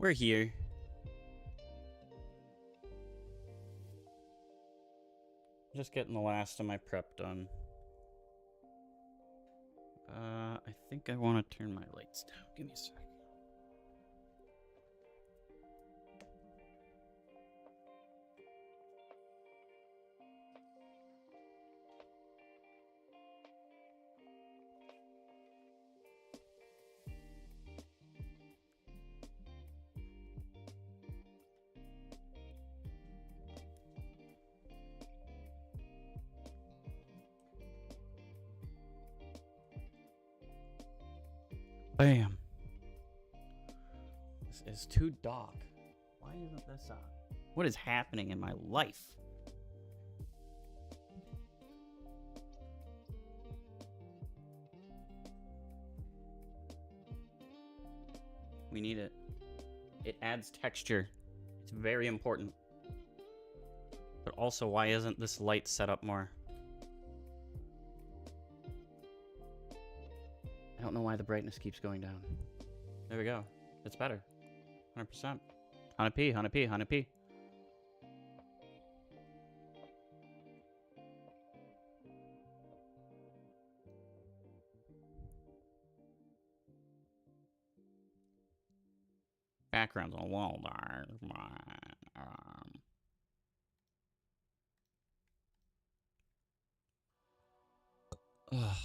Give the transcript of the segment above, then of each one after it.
We're here. Just getting the last of my prep done. I think I want to turn my lights down. Give me a sec. Bam. This is too dark. Why isn't this on? What is happening in my life? We need it. It adds texture. It's very important. But also, why isn't this light set up more? I don't know why the brightness keeps going down. There we go. It's better. 100%. 100p, 100p, 100p. Background's on the wall. Ugh.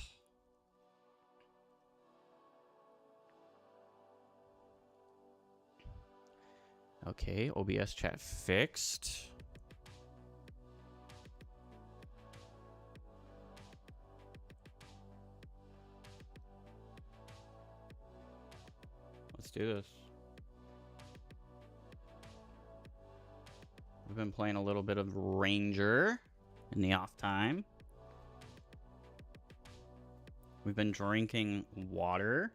Okay, OBS chat fixed. Let's do this. We've been playing a little bit of Ranger in the off time. We've been drinking water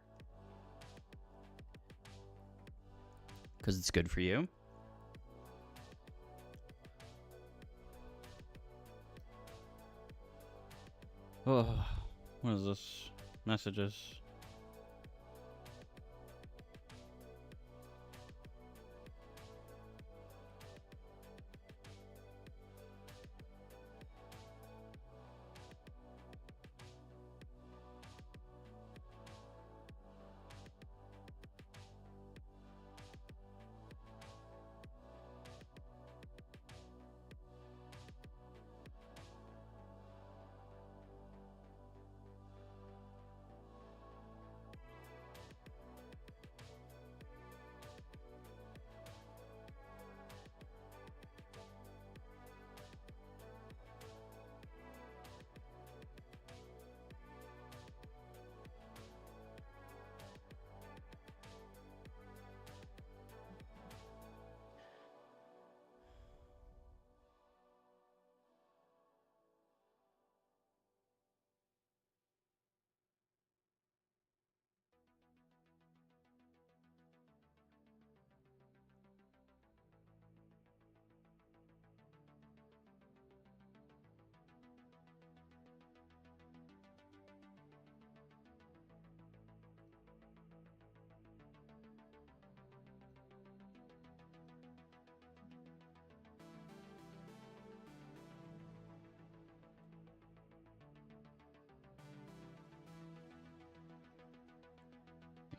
because it's good for you. Oh, what is this? Messages.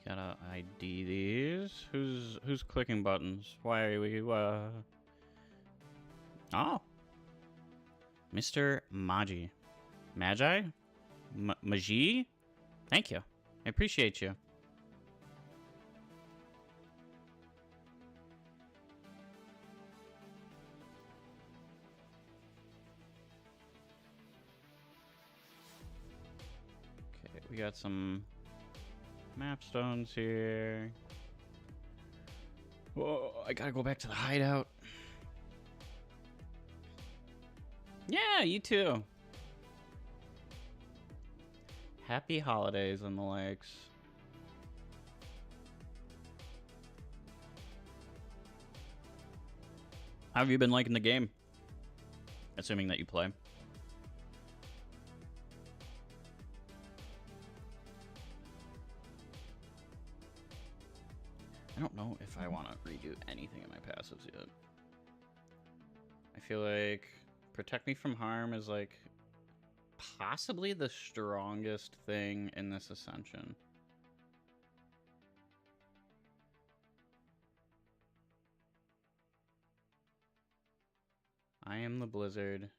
Gotta ID these. Who's clicking buttons? Why are we Oh. Mr. Magi. Magi? Magi? Thank you. I appreciate you. Okay, we got some map stones here. Whoa, I gotta go back to the hideout. Yeah, you too. Happy holidays and the likes. How have you been liking the game? Assuming that you play. I don't know if I want to redo anything in my passives yet. I feel like Protect Me from Harm is like possibly the strongest thing in this Ascension. I am the blizzard,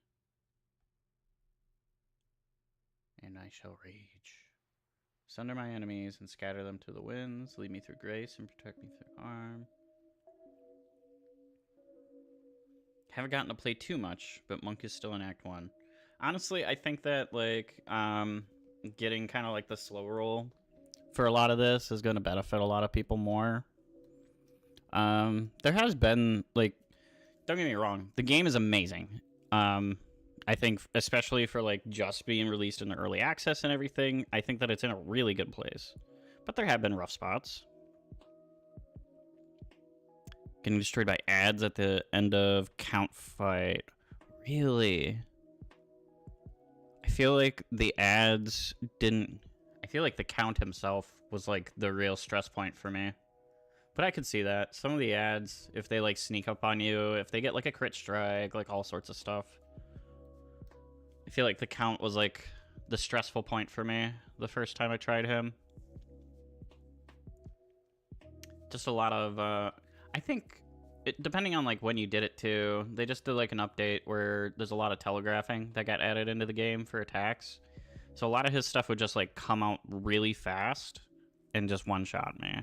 and I shall rage. Sunder my enemies and scatter them to the winds. Lead me through grace and protect me through harm. Haven't gotten to play too much, but Monk is still in Act 1. Honestly, I think that, like, getting kind of like the slow roll for a lot of this is going to benefit a lot of people more. There has been, like, don't get me wrong, the game is amazing. I think, especially for, like, just being released in the early access and everything, I think that it's in a really good place. But there have been rough spots. Getting destroyed by ads at the end of Count Fight. Really? I feel like the ads didn't... I feel like the Count himself was, like, the real stress point for me. But I could see that. Some of the ads, if they, like, sneak up on you, if they get, like, a crit strike, like, all sorts of stuff. I feel like the Count was, like, the stressful point for me the first time I tried him. Just a lot of, I think, depending on, like, when you did it, too, they just did, like, an update where there's a lot of telegraphing that got added into the game for attacks. So a lot of his stuff would just, like, come out really fast and just one-shot me.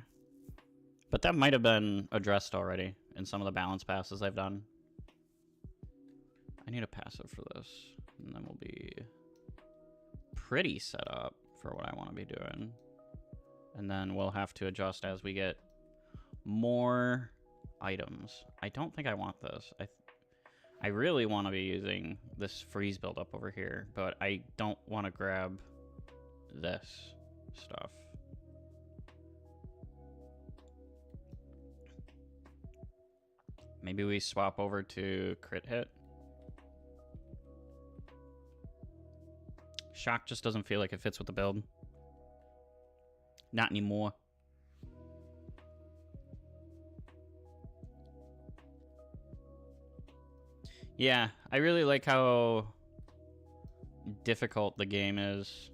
But that might have been addressed already in some of the balance passes I've done. I need a passive for this. And then we'll be pretty set up for what I want to be doing. And then we'll have to adjust as we get more items. I don't think I want this. I really want to be using this freeze buildup over here, but I don't want to grab this stuff. Maybe we swap over to crit hit. Shock just doesn't feel like it fits with the build. Not anymore. Yeah, I really like how difficult the game is.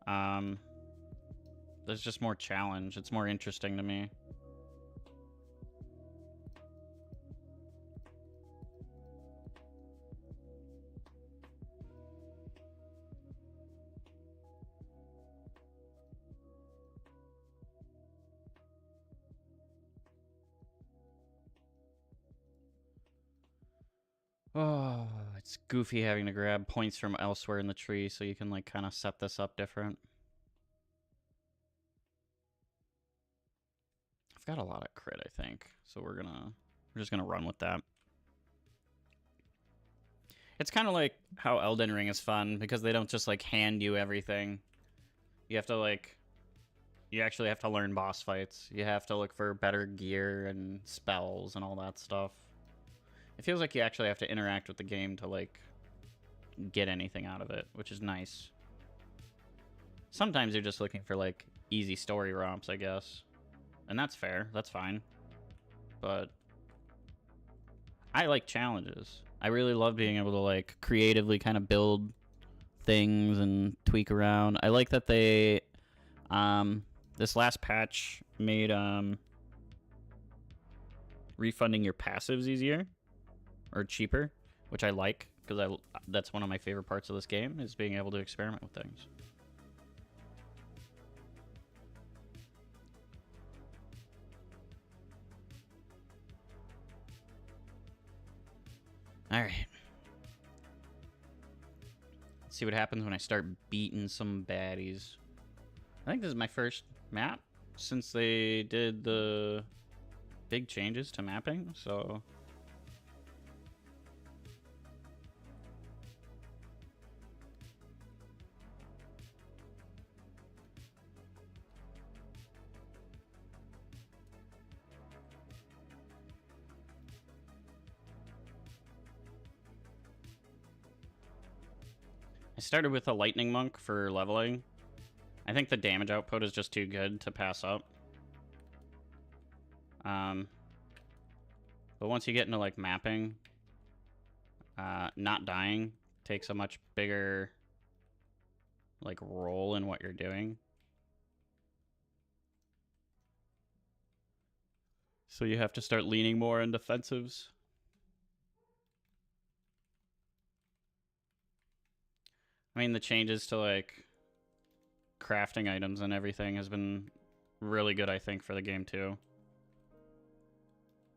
There's just more challenge. It's more interesting to me. Oh, it's goofy having to grab points from elsewhere in the tree so you can, like, kind of set this up different. I've got a lot of crit, I think, so we're just gonna run with that. It's kind of like how Elden Ring is fun because they don't just, like, hand you everything. You have to, like, you actually have to learn boss fights. You have to look for better gear and spells and all that stuff. It feels like you actually have to interact with the game to, like, get anything out of it, which is nice. Sometimes you're just looking for, like, easy story romps, I guess. And that's fair. That's fine. But I like challenges. I really love being able to, like, creatively kind of build things and tweak around. I like that they, this last patch made, refunding your passives easier. Or cheaper, which I like, because that's one of my favorite parts of this game, is being able to experiment with things. Alright. Let's see what happens when I start beating some baddies. I think this is my first map since they did the big changes to mapping, so... I started with a lightning monk for leveling. I think the damage output is just too good to pass up. But once you get into like mapping, not dying takes a much bigger like role in what you're doing. So you have to start leaning more on defensives. I mean, the changes to like crafting items and everything has been really good, I think, for the game too.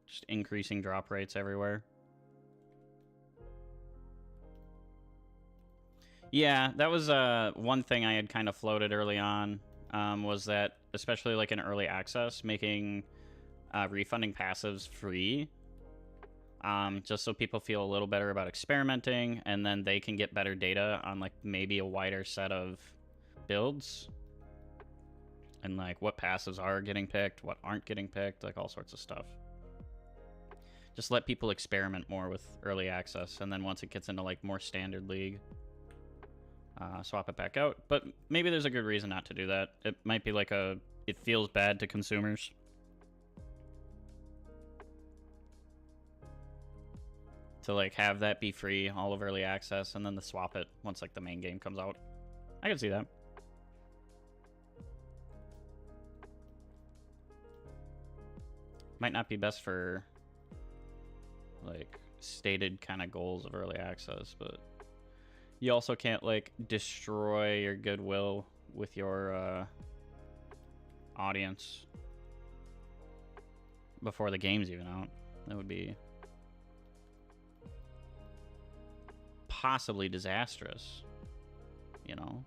Just increasing drop rates everywhere. Yeah, that was one thing I had kind of floated early on, was that, especially like in early access, making refunding passives free, just so people feel a little better about experimenting, and then they can get better data on like maybe a wider set of builds, and like what passives are getting picked, what aren't getting picked, like all sorts of stuff. Just let people experiment more with early access, and then once it gets into like more standard league, swap it back out. But maybe there's a good reason not to do that. It might be like it feels bad to consumers. To like have that be free all of early access, and then to swap it once like the main game comes out. I can see that. Might not be best for like stated kind of goals of early access, but you also can't like destroy your goodwill with your audience before the game's even out. That would be possibly disastrous, you know?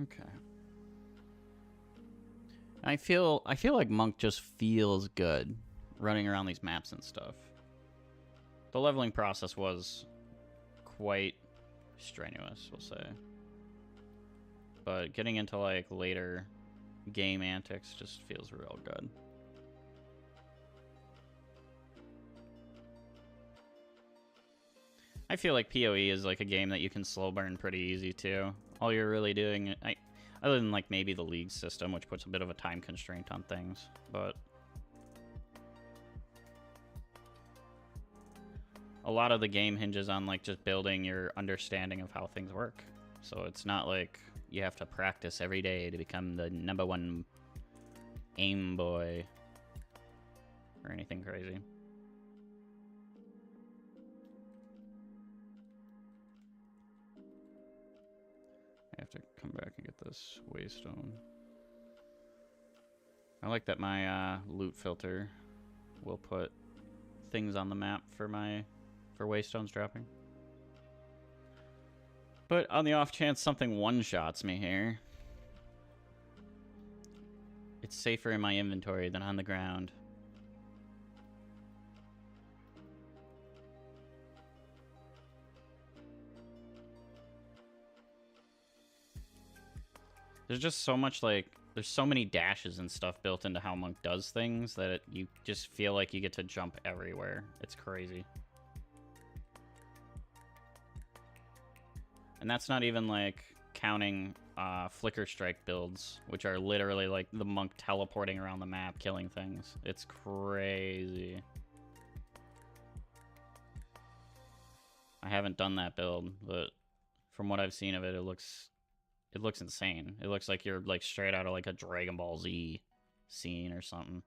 Okay. I feel like Monk just feels good running around these maps and stuff. The leveling process was quite strenuous, we'll say. But getting into like later game antics just feels real good. I feel like PoE is like a game that you can slow burn pretty easy too. All you're really doing, other than like maybe the league system, which puts a bit of a time constraint on things, but a lot of the game hinges on like just building your understanding of how things work. So it's not like you have to practice every day to become the #1 aim boy or anything crazy. I have to come back and get this waystone. I like that my loot filter will put things on the map for waystones dropping. But on the off chance something one-shots me here, it's safer in my inventory than on the ground. There's just so much like, there's so many dashes and stuff built into how Monk does things that you just feel like you get to jump everywhere. It's crazy. And that's not even like counting Flicker Strike builds, which are literally like the Monk teleporting around the map, killing things. It's crazy. I haven't done that build, but from what I've seen of it, it looks insane. It looks like you're like straight out of like a Dragon Ball Z scene or something.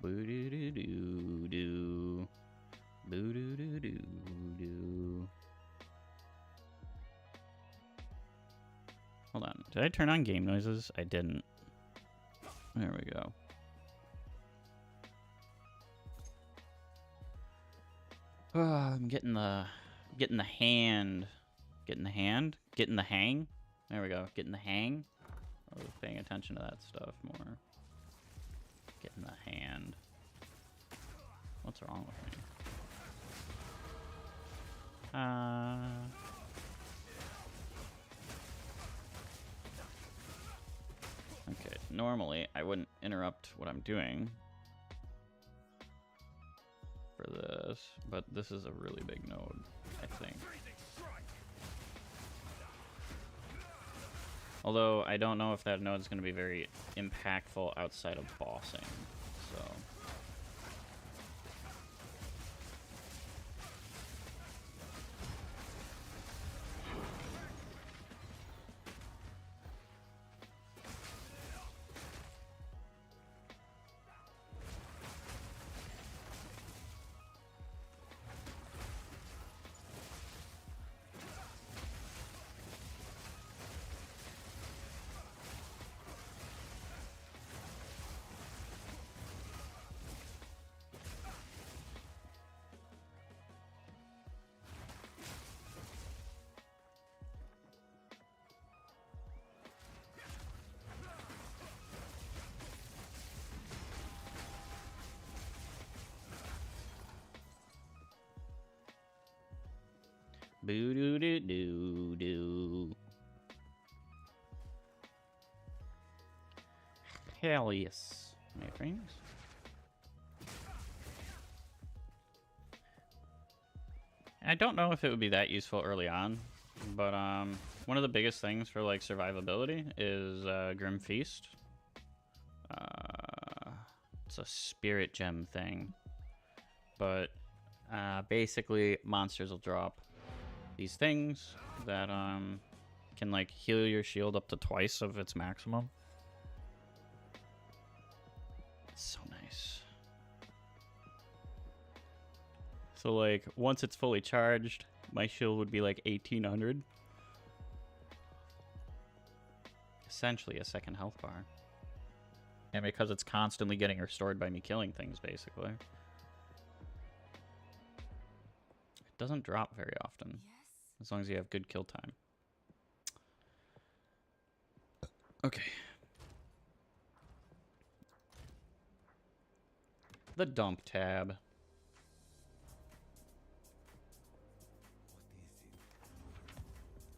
Boo doo doo doo doo. Boo doo doo doo doo. Hold on. Did I turn on game noises? I didn't. There we go. Oh, I'm getting the hang. There we go. Getting the hang. I was paying attention to that stuff more. Getting the hand. What's wrong with me? Okay, normally I wouldn't interrupt what I'm doing for this, but this is a really big node, I think. Although I don't know if that node is going to be very impactful outside of bossing, so. Boo doo doo doo doo. Hell yes, my friends. I don't know if it would be that useful early on, but one of the biggest things for like survivability is Grim Feast. It's a spirit gem thing, but basically monsters will drop these things that can like heal your shield up to twice of its maximum. It's so nice. So like once it's fully charged, my shield would be like 1800. Essentially a second health bar. And because it's constantly getting restored by me killing things, basically. It doesn't drop very often. As long as you have good kill time. Okay. The dump tab.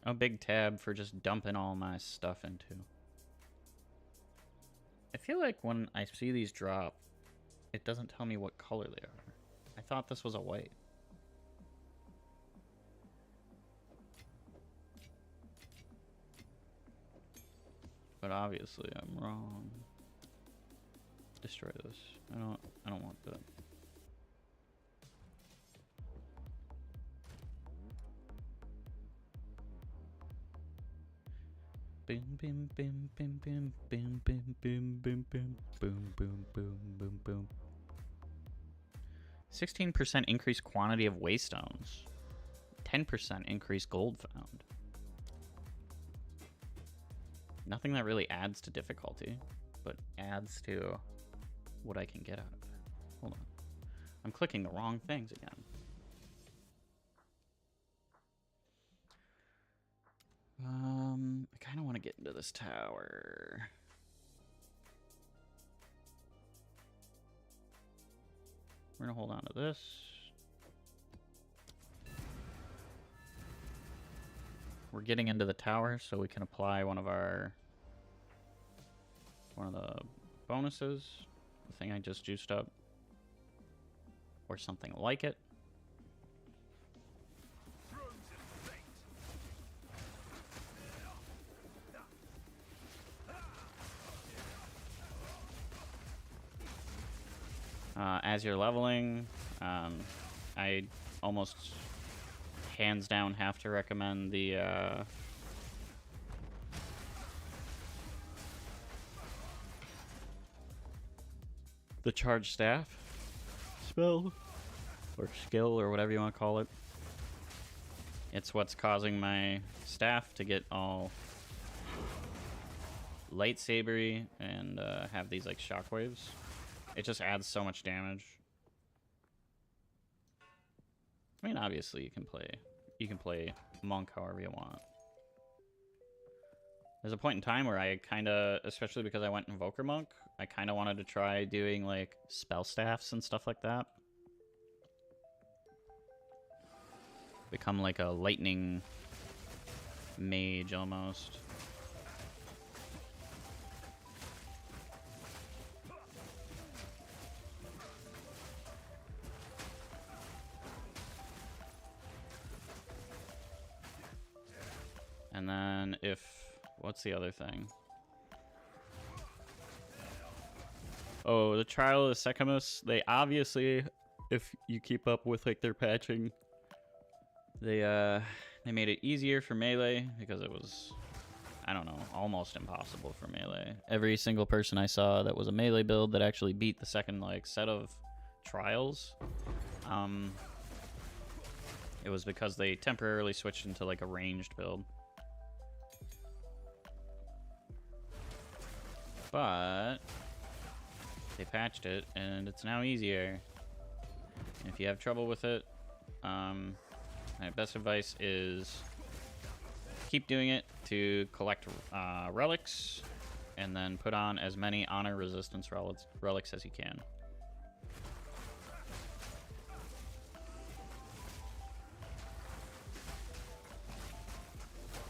A big tab for just dumping all my stuff into. I feel like when I see these drop, it doesn't tell me what color they are. I thought this was a white. But obviously I'm wrong. Destroy this. I don't want that. Boom boom boom boom boom boom boom boom boom boom boom boom boom boom boom. 16% increased quantity of waystones. 10% increased gold found. Nothing that really adds to difficulty, but adds to what I can get out of it. Hold on. I'm clicking the wrong things again. I kind of want to get into this tower. We're going to hold on to this. We're getting into the tower, so we can apply one of the bonuses, the thing I just juiced up, or something like it. As you're leveling, I almost hands down have to recommend the the charge staff spell or skill or whatever you want to call it. It's what's causing my staff to get all lightsabery and have these like shockwaves. It just adds so much damage. I mean, obviously you can play monk however you want. There's a point in time where I kind of, especially because I went Invoker Monk, I kind of wanted to try doing like spell staffs and stuff like that. Become like a lightning mage almost. And then if, what's the other thing? Oh, the Trial of the Secamus, they obviously, if you keep up with like their patching, they made it easier for melee because it was, I don't know, almost impossible for melee. Every single person I saw that was a melee build that actually beat the second like set of trials, it was because they temporarily switched into like a ranged build. But they patched it, and it's now easier. And if you have trouble with it, my best advice is keep doing it to collect relics, and then put on as many honor resistance relics as you can.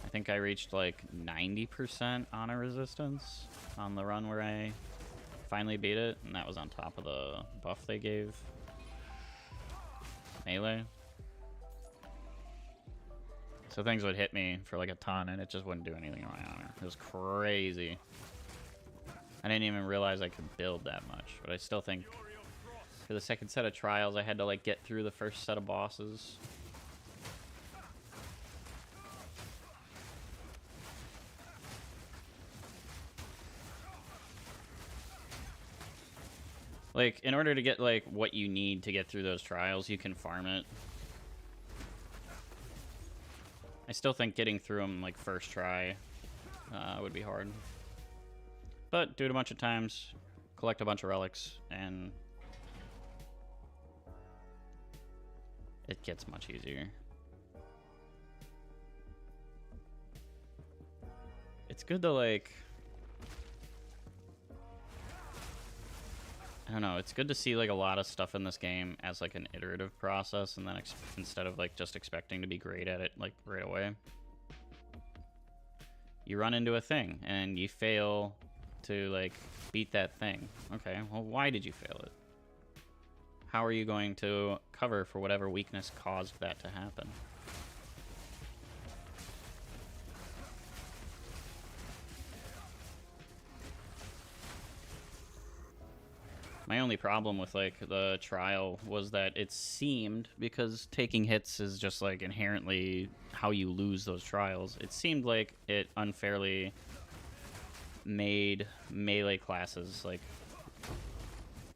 I think I reached like 90% honor resistance on the run where I finally beat it, and that was on top of the buff they gave melee. So things would hit me for like a ton, and it just wouldn't do anything to my honor. It was crazy. I didn't even realize I could build that much, but I still think for the second set of trials, I had to like get through the first set of bosses. Like, in order to get, like, what you need to get through those trials, you can farm it. I still think getting through them, like, first try would be hard. But do it a bunch of times, collect a bunch of relics, and it gets much easier. It's good to, like... I don't know, it's good to see like a lot of stuff in this game as like an iterative process, and then instead of like just expecting to be great at it like right away. You run into a thing and you fail to like beat that thing. Okay, well why did you fail it? How are you going to cover for whatever weakness caused that to happen? My only problem with, like, the trial was that it seemed, because taking hits is just, like, inherently how you lose those trials, it seemed like it unfairly made melee classes, like,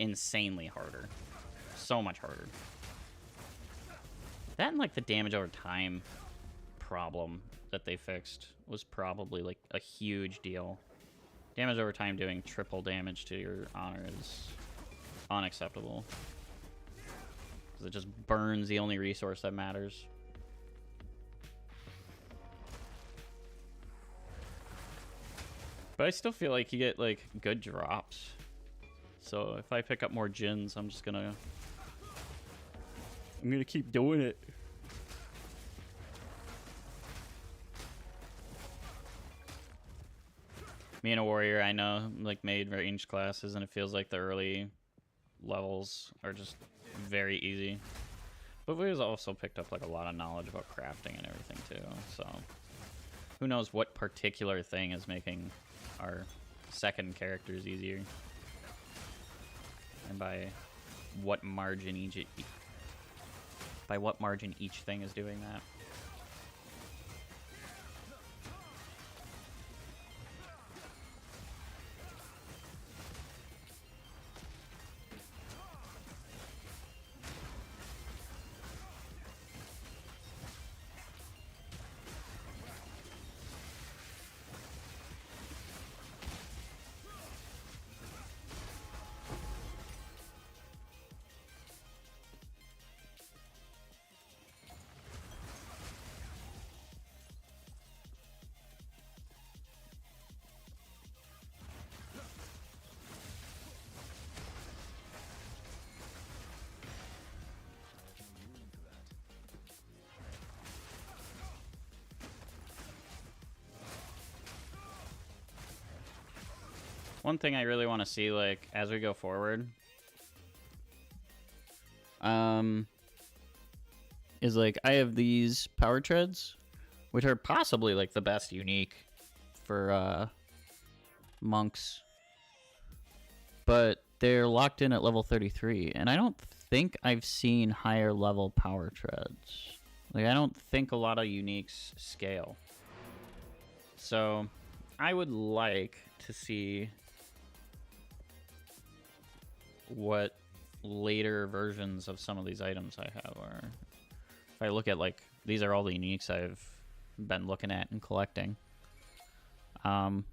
insanely harder. So much harder. That and, like, the damage over time problem that they fixed was probably, like, a huge deal. Damage over time doing triple damage to your honor is... unacceptable. Because it just burns the only resource that matters. But I still feel like you get, like, good drops. So if I pick up more gins, I'm gonna keep doing it. Me and a warrior, I know, like, made ranged classes, and it feels like the early levels are just very easy. But we've also picked up like a lot of knowledge about crafting and everything too, so who knows what particular thing is making our second characters easier, and by what margin each thing is doing that. One thing I really want to see, like, as we go forward, is like I have these power treads, which are possibly like the best unique for monks, but they're locked in at level 33, and I don't think I've seen higher level power treads. Like, I don't think a lot of uniques scale. So I would like to see what later versions of some of these items I have are. If I look at, like, these are all the uniques I've been looking at and collecting. Hold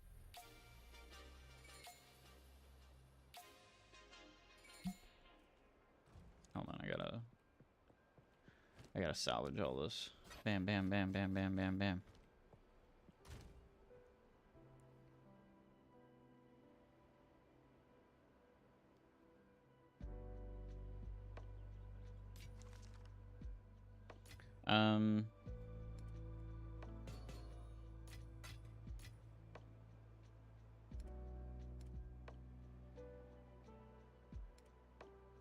on, I gotta salvage all this. Bam, bam, bam, bam, bam, bam, bam.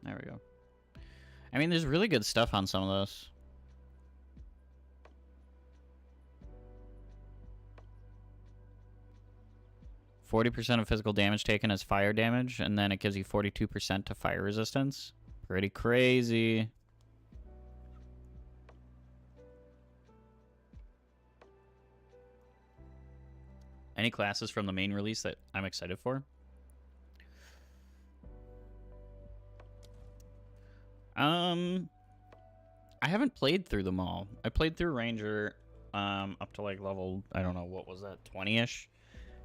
There we go. I mean, there's really good stuff on some of those. %40 of physical damage taken as fire damage, and then it gives you 42% to fire resistance. Pretty crazy. Any classes from the main release that I'm excited for? I haven't played through them all. I played through Ranger up to like level, I don't know, what was that, 20-ish?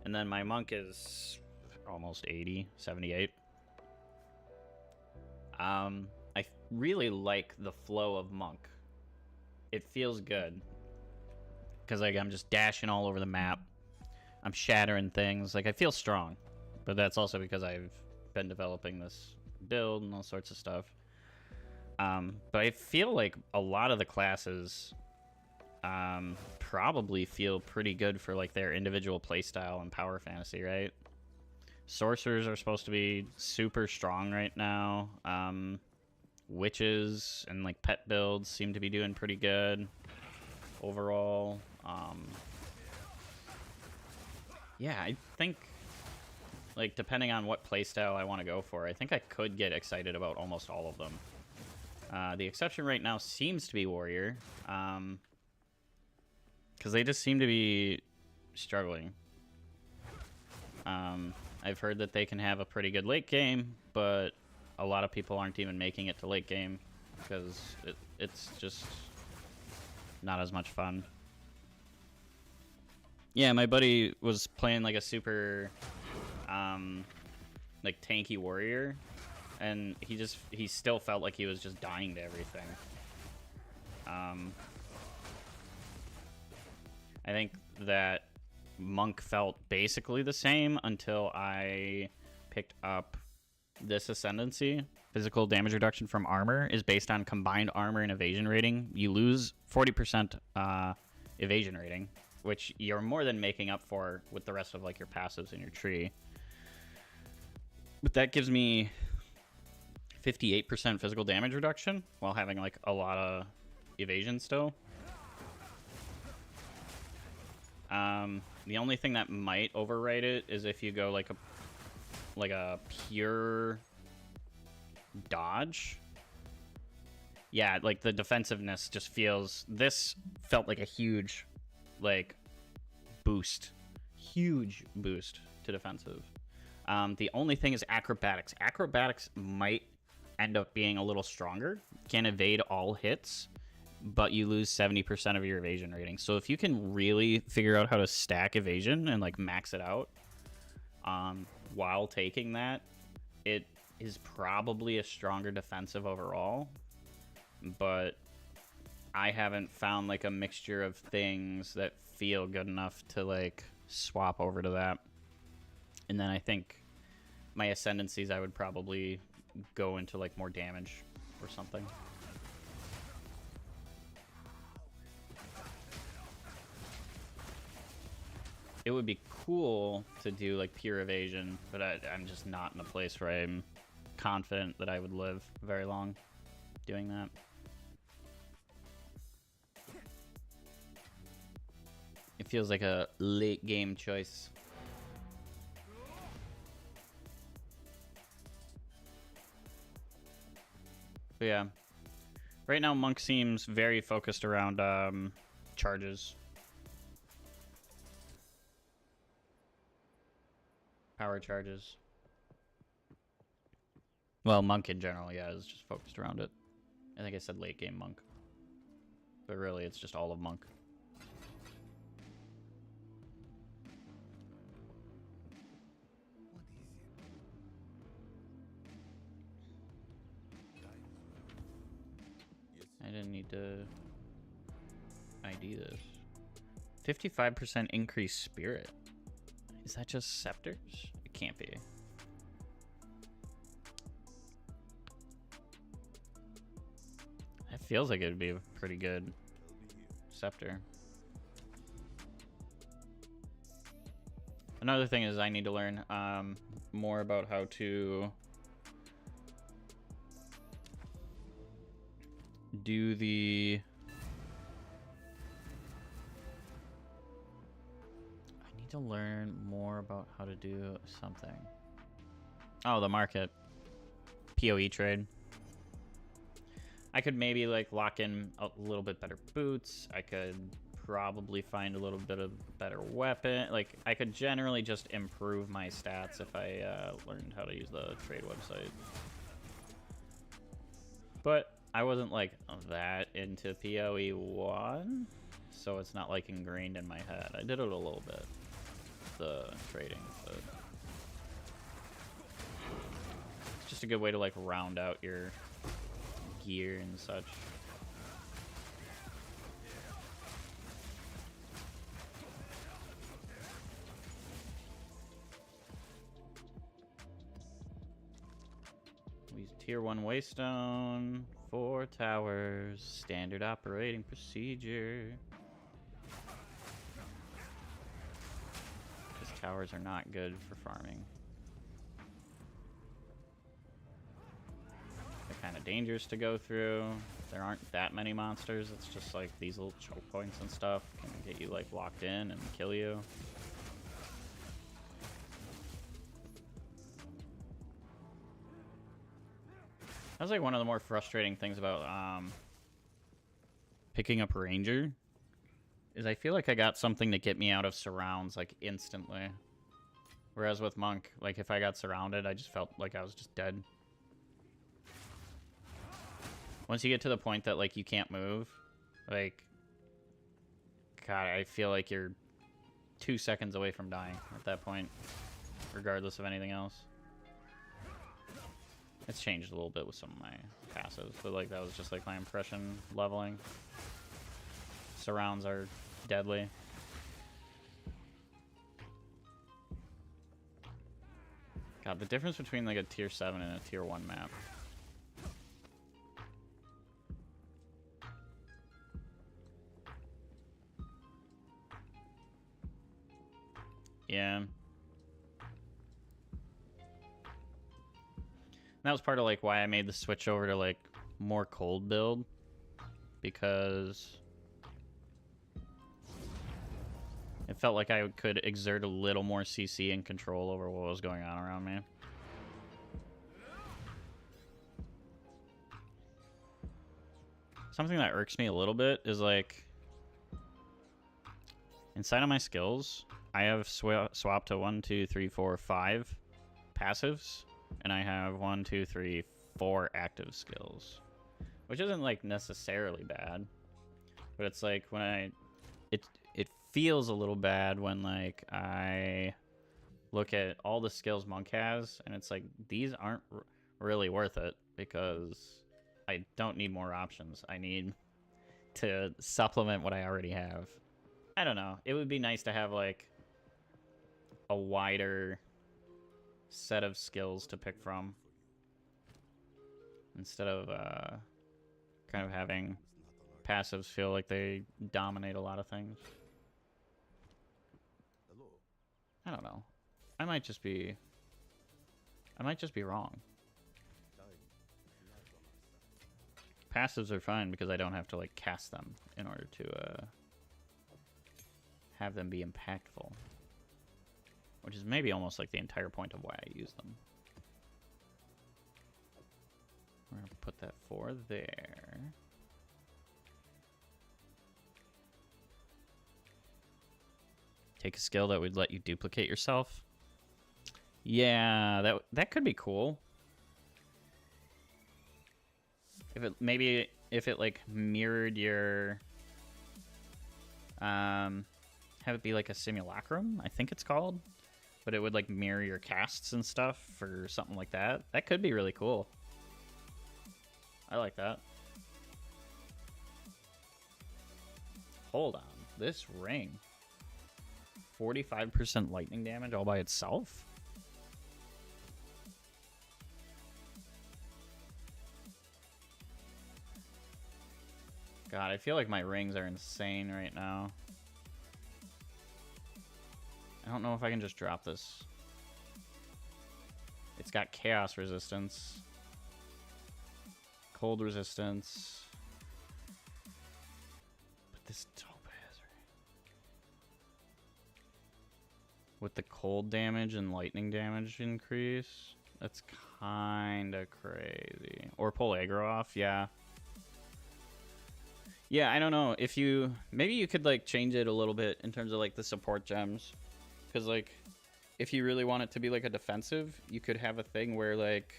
And then my monk is almost 80, 78. I really like the flow of monk. It feels good. Because like I'm just dashing all over the map. I'm shattering things. Like, I feel strong. But that's also because I've been developing this build and all sorts of stuff. But I feel like a lot of the classes probably feel pretty good for like their individual playstyle and power fantasy, right? Sorcerers are supposed to be super strong right now. Witches and like pet builds seem to be doing pretty good overall. Yeah, I think, like, depending on what playstyle I want to go for, I think I could get excited about almost all of them. The exception right now seems to be Warrior, because they just seem to be struggling. I've heard that they can have a pretty good late game, but a lot of people aren't even making it to late game because it's just not as much fun. Yeah, my buddy was playing like a super like tanky warrior, and he still felt like he was just dying to everything. I think that monk felt basically the same until I picked up this ascendancy. Physical damage reduction from armor is based on combined armor and evasion rating. You lose 40% evasion rating, which you're more than making up for with the rest of like your passives in your tree. But that gives me 58% physical damage reduction while having like a lot of evasion still. The only thing that might override it is if you go like a pure dodge. Yeah, like the defensiveness just feels, this felt like a huge like boost, huge boost to defensive. The only thing is acrobatics. Acrobatics might end up being a little stronger. Can evade all hits, but you lose 70% of your evasion rating. So if you can really figure out how to stack evasion and like max it out while taking that, it is probably a stronger defensive overall. But I haven't found like a mixture of things that feel good enough to like swap over to that. And then I think my ascendancies, I would probably go into like more damage or something. it would be cool to do like pure evasion, but I'm just not in a place where I'm confident that I would live very long doing that. It feels like a late game choice. But yeah, right now Monk seems very focused around charges. Power charges. Well, Monk in general, yeah, is just focused around it. I think I said late game Monk. But really, it's just all of Monk. I didn't need to ID this. 55% increased spirit. Is that just scepters? It can't be. That feels like it would be a pretty good scepter. Another thing is I need to learn more about how to do the... I need to learn more about how to do something. Oh, the market. PoE trade. I could maybe like lock in a little bit better boots. I could probably find a little bit of better weapon. Like I could generally just improve my stats if I learned how to use the trade website. But I wasn't like that into PoE 1, so it's not like ingrained in my head. I did it a little bit, the trading, but it's just a good way to like round out your gear and such. We use tier 1 waystone, 4 towers, standard operating procedure. Because towers are not good for farming. Kind of dangerous to go through. There aren't that many monsters. It's just like these little choke points and stuff can get you like locked in and kill you. That was like one of the more frustrating things about picking up Ranger is I feel like I got something to get me out of surrounds like instantly. Whereas with Monk, like if I got surrounded, I just felt like I was just dead. Once you get to the point that, like, you can't move, like, God, I feel like you're 2 seconds away from dying at that point, regardless of anything else. It's changed a little bit with some of my passives, but, like, that was just, like, my impression leveling. Surrounds are deadly. God, the difference between, like, a tier 7 and a tier 1 map. Yeah. That was part of like why I made the switch over to like more cold build, because it felt like I could exert a little more CC and control over what was going on around me. Something that irks me a little bit is like inside of my skills, I have swapped to 1, 2, 3, 4, 5 passives, and I have 1, 2, 3, 4 active skills, which isn't like necessarily bad, but it's like when it feels a little bad when like I look at all the skills Monk has, and it's like these aren't really worth it because I don't need more options. I need to supplement what I already have. I don't know. It would be nice to have like a wider set of skills to pick from instead of kind of having passives feel like they dominate a lot of things. Hello. I don't know. I might just be wrong. Passives are fine because I don't have to like cast them in order to have them be impactful. Which is maybe almost like the entire point of why I use them. We're gonna put that 4 there. Take a skill that would let you duplicate yourself. Yeah, that could be cool. If it like mirrored your have it be like a simulacrum, I think it's called. But it would like mirror your casts and stuff or something like that. That could be really cool. I like that. Hold on. This ring. 45% lightning damage all by itself? God, I feel like my rings are insane right now. I don't know if I can just drop this. It's got chaos resistance. Cold resistance. But this dope has with the cold damage and lightning damage increase, that's kind of crazy. Or pull aggro off, yeah. Yeah, I don't know. If you... Maybe you could, like, change it a little bit in terms of, like, the support gems. Because, like, if you really want it to be, like, a defensive, you could have a thing where, like...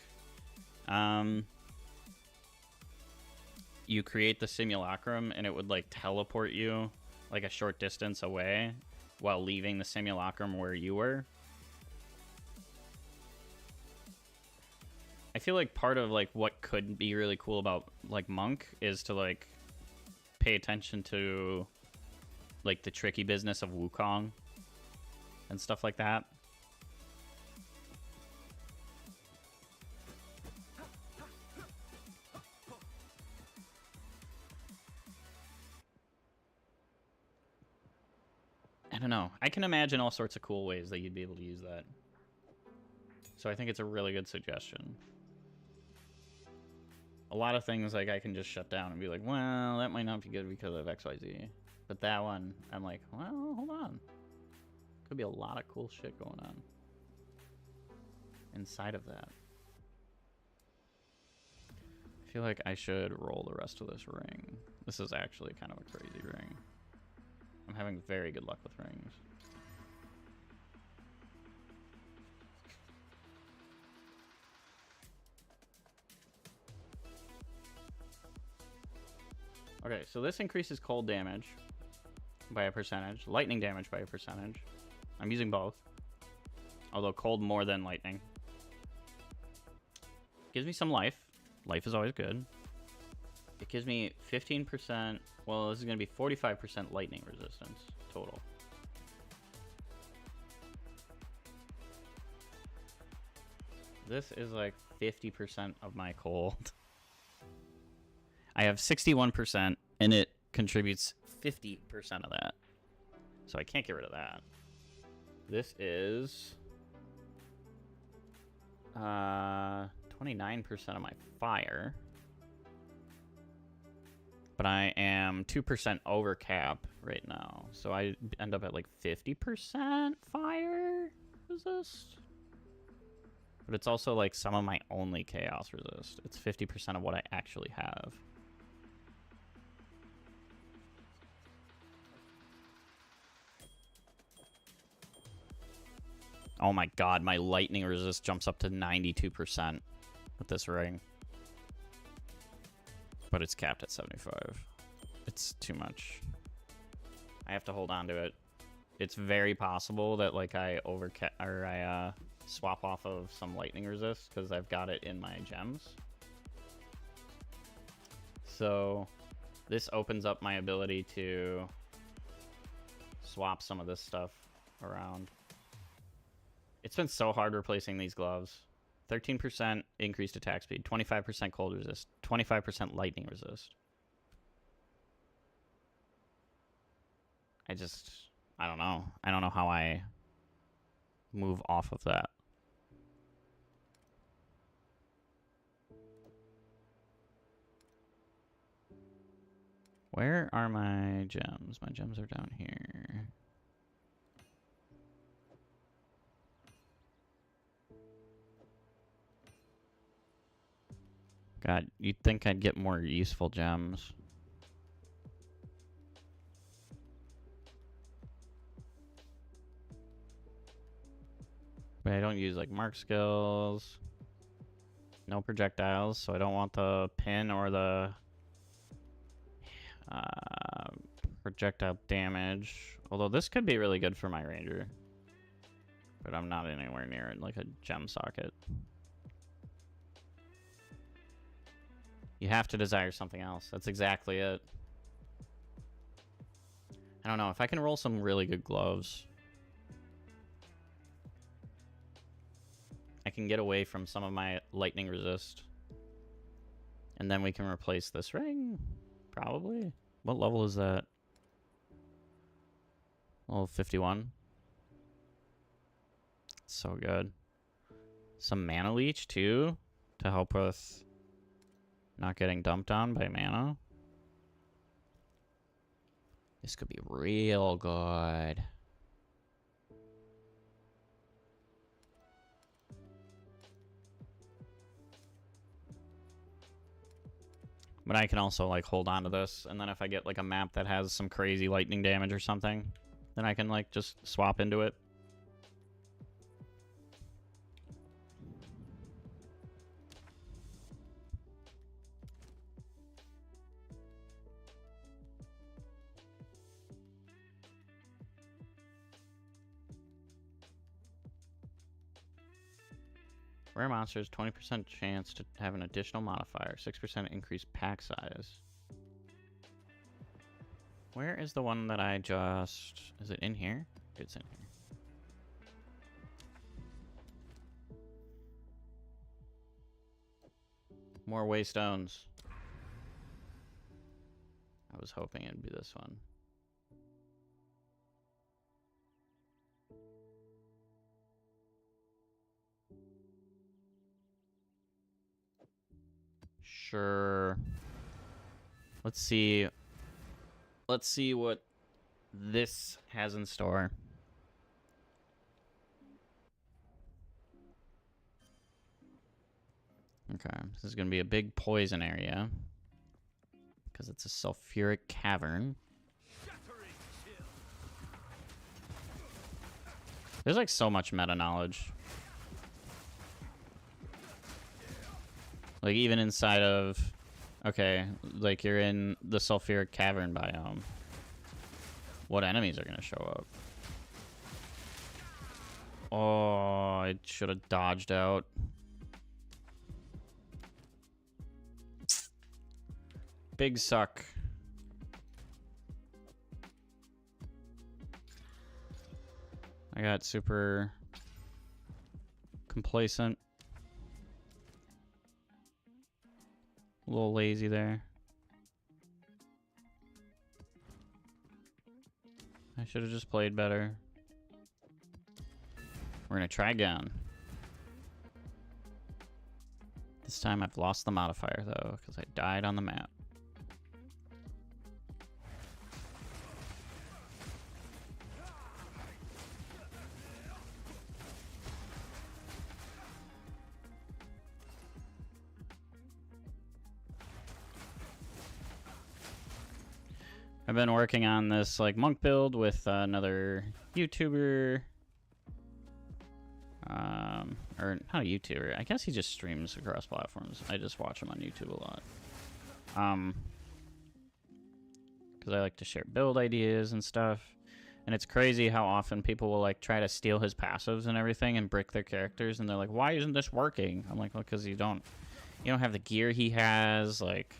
you create the simulacrum and it would, like, teleport you, like, a short distance away while leaving the simulacrum where you were. I feel like part of, like, what could be really cool about, like, Monk is to, like, pay attention to, like, the tricky business of Wukong and stuff like that. I don't know. I can imagine all sorts of cool ways that you'd be able to use that. So I think it's a really good suggestion. A lot of things, like, I can just shut down and be like, well, that might not be good because of XYZ. But that one, I'm like, well, hold on. Could be a lot of cool shit going on inside of that. I feel like I should roll the rest of this ring. This is actually kind of a crazy ring. I'm having very good luck with rings. Okay, so this increases cold damage by a percentage, lightning damage by a percentage. I'm using both. Although cold more than lightning. Gives me some life. Life is always good. It gives me 15%. Well, this is going to be 45% lightning resistance total. This is like 50% of my cold. I have 61%, and it contributes 50% of that. So I can't get rid of that. This is 29% of my fire. But I am 2% over cap right now. So I end up at like 50% fire resist. But it's also like some of my only chaos resist. It's 50% of what I actually have. Oh my god, my lightning resist jumps up to 92% with this ring. But it's capped at 75. It's too much. I have to hold on to it. It's very possible that like I swap off of some lightning resist because I've got it in my gems. So this opens up my ability to swap some of this stuff around. It's been so hard replacing these gloves. 13% increased attack speed, 25% cold resist, 25% lightning resist. I don't know. I don't know how I move off of that. Where are my gems? My gems are down here. God, you'd think I'd get more useful gems. But I don't use like mark skills. No projectiles, so I don't want the pin or the projectile damage. Although this could be really good for my ranger. But I'm not anywhere near it, like a gem socket. You have to desire something else. That's exactly it. I don't know, if I can roll some really good gloves, I can get away from some of my lightning resist. And then we can replace this ring. Probably. What level is that? Level 51. So good. Some mana leech too, to help with not getting dumped on by mana. This could be real good. But I can also like hold on to this, and then if I get like a map that has some crazy lightning damage or something, then I can like just swap into it. Rare monsters, 20% chance to have an additional modifier, 6% increased pack size. Where is the one that I just... Is it in here? It's in here. More waystones. I was hoping it'd be this one. Sure. Let's see. Let's see what this has in store. Okay, this is going to be a big poison area because it's a sulfuric cavern. There's like so much meta knowledge. Like even inside of, okay, like you're in the sulfuric cavern biome. What enemies are gonna show up? Oh, I should have dodged out. Big suck. I got super complacent. A little lazy there. I should have just played better. We're gonna try again. This time I've lost the modifier though, because I died on the map. I've been working on this like monk build with another YouTuber, or not a YouTuber. I guess he just streams across platforms. I just watch him on YouTube a lot, because I like to share build ideas and stuff. And it's crazy how often people will like try to steal his passives and everything and brick their characters, and they're like, "Why isn't this working?" I'm like, "Well, because you don't have the gear he has, like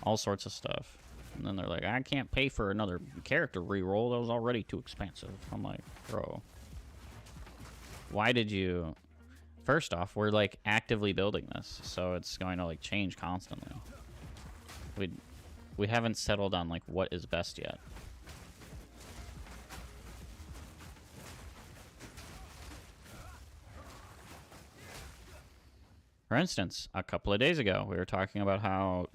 all sorts of stuff." And then they're like, I can't pay for another character reroll. That was already too expensive. I'm like, bro, why did you... First off, we're like actively building this, so it's going to like change constantly. We haven't settled on like what is best yet. For instance, a couple of days ago, we were talking about how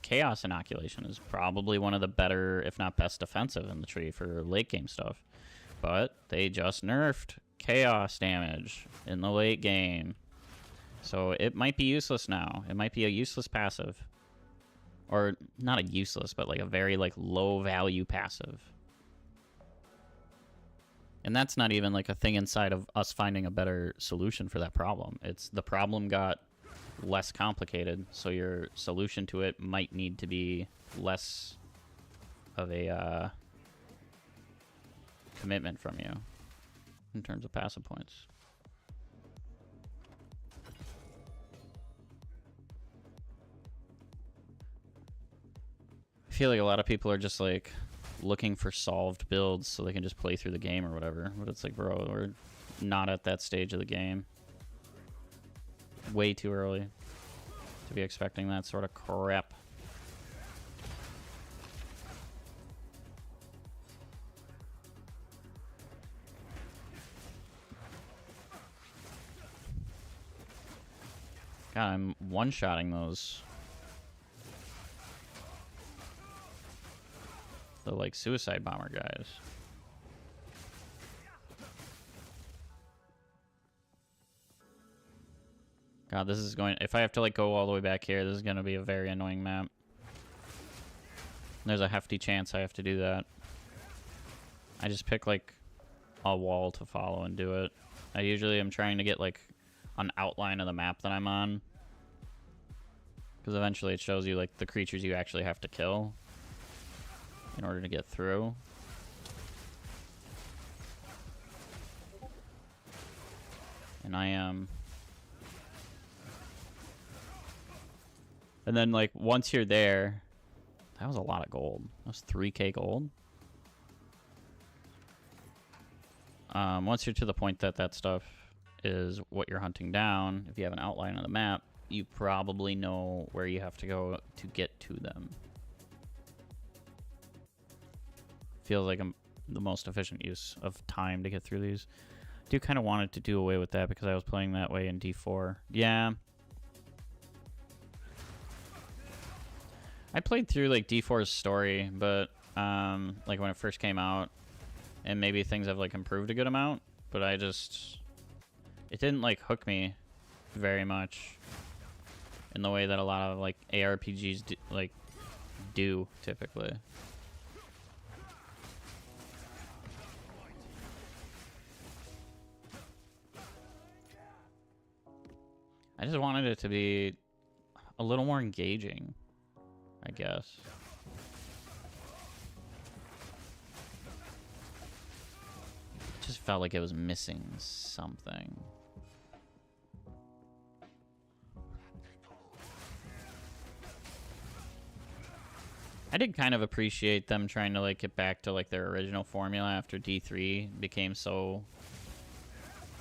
Chaos Inoculation is probably one of the better, if not best, defensive in the tree for late game stuff. But they just nerfed Chaos damage in the late game. So it might be useless now. It might be a useless passive. Or not a useless, but like a very like low value passive. And that's not even like a thing inside of us finding a better solution for that problem. It's the problem got less complicated, so your solution to it might need to be less of a commitment from you in terms of passive points. I feel like a lot of people are just like looking for solved builds so they can just play through the game or whatever. But it's like, bro, we're not at that stage of the game. Way too early to be expecting that sort of crap. God, I'm one-shotting those. The, like, suicide bomber guys. God, this is going... If I have to, like, go all the way back here, this is going to be a very annoying map. There's a hefty chance I have to do that. I just pick, like, a wall to follow and do it. I usually am trying to get, like, an outline of the map that I'm on. Because eventually it shows you, like, the creatures you actually have to kill in order to get through. And I am... And then, like, once you're there... That was a lot of gold. That was 3k gold. Once you're to the point that that stuff is what you're hunting down, if you have an outline of the map, you probably know where you have to go to get to them. Feels like the most efficient use of time to get through these. I do kind of wanted to do away with that because I was playing that way in D4. Yeah. I played through like D4's story, but like when it first came out, and maybe things have like improved a good amount, but it didn't like hook me very much in the way that a lot of like ARPGs do typically. I just wanted it to be a little more engaging, I guess. It just felt like it was missing something. I did kind of appreciate them trying to like get back to like their original formula after D3 became so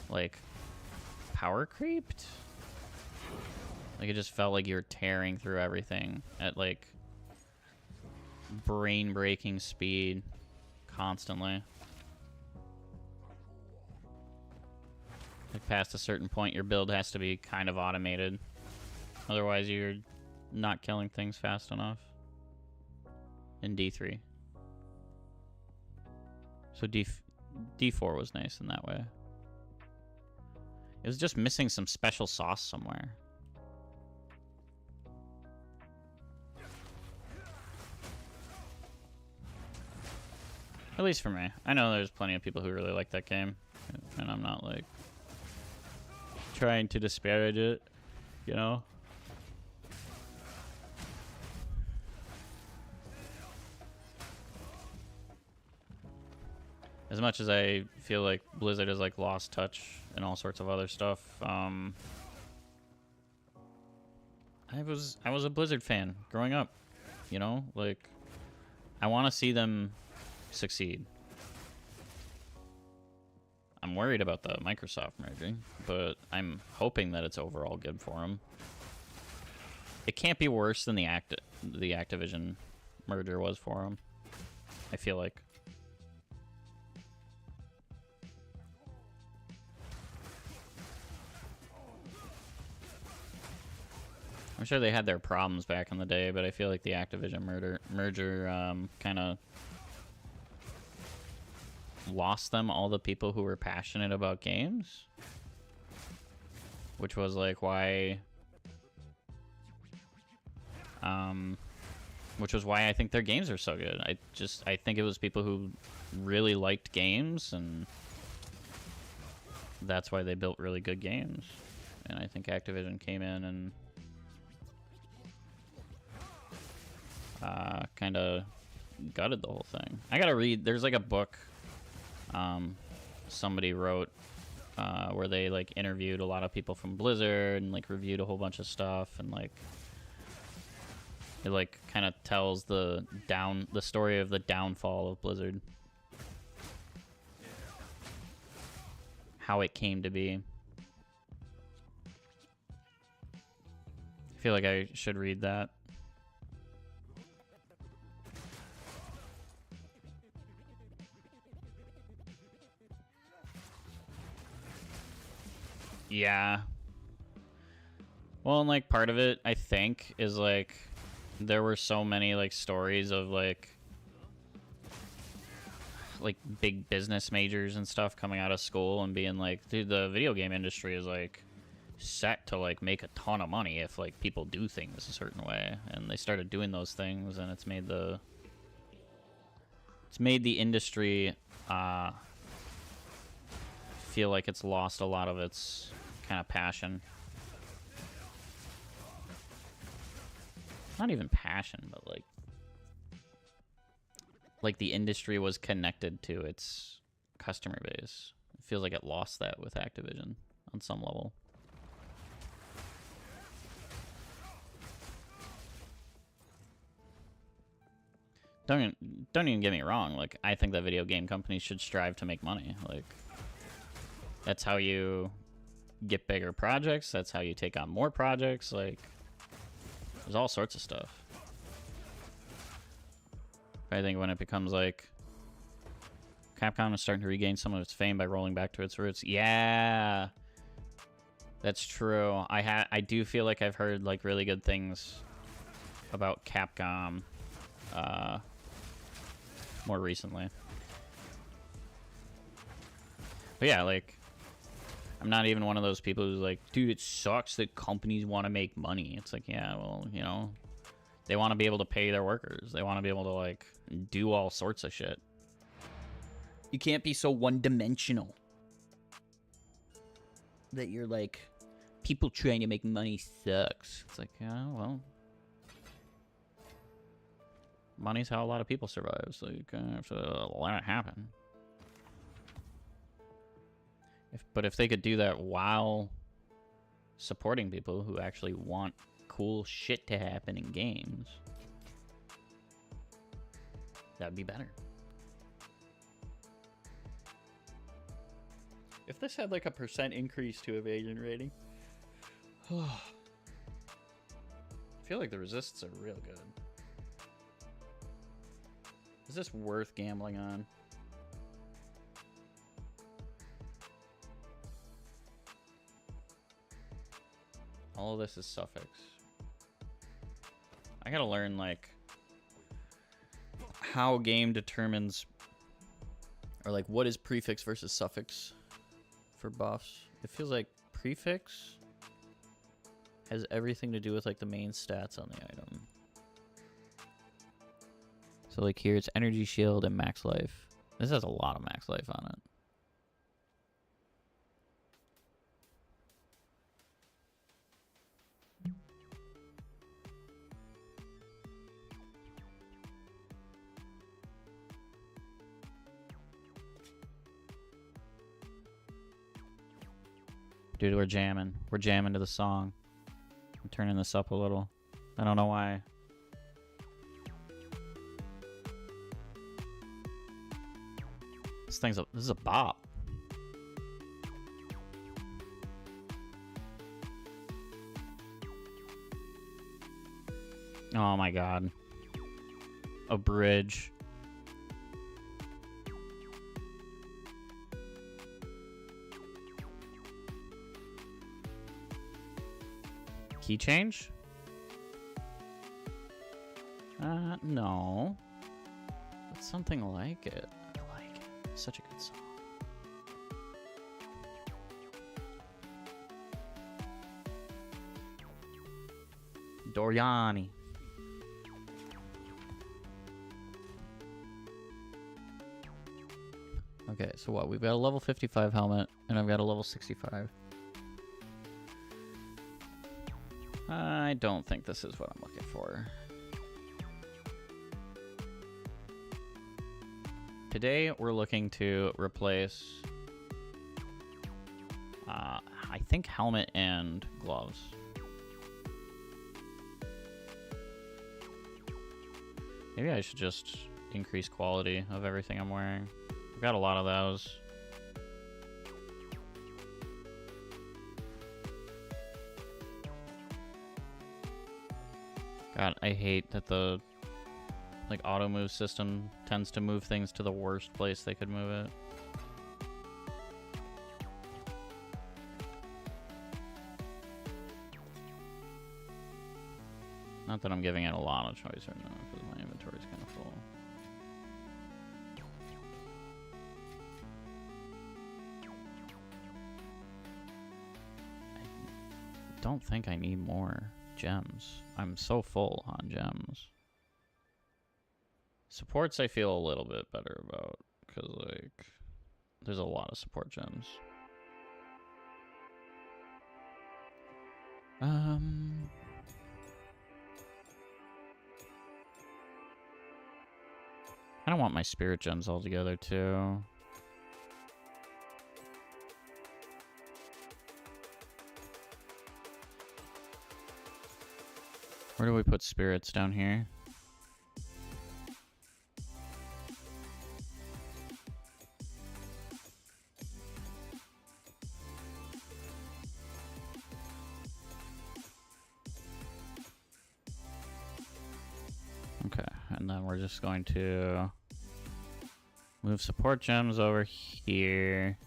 like power creeped. Like it just felt like you were tearing through everything at like brain-breaking speed constantly. Like past a certain point, your build has to be kind of automated. Otherwise, you're not killing things fast enough. In D3. So D4 was nice in that way. It was just missing some special sauce somewhere. At least for me. I know there's plenty of people who really like that game. And I'm not like trying to disparage it, you know? As much as I feel like Blizzard has like lost touch and all sorts of other stuff, I was a Blizzard fan growing up, you know? Like, I want to see them succeed. I'm worried about the Microsoft merging, but I'm hoping that it's overall good for them. It can't be worse than the Activision merger was for them, I feel like. I'm sure they had their problems back in the day, but I feel like the Activision merger kind of lost them all the people who were passionate about games, which was like why which was why I think their games are so good. I think it was people who really liked games, and that's why they built really good games. And I think Activision came in and kind of gutted the whole thing. I gotta read. There's like a book somebody wrote where they like interviewed a lot of people from Blizzard and like reviewed a whole bunch of stuff, and like it like kind of tells the story of the downfall of Blizzard, how it came to be. I feel like I should read that. Yeah. Well, and like part of it, I think, is like there were so many like stories of like big business majors and stuff coming out of school and being like, dude, the video game industry is like set to like make a ton of money if like people do things a certain way, and they started doing those things, and it's made the industry feel like it's lost a lot of its kind of passion. Not even passion, but like the industry was connected to its customer base. It feels like it lost that with Activision on some level. Don't even get me wrong. Like, I think that video game companies should strive to make money. Like, that's how you get bigger projects. That's how you take on more projects. Like, there's all sorts of stuff. I think when it becomes like Capcom is starting to regain some of its fame by rolling back to its roots. Yeah, that's true. I do feel like I've heard like really good things about Capcom more recently. But yeah, like, I'm not even one of those people who's like, dude, it sucks that companies want to make money. It's like, yeah, well, you know, they want to be able to pay their workers. They want to be able to like do all sorts of shit. You can't be so one-dimensional that you're like, people trying to make money sucks. It's like, yeah, well, money's how a lot of people survive, so you kind of have to let it happen. But if they could do that while supporting people who actually want cool shit to happen in games, that'd be better. If this had like a % increase to evasion rating, I feel like the resists are real good. Is this worth gambling on? All of this is suffix. I gotta learn like how a game determines, or like what is prefix versus suffix for buffs. It feels like prefix has everything to do with like the main stats on the item. So like here it's energy shield and max life. This has a lot of max life on it. Dude, we're jamming. We're jamming to the song. I'm turning this up a little. I don't know why. This is a bop. Oh my god. A bridge. Key change? No. But something like it. I like it. Such a good song. Doriani. Okay, so what? We've got a level 55 helmet, and I've got a level 65. I don't think this is what I'm looking for. Today, we're looking to replace, I think, helmet and gloves. Maybe I should just increase quality of everything I'm wearing. I've got a lot of those. God, I hate that the auto move system tends to move things to the worst place they could move it. Not that I'm giving it a lot of choice right now, because my inventory's kind of full. I don't think I need more gems. I'm so full on gems. Supports I feel a little bit better about, because, like, there's a lot of support gems. I don't want my spirit gems altogether, too. Where do we put spirits? Down here? Okay, and then we're just going to move support gems over here.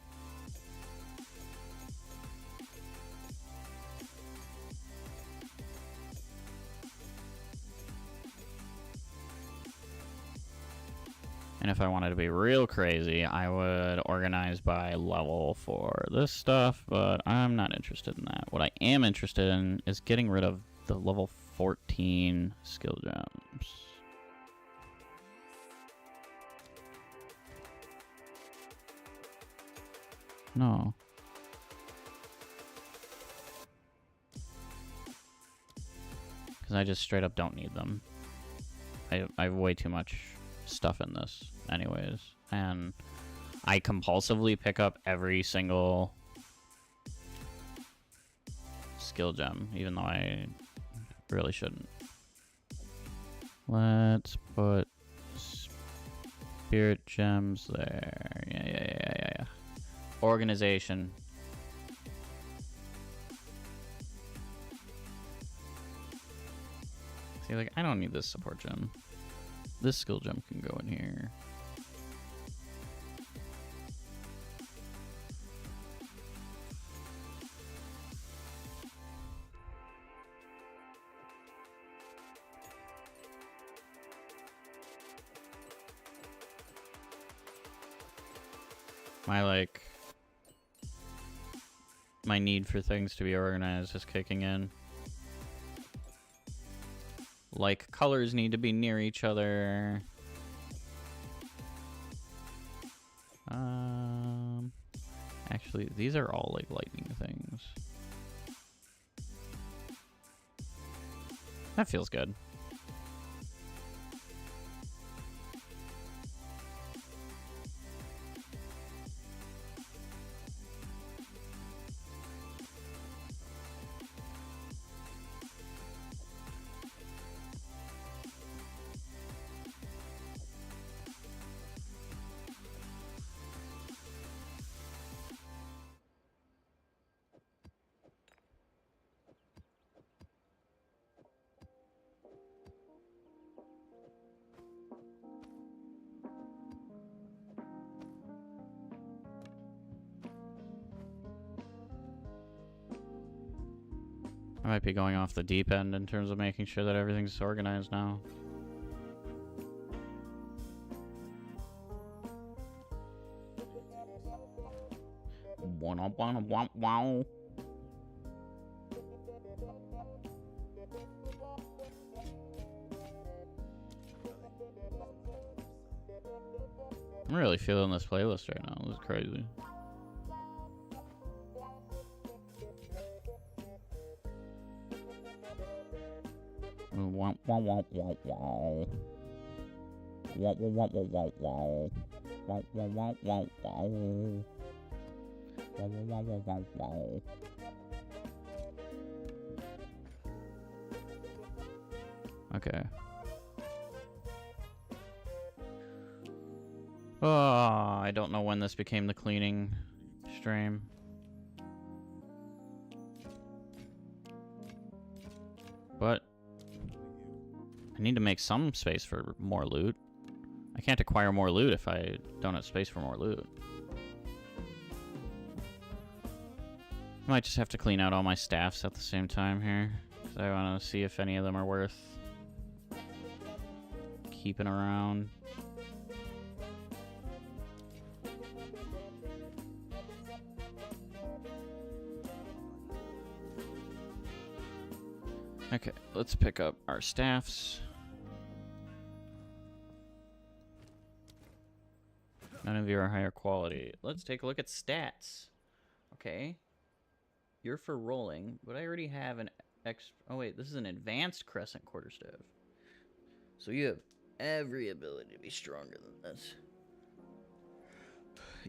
And if I wanted to be real crazy, I would organize by level for this stuff, but I'm not interested in that. What I am interested in is getting rid of the level 14 skill gems. No. Because I just straight up don't need them. I have way too much stuff in this anyways. And I compulsively pick up every single skill gem, even though I really shouldn't. Let's put spirit gems there. Yeah. Organization. See, like, I don't need this support gem. This skill gem can go in here. My need for things to be organized is kicking in. Like, colors need to be near each other. Actually, these are all, like, lightning things. That feels good. I might be going off the deep end in terms of making sure that everything's organized now. Wow. I'm really feeling this playlist right now. This is crazy. Wow, wow, wow, wow, wow. Wow, wow, wow, wow, wow. Wow, wow, wow, wow, wow. Wow, wow, wow, wow, wow. Okay. Oh, I don't know when this became the cleaning stream. But I need to make some space for more loot. I can't acquire more loot if I don't have space for more loot. I might just have to clean out all my staffs at the same time here. Because I want to see if any of them are worth keeping around. Okay, let's pick up our staffs. None of you are higher quality. Let's take a look at stats. Okay. You're for rolling, but I already have an oh wait, this is an advanced crescent quarterstaff. So you have every ability to be stronger than this.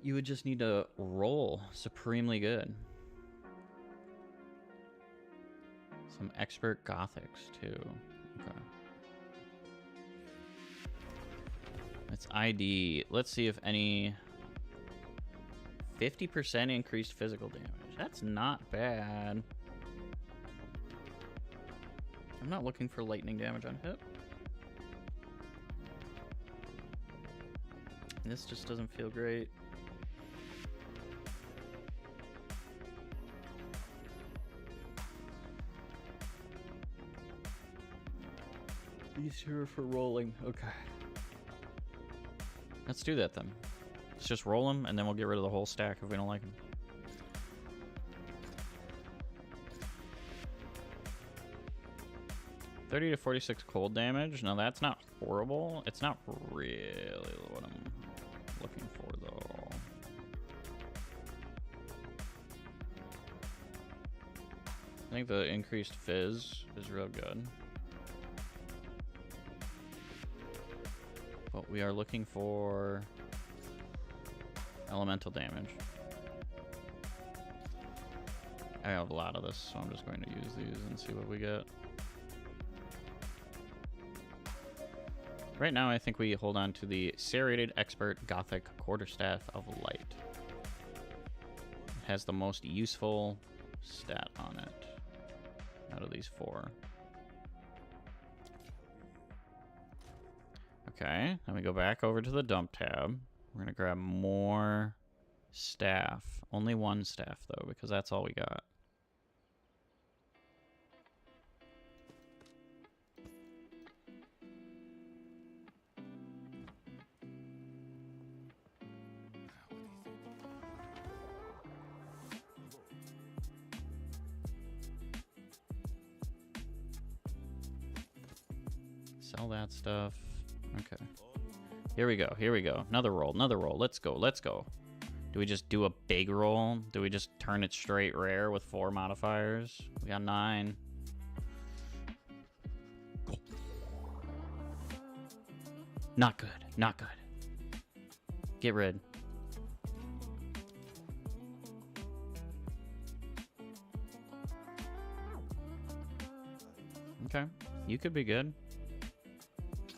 You would just need to roll supremely good. Some expert gothics too. Okay. It's ID. Let's see if any 50% increased physical damage. That's not bad. I'm not looking for lightning damage on hit. This just doesn't feel great. These two are for rolling. Okay. Let's do that then. Let's just roll them, and then we'll get rid of the whole stack if we don't like them. $30 to 46 cold damage. No, that's not horrible. It's not really what I'm looking for, though. I think the increased fizz is real good. But we are looking for elemental damage. I have a lot of this, so I'm just going to use these and see what we get. Right now, I think we hold on to the Serrated Expert Gothic Quarterstaff of Light. It has the most useful stat on it out of these four. Okay, then we go back over to the dump tab. We're gonna grab more staff. Only one staff though, because that's all we got. Sell that stuff. Okay. Here we go. Here we go. Another roll. Another roll. Let's go. Let's go. Do we just do a big roll? Do we just turn it straight rare with 4 modifiers? We got 9. Not good. Not good. Get rid. Okay. You could be good.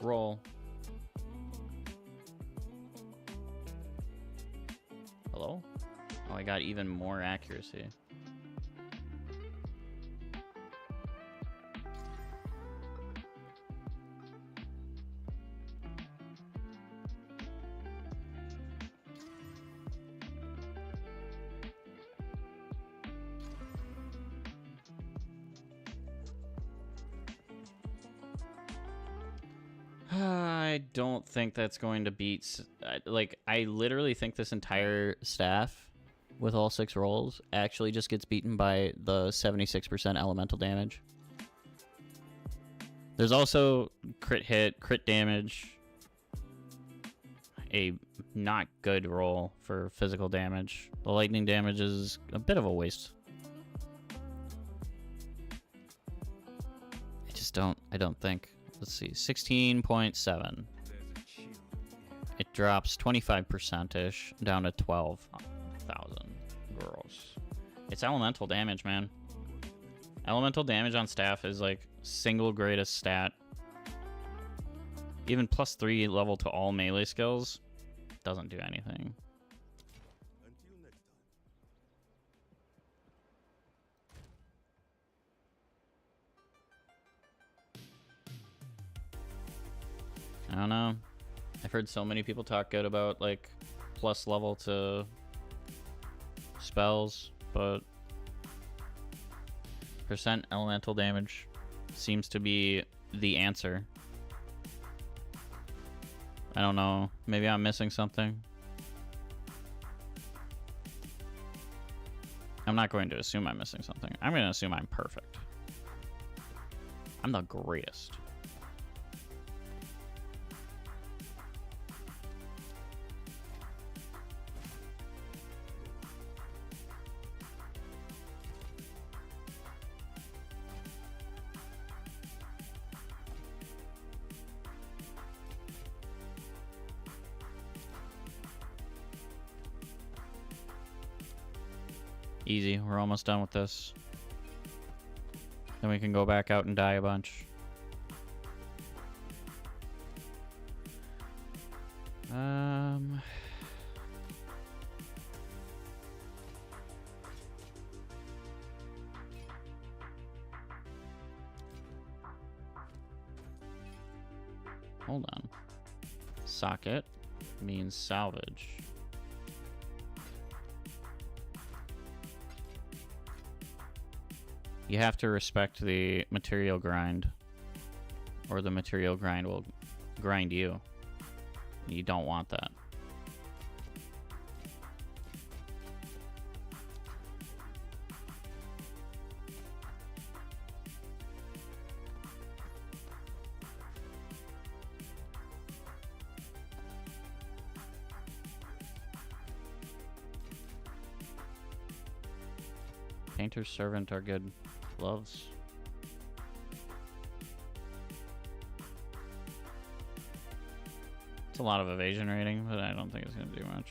Roll. Hello? Oh, I got even more accuracy. I don't think that's going to beat... Like, I literally think this entire staff with all 6 rolls actually just gets beaten by the 76% elemental damage. There's also crit hit, crit damage, a not good roll for physical damage. The lightning damage is a bit of a waste. I don't think. Let's see, 16.7. It drops 25%-ish down to 12,000. Gross. It's elemental damage, man. Elemental damage on staff is like single greatest stat. Even +3 level to all melee skills doesn't do anything. I don't know. I've heard so many people talk good about like plus level to spells, but percent elemental damage seems to be the answer. I don't know. Maybe I'm missing something. I'm not going to assume I'm missing something. I'm going to assume I'm perfect. I'm the greatest. Easy. We're almost done with this. Then we can go back out and die a bunch. Hold on. Socket means salvage. You have to respect the material grind, or the material grind will grind you. You don't want that. Painter's Servant are good gloves. It's a lot of evasion rating, but I don't think it's going to do much.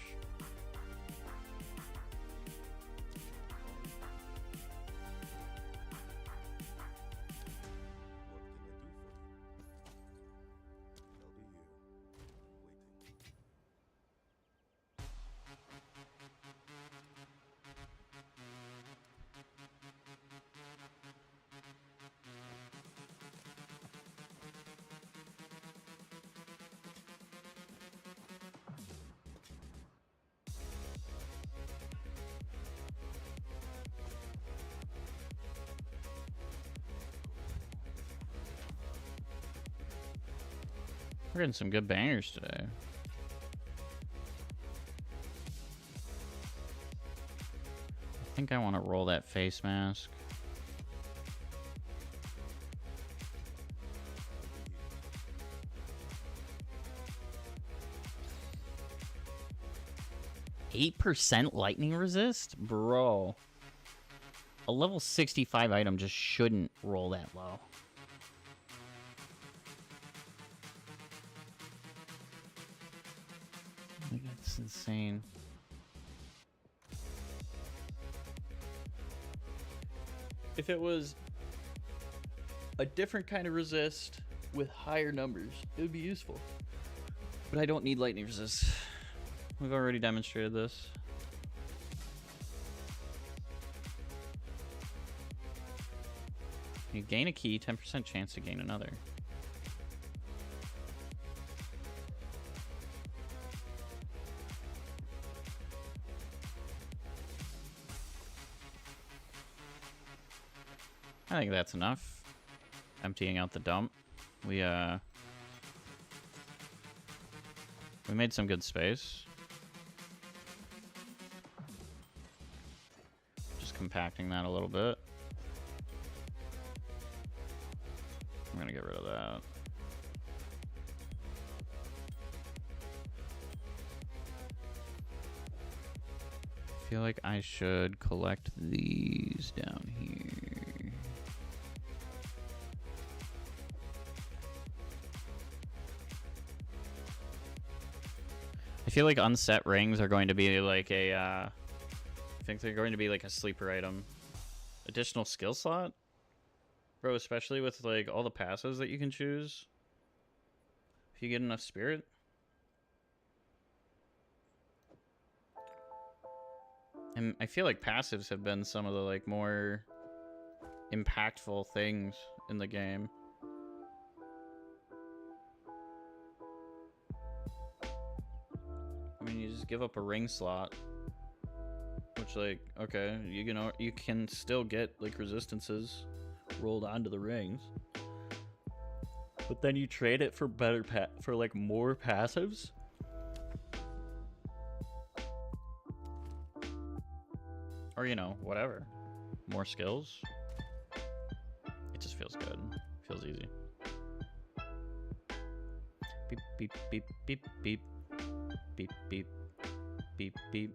We're getting some good bangers today. I think I want to roll that face mask. %8 lightning resist? Bro. A level 65 item just shouldn't roll that low. That's insane. If it was a different kind of resist with higher numbers, it would be useful. But I don't need lightning resist. We've already demonstrated this. You gain a key, 10% chance to gain another. I think that's enough. Emptying out the dump. We made some good space. compacting that a little bit. I'm gonna get rid of that. I feel like I should collect these down here. I feel like unset rings are going to be like a, I think they're going to be like a sleeper item. Additional skill slot? Bro, especially with like all the passes that you can choose. If you get enough spirit. And I feel like passives have been some of the like more impactful things in the game. I mean, you just give up a ring slot, which like, okay, you know, you can still get like resistances rolled onto the rings, but then you trade it for better for like more passives. Or, you know, whatever. More skills. It just feels good. Feels easy. Beep, beep, beep, beep, beep. Beep, beep. Beep, beep,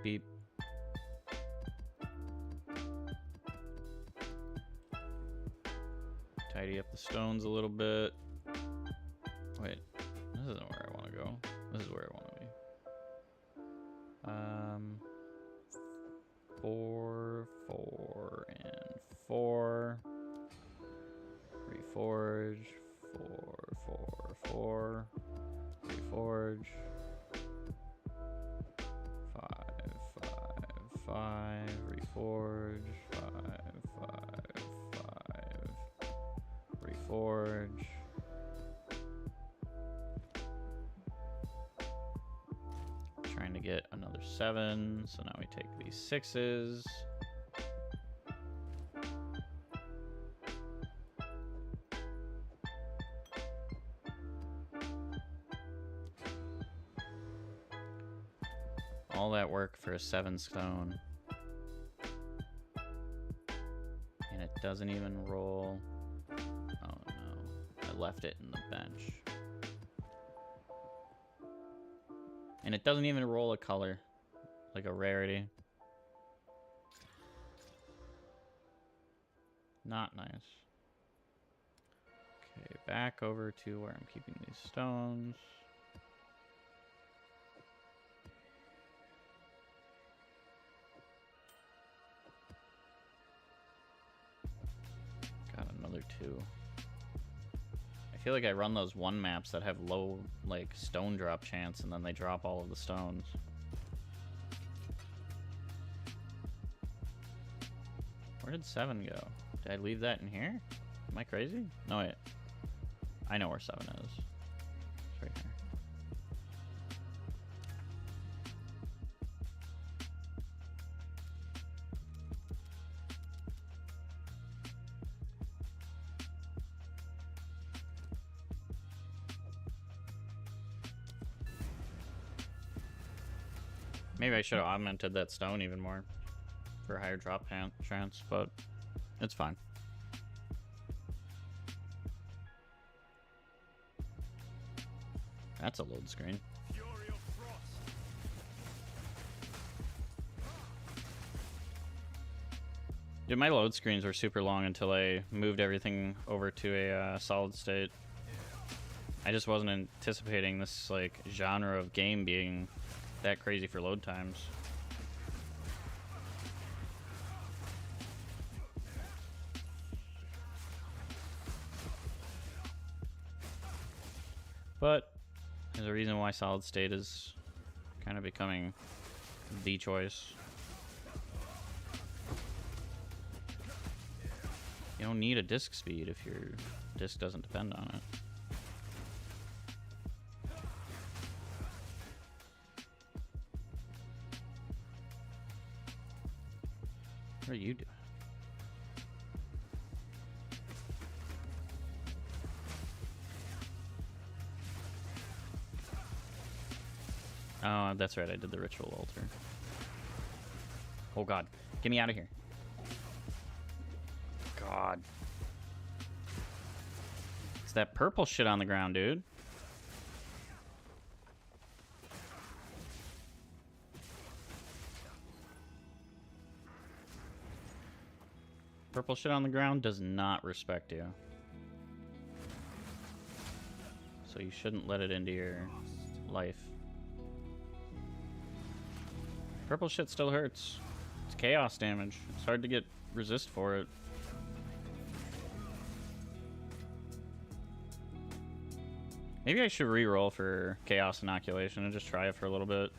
beep. Tidy up the stones a little bit. Wait. This isn't where I want to go. This is where I want to be. 4, 4, and 4. Reforge. 4, 4, 4. Reforge. 5, 5, 5. Reforge. 5, 5, 5. Reforge. Trying to get another 7, so now we take these 6s. All that work for a 7 stone. And it doesn't even roll. Oh no, I left it in the bench. And it doesn't even roll a color, like a rarity. Not nice. Okay, back over to where I'm keeping these stones. Got another 2. I feel like I run those 1 maps that have low, like, stone drop chance, and then they drop all of the stones. Where did 7 go? Did I leave that in here? Am I crazy? No, wait. I know where 7 is. It's right here. Maybe I should have augmented that stone even more for higher drop chance, but it's fine. That's a load screen. Dude, my load screens were super long until I moved everything over to a solid state. I just wasn't anticipating this like genre of game being that crazy for load times. But there's a reason why solid state is kind of becoming the choice. You don't need a disk speed if your disk doesn't depend on it. What are you doing? Oh, that's right. I did the ritual altar. Oh god. Get me out of here. God. It's that purple shit on the ground, dude. Purple shit on the ground does not respect you. So you shouldn't let it into your life. Purple shit still hurts. It's chaos damage. It's hard to get resist for it. Maybe I should re-roll for Chaos Inoculation and just try it for a little bit.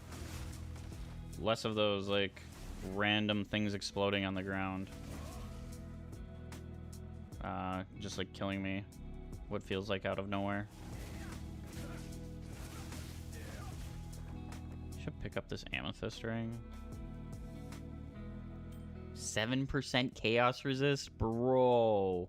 Less of those, like, random things exploding on the ground. Just, like, killing me. What feels like out of nowhere. Should pick up this amethyst ring. 7% chaos resist? Bro.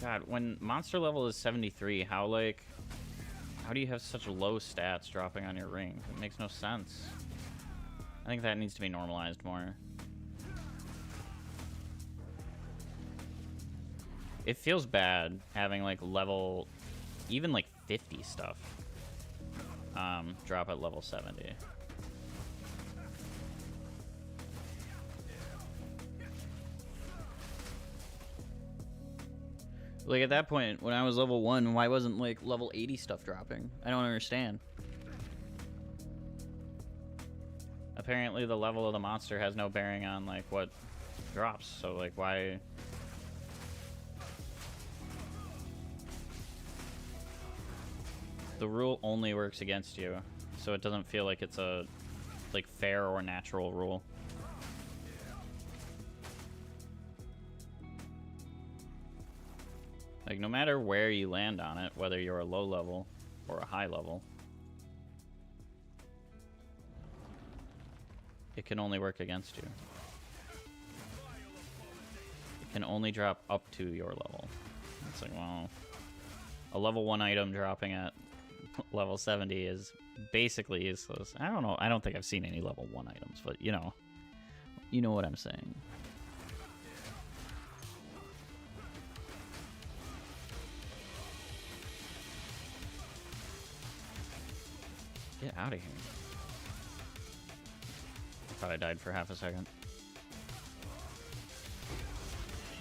God, when monster level is 73, how do you have such low stats dropping on your ring? It makes no sense. I think that needs to be normalized more. It feels bad having like level, even like 50 stuff, drop at level 70. Like, at that point, when I was level 1, why wasn't, like, level 80 stuff dropping? I don't understand. Apparently, the level of the monster has no bearing on, like, what drops. So, like, why... The rule only works against you, so it doesn't feel like it's a, like, fair or natural rule. Like, no matter where you land on it, whether you're a low level or a high level, it can only work against you. It can only drop up to your level. It's like, well, a level 1 item dropping at level 70 is basically useless. I don't know. I don't think I've seen any level 1 items, but you know what I'm saying. Get out of here. I thought I died for half a second.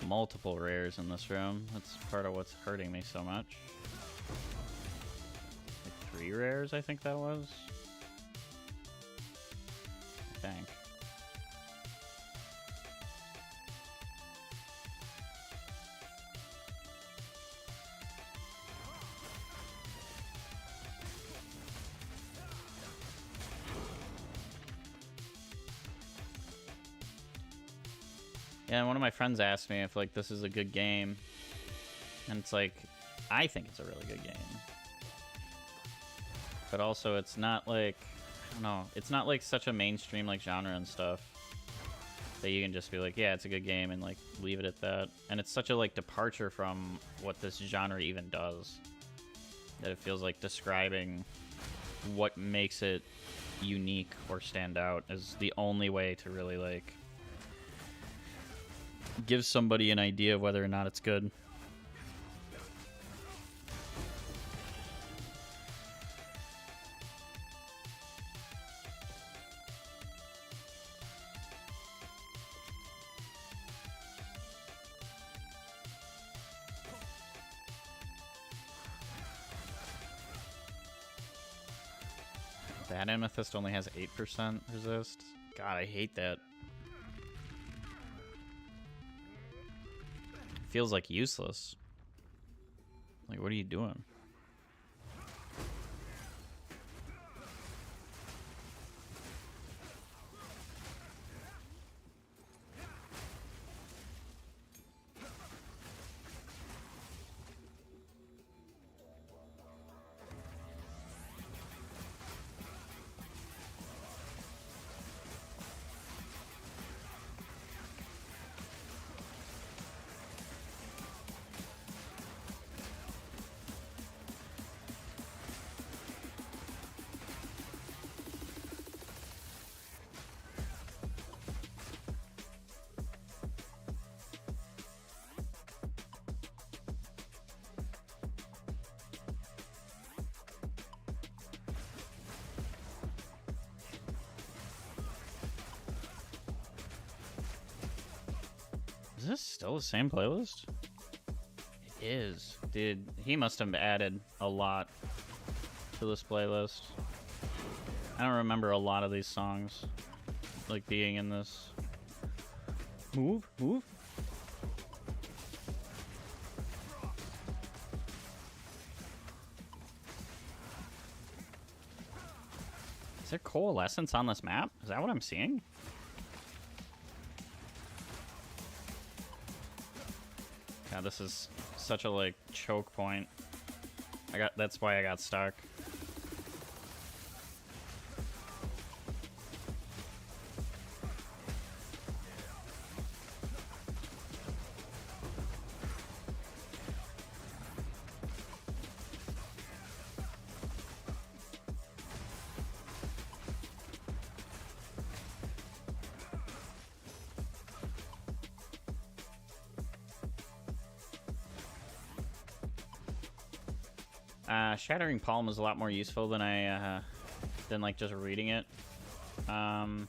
Multiple rares in this room. That's part of what's hurting me so much. Like 3 rares, I think that was. I think. Yeah, one of my friends asked me if, like, this is a good game. And it's like, I think it's a really good game. But also, it's not, like, I don't know. It's not, like, such a mainstream, like, genre and stuff that you can just be like, yeah, it's a good game and, like, leave it at that. And it's such a, like, departure from what this genre even does. That it feels like describing what makes it unique or stand out is the only way to really, like, give somebody an idea of whether or not it's good. That amethyst only has 8% resist. God, I hate that. Feels like useless. Like, what are you doing? Is this still the same playlist? It is. Dude, he must have added a lot to this playlist. I don't remember a lot of these songs, like, being in this. Move, move. Is there coalescence on this map? Is that what I'm seeing? God, this is such a, like, choke point. That's why I got stuck. Shattering Palm is a lot more useful than than like just reading it. Kind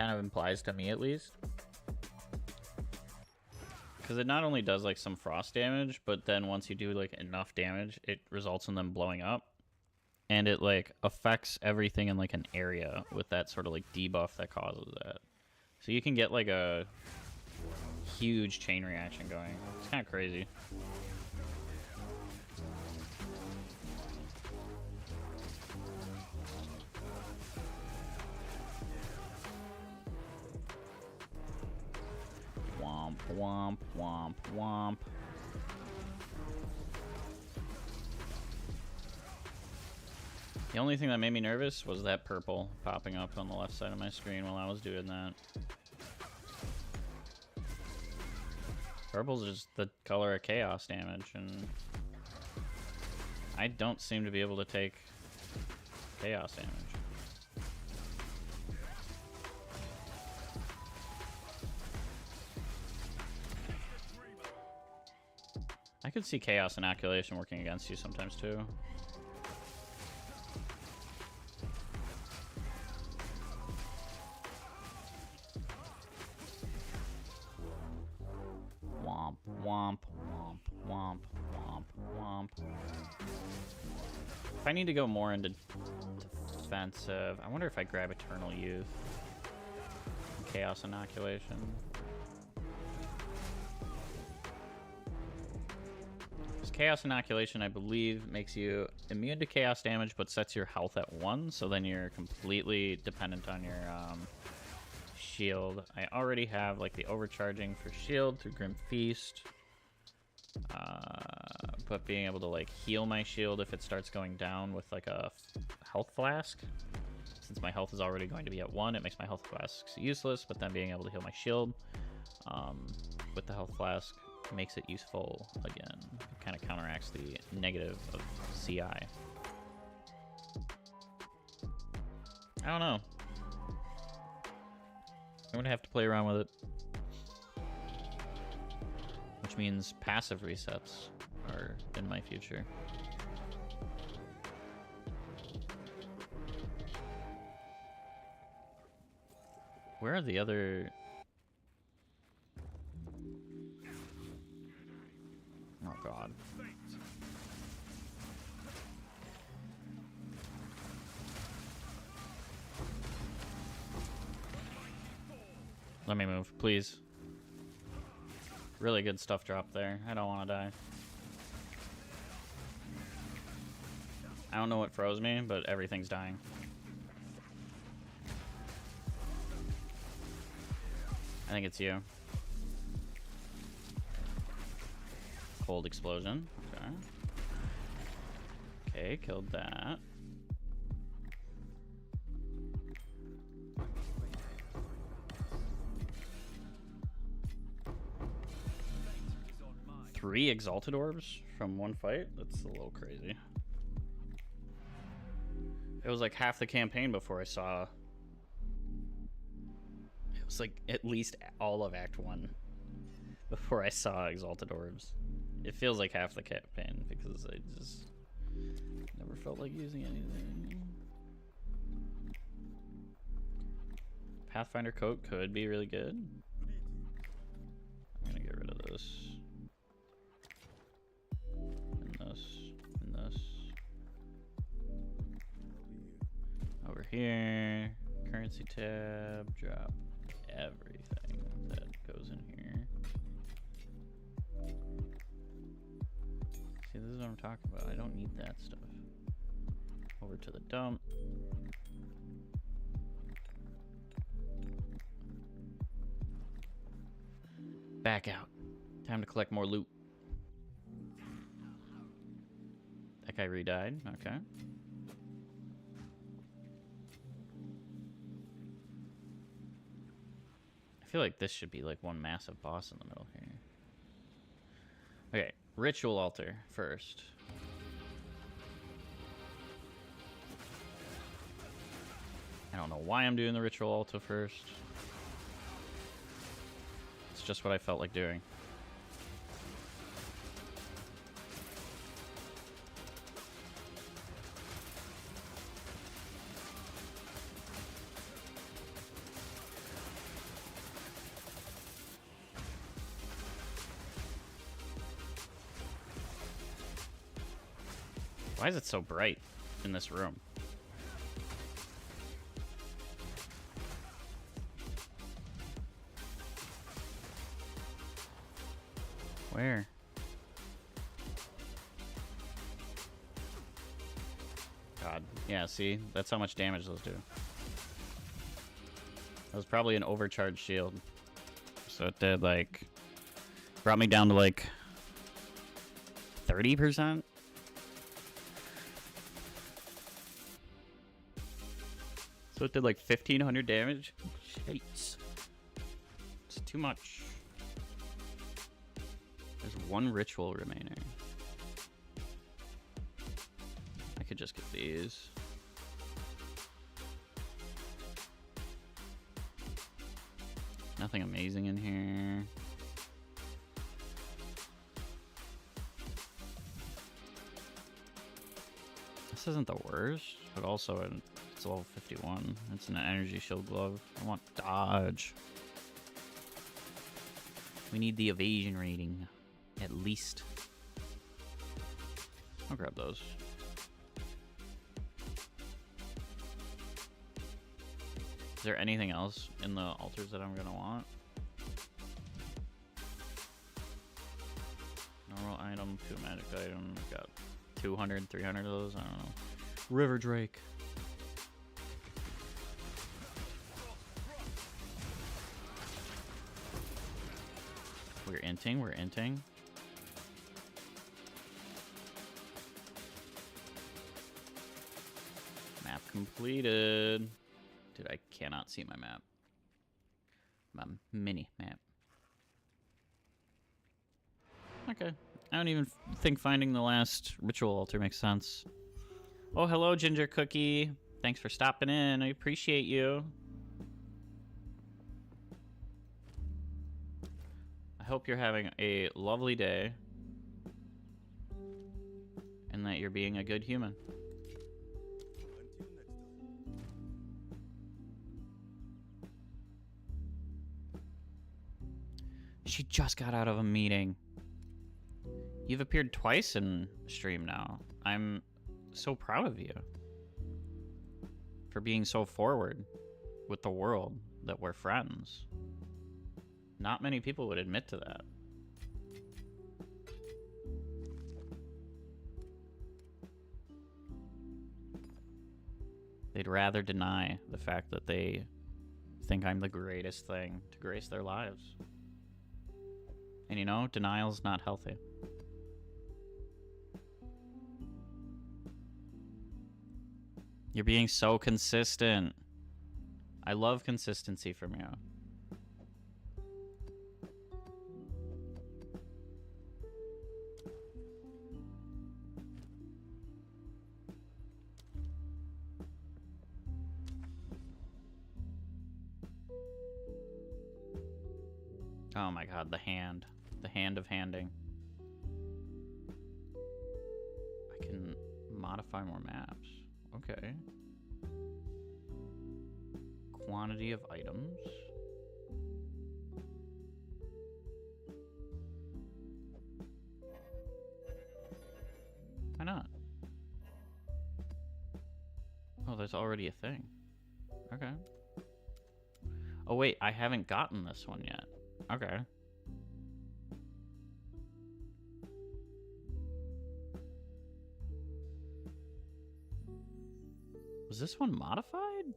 of implies to me, at least, because it not only does like some frost damage, but then once you do like enough damage, it results in them blowing up, and it like affects everything in like an area with that sort of like debuff that causes that. So you can get like a huge chain reaction going. It's kind of crazy. Womp, womp, womp. The only thing that made me nervous was that purple popping up on the left side of my screen while I was doing that. Purple's just the color of chaos damage, and I don't seem to be able to take chaos damage. I could see Chaos Inoculation working against you sometimes too. Womp, womp, womp, womp, womp, womp. If I need to go more into defensive, I wonder if I grab Eternal Youth. Chaos Inoculation. Chaos Inoculation, I believe, makes you immune to chaos damage, but sets your health at 1, so then you're completely dependent on your shield. I already have like the overcharging for shield through Grim Feast, but being able to like heal my shield if it starts going down with like a health flask. Since my health is already going to be at 1, it makes my health flasks useless, but then being able to heal my shield with the health flask makes it useful again. It kind of counteracts the negative of CI. I don't know. I'm gonna have to play around with it. Which means passive resets are in my future. Where are the other... Oh god. Let me move, please. Really good stuff dropped there. I don't want to die. I don't know what froze me, but everything's dying. I think it's you. Cold explosion. Okay. Okay, killed that. Three Exalted Orbs from one fight? That's a little crazy. It was like half the campaign before I saw... It was like at least all of Act 1 before I saw Exalted Orbs. It feels like half the campaign because I just never felt like using anything. Pathfinder coat could be really good. this. And this. And this. Over here. Currency tab. Drop everything that goes in here. See, this is what I'm talking about. I don't need that stuff. Over to the dump. Back out. Time to collect more loot. That guy re-died. Okay. I feel like this should be like one massive boss in the middle here. Okay, ritual altar first. I don't know why I'm doing the ritual altar first. It's just what I felt like doing. Why is it so bright in this room? Where? God. Yeah, see? That's how much damage those do. That was probably an overcharged shield. So it did, like... Brought me down to, like... 30%? So it did, like, 1,500 damage? Shit. It's too much. There's one ritual remaining. I could just get these. Nothing amazing in here. This isn't the worst, but also it's level 51. It's an energy shield glove. I want dodge. We need the evasion rating. At least. I'll grab those. Is there anything else in the altars that I'm gonna want? Normal item, 2 magic items. Got 200, 300 of those. I don't know. River Drake. We're inting. Map completed. Dude, I cannot see my map. My mini map. Okay. I don't even think finding the last ritual altar makes sense. Oh, hello, Ginger Cookie. Thanks for stopping in. I appreciate you. I hope you're having a lovely day. And that you're being a good human. She just got out of a meeting. You've appeared twice in stream now. I'm so proud of you. For being so forward with the world that we're friends. Not many people would admit to that. They'd rather deny the fact that they think I'm the greatest thing to grace their lives. And you know, denial's not healthy. You're being so consistent. I love consistency from you. Oh my god, the hand. The hand of handing. I can modify more maps. Okay. Quantity of items. Why not? Oh, there's already a thing. Okay. Oh, wait, I haven't gotten this one yet. Okay. Was this one modified?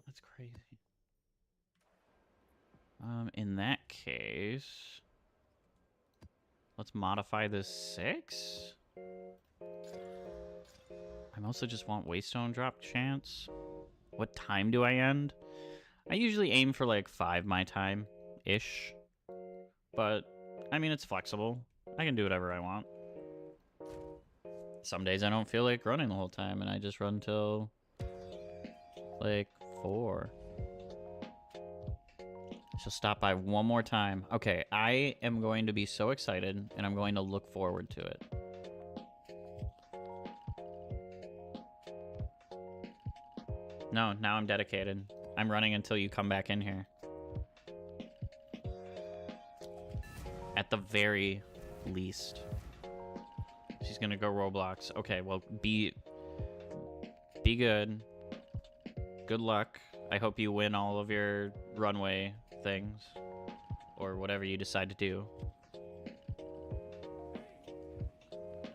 That's crazy. In that case, let's modify this 6. I mostly just want Waystone drop chance. What time do I end? I usually aim for like 5 my time-ish. But, I mean, it's flexible. I can do whatever I want. Some days I don't feel like running the whole time, and I just run till like 4. She'll stop by one more time. Okay, I am going to be so excited, and I'm going to look forward to it. No, now I'm dedicated. I'm running until you come back in here. At the very least. She's gonna go Roblox. Okay, well, be good. Good luck. I hope you win all of your runway things. Or whatever you decide to do.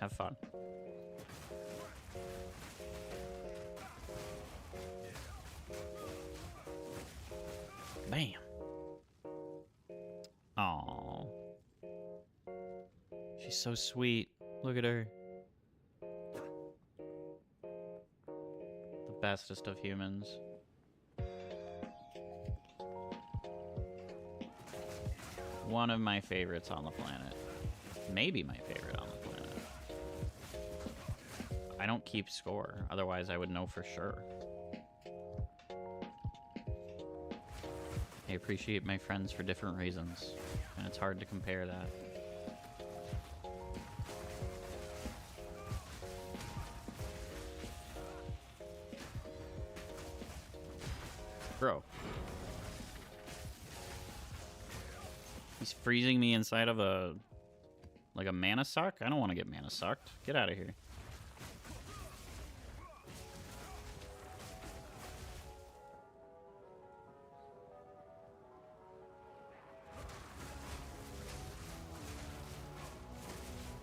Have fun. Bam. Aww. She's so sweet. Look at her. The bestest of humans. One of my favorites on the planet. Maybe my favorite on the planet. I don't keep score, otherwise I would know for sure. I appreciate my friends for different reasons, and it's hard to compare that. Bro. He's freezing me inside of a... like a mana suck? I don't want to get mana sucked. Get out of here.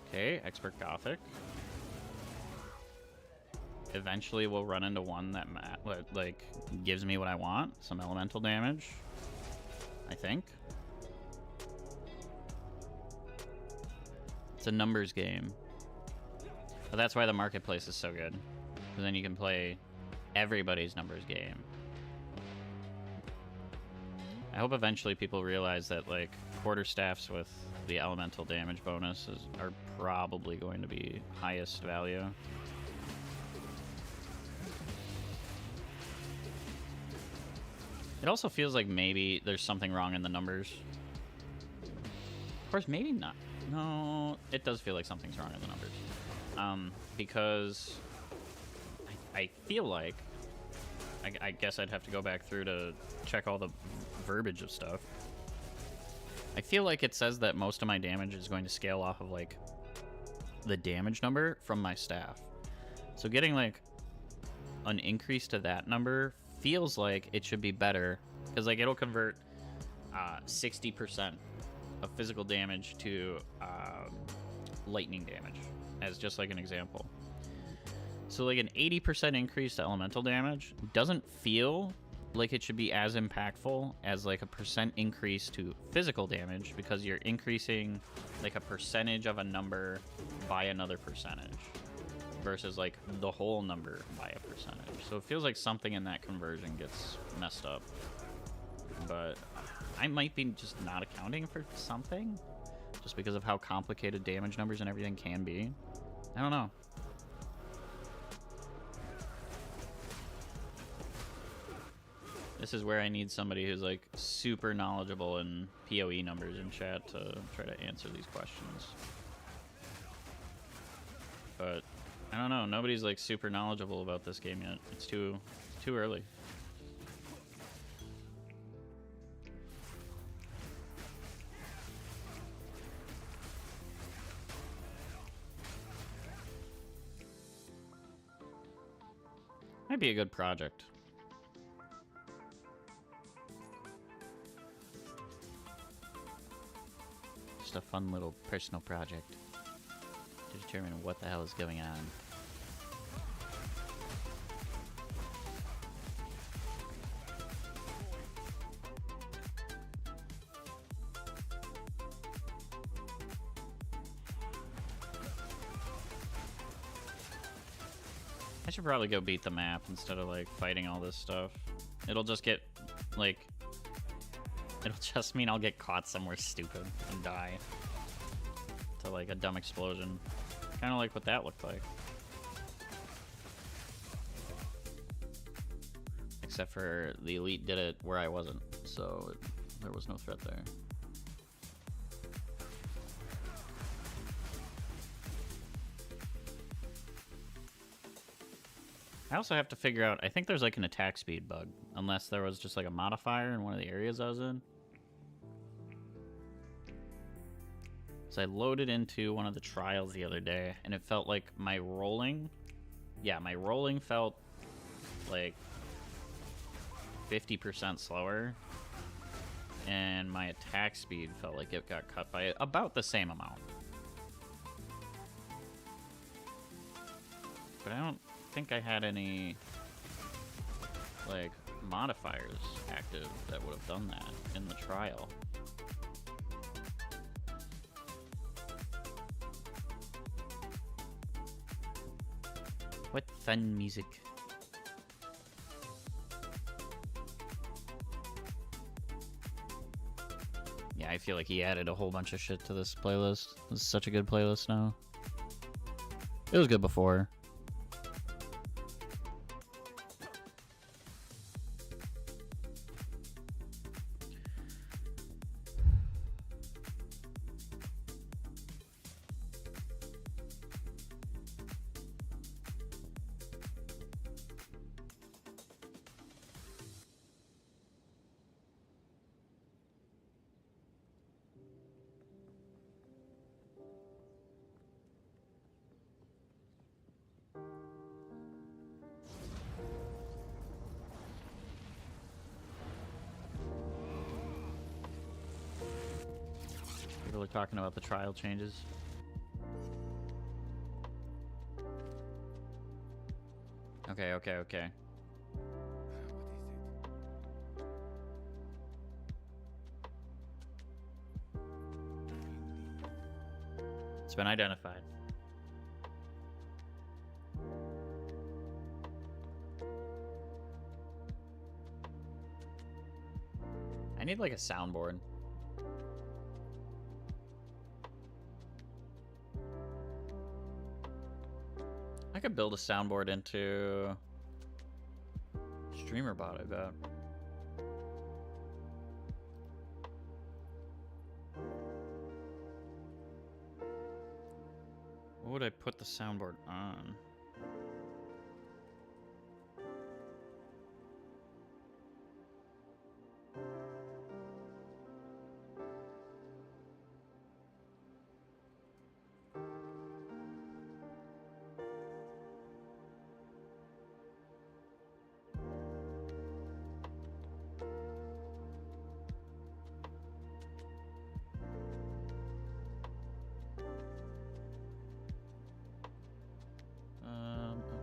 Okay, Expert Gothic. Eventually we'll run into one that like gives me what I want. Some elemental damage. I think. It's a numbers game. But that's why the marketplace is so good. Because then you can play everybody's numbers game. I hope eventually people realize that like quarterstaffs with the elemental damage bonuses are probably going to be highest value. It also feels like maybe there's something wrong in the numbers. Of course, maybe not. No, it does feel like something's wrong in the numbers. Because I feel like... I guess I'd have to go back through to check all the verbiage of stuff. I feel like it says that most of my damage is going to scale off of, like, the damage number from my staff. So getting, like, an increase to that number feels like it should be better. Because, like, it'll convert 60% of physical damage to lightning damage, as just, like, an example. So, like, an 80% increase to elemental damage doesn't feel like it should be as impactful as, like, a percent increase to physical damage, because you're increasing, like, a percentage of a number by another percentage versus, like, the whole number by a percentage. So it feels like something in that conversion gets messed up. But I might be just not accounting for something just because of how complicated damage numbers and everything can be. I don't know. This is where I need somebody who's, like, super knowledgeable in PoE numbers in chat to try to answer these questions. But I don't know. Nobody's, like, super knowledgeable about this game yet. It's too early. Might be a good project. Just a fun little personal project to determine what the hell is going on. I should probably go beat the map instead of, like, fighting all this stuff. It'll just get, like... It'll just mean I'll get caught somewhere stupid and die. To, like, a dumb explosion. Kind of like what that looked like. Except for the elite did it where I wasn't, so there was no threat there. I also have to figure out, I think there's like an attack speed bug, unless there was just like a modifier in one of the areas I was in. So I loaded into one of the trials the other day, and it felt like my rolling, my rolling felt like 50% slower, and my attack speed felt like it got cut by about the same amount. But I don't think I had any, like, modifiers active that would have done that in the trial. What fun music. Yeah, I feel like he added a whole bunch of shit to this playlist. This is such a good playlist now. It was good before. People are talking about the trial changes. Okay. It's been identified. I need like a soundboard. I could build a soundboard into StreamerBot, I bet. What would I put the soundboard on?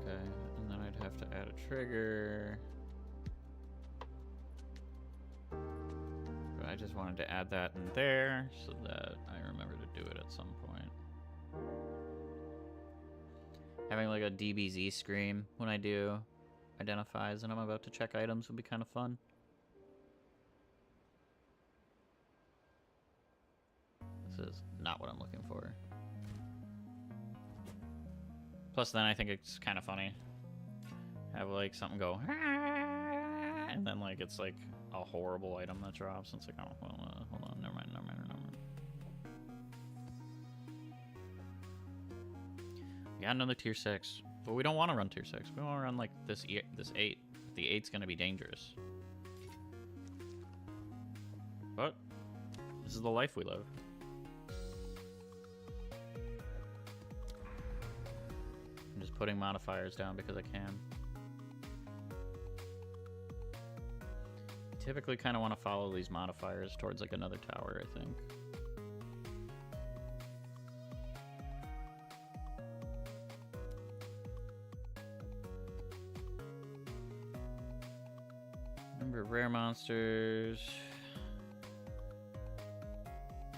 Okay, and then I'd have to add a trigger. But I just wanted to add that in there so that I remember to do it at some point. Having like a DBZ scream when I do identifies and I'm about to check items would be kind of fun. This is not what I'm looking for. Plus, then I think it's kind of funny. Have like something go, and then like it's like a horrible item that drops. And it's like, oh well, hold on, never mind. We got another tier 6, but we don't want to run tier 6. We want to run like this 8. The 8's gonna be dangerous. But this is the life we live. I'm just putting modifiers down because I can. Typically kind of want to follow these modifiers towards like another tower, I think. Number of rare monsters.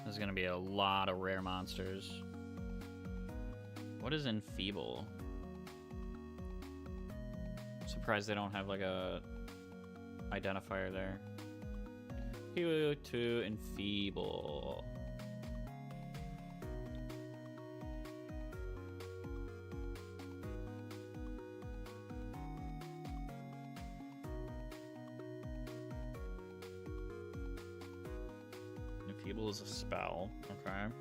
There's gonna be a lot of rare monsters. What is enfeeble? Surprised they don't have like a identifier there. Hero to enfeeble. Enfeeble is a spell, okay.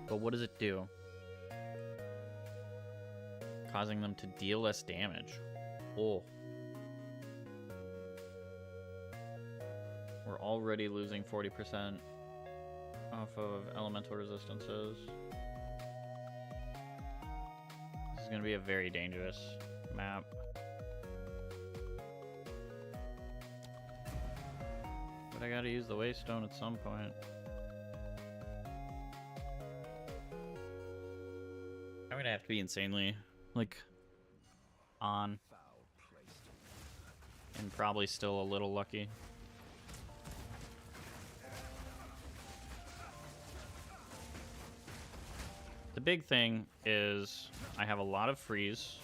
But what does it do? Causing them to deal less damage. Oh. We're already losing 40% off of elemental resistances. This is going to be a very dangerous map. But I gotta use the Waystone at some point. I'm gonna have to be insanely, like, on. And probably still a little lucky. The big thing is I have a lot of freeze.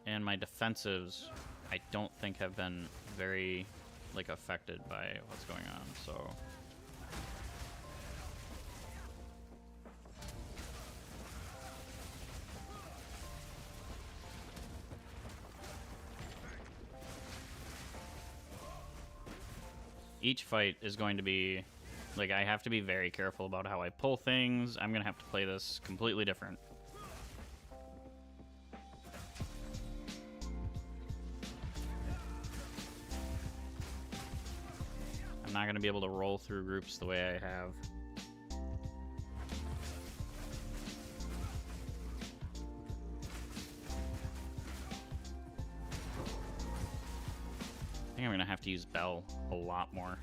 And my defensives, I don't think have been very, like, affected by what's going on, so. Each fight is going to be, like, I have to be very careful about how I pull things. I'm gonna have to play this completely different. I'm not gonna be able to roll through groups the way I have. I think I'm gonna have to use Bell a lot more.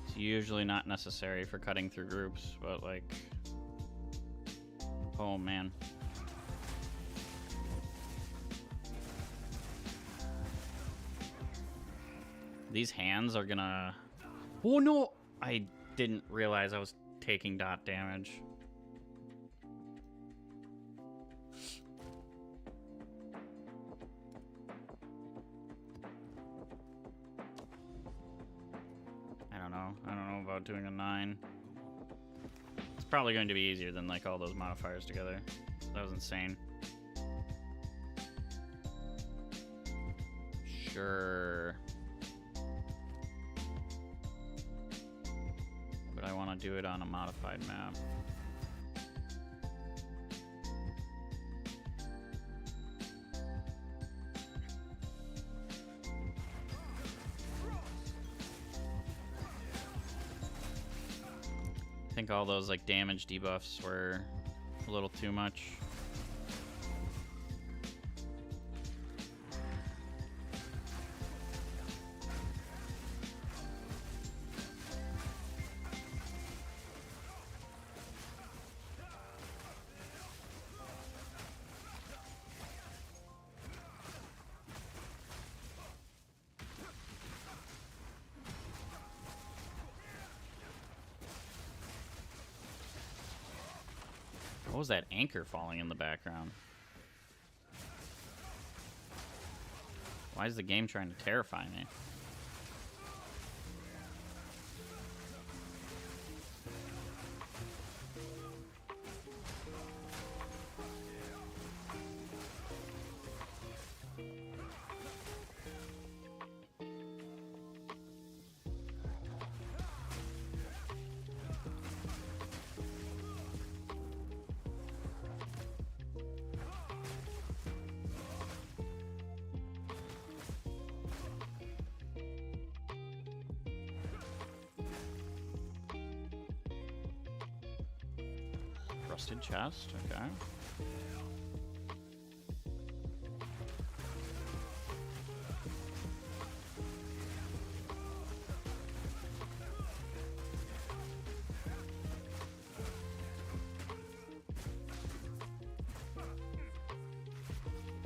It's usually not necessary for cutting through groups, but like, oh man. These hands are gonna... Oh no! I didn't realize I was taking dot damage. I don't know about doing a 9. It's probably going to be easier than like all those modifiers together. That was insane. Sure. But I want to do it on a modified map. I think all those like damage debuffs were a little too much. What was that anchor falling in the background? Why is the game trying to terrify me? Rusted chest, okay.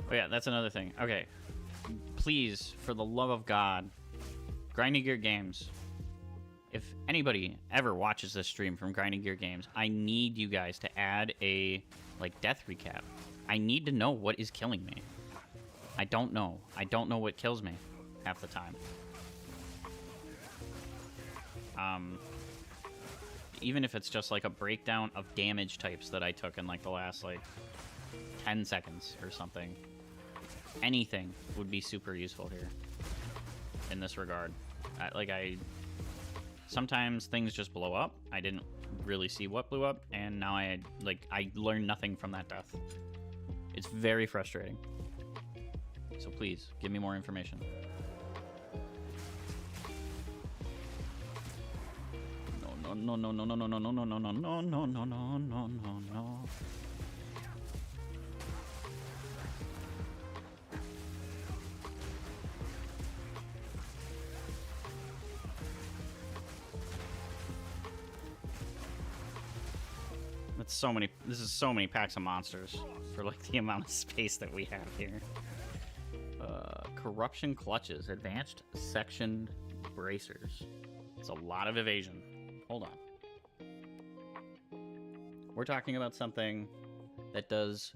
Oh yeah, that's another thing. Okay. Please, for the love of God, Grinding Gear Games. If anybody ever watches this stream from Grinding Gear Games, I need you guys to add a, like, death recap. I need to know what is killing me. I don't know. I don't know what kills me half the time. Even if it's just, like, a breakdown of damage types that I took in, like, the last, like, 10 seconds or something. Anything would be super useful here in this regard. Sometimes things just blow up. I didn't really see what blew up, and now I learned nothing from that death. It's very frustrating. So please, give me more information. No, no, no, no, no, no, no, no, no, no, no, no, no, no, no, no, no. This is so many packs of monsters for like the amount of space that we have here. Corruption clutches, advanced sectioned bracers. It's a lot of evasion. Hold on. We're talking about something that does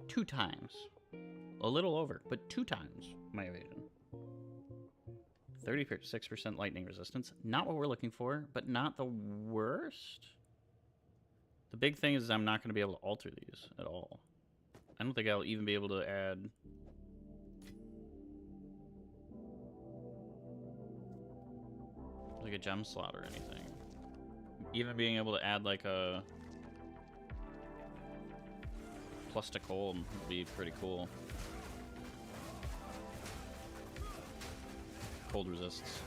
2 times. A little over, but 2 times my evasion. 36% lightning resistance. Not what we're looking for, but not the worst. The big thing is I'm not going to be able to alter these at all. I don't think I'll even be able to add... like a gem slot or anything. Even being able to add like a... plus to cold would be pretty cool. Cold resists.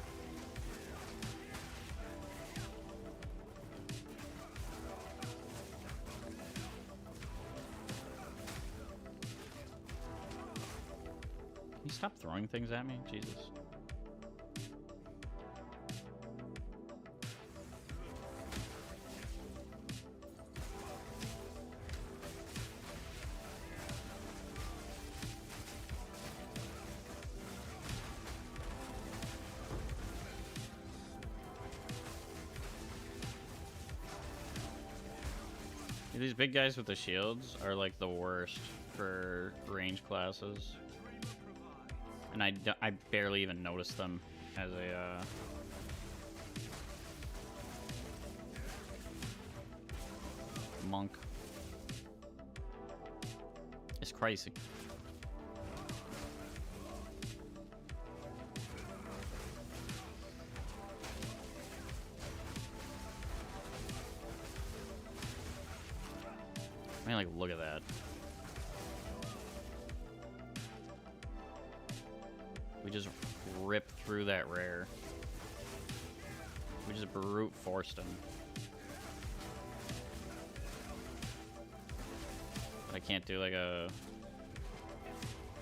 Can you stop throwing things at me? Jesus. These big guys with the shields are like the worst for range classes. And I barely even noticed them as a monk. It's crazy. I mean, like, look at that. We just ripped through that rare. We just brute forced him. But I can't do like a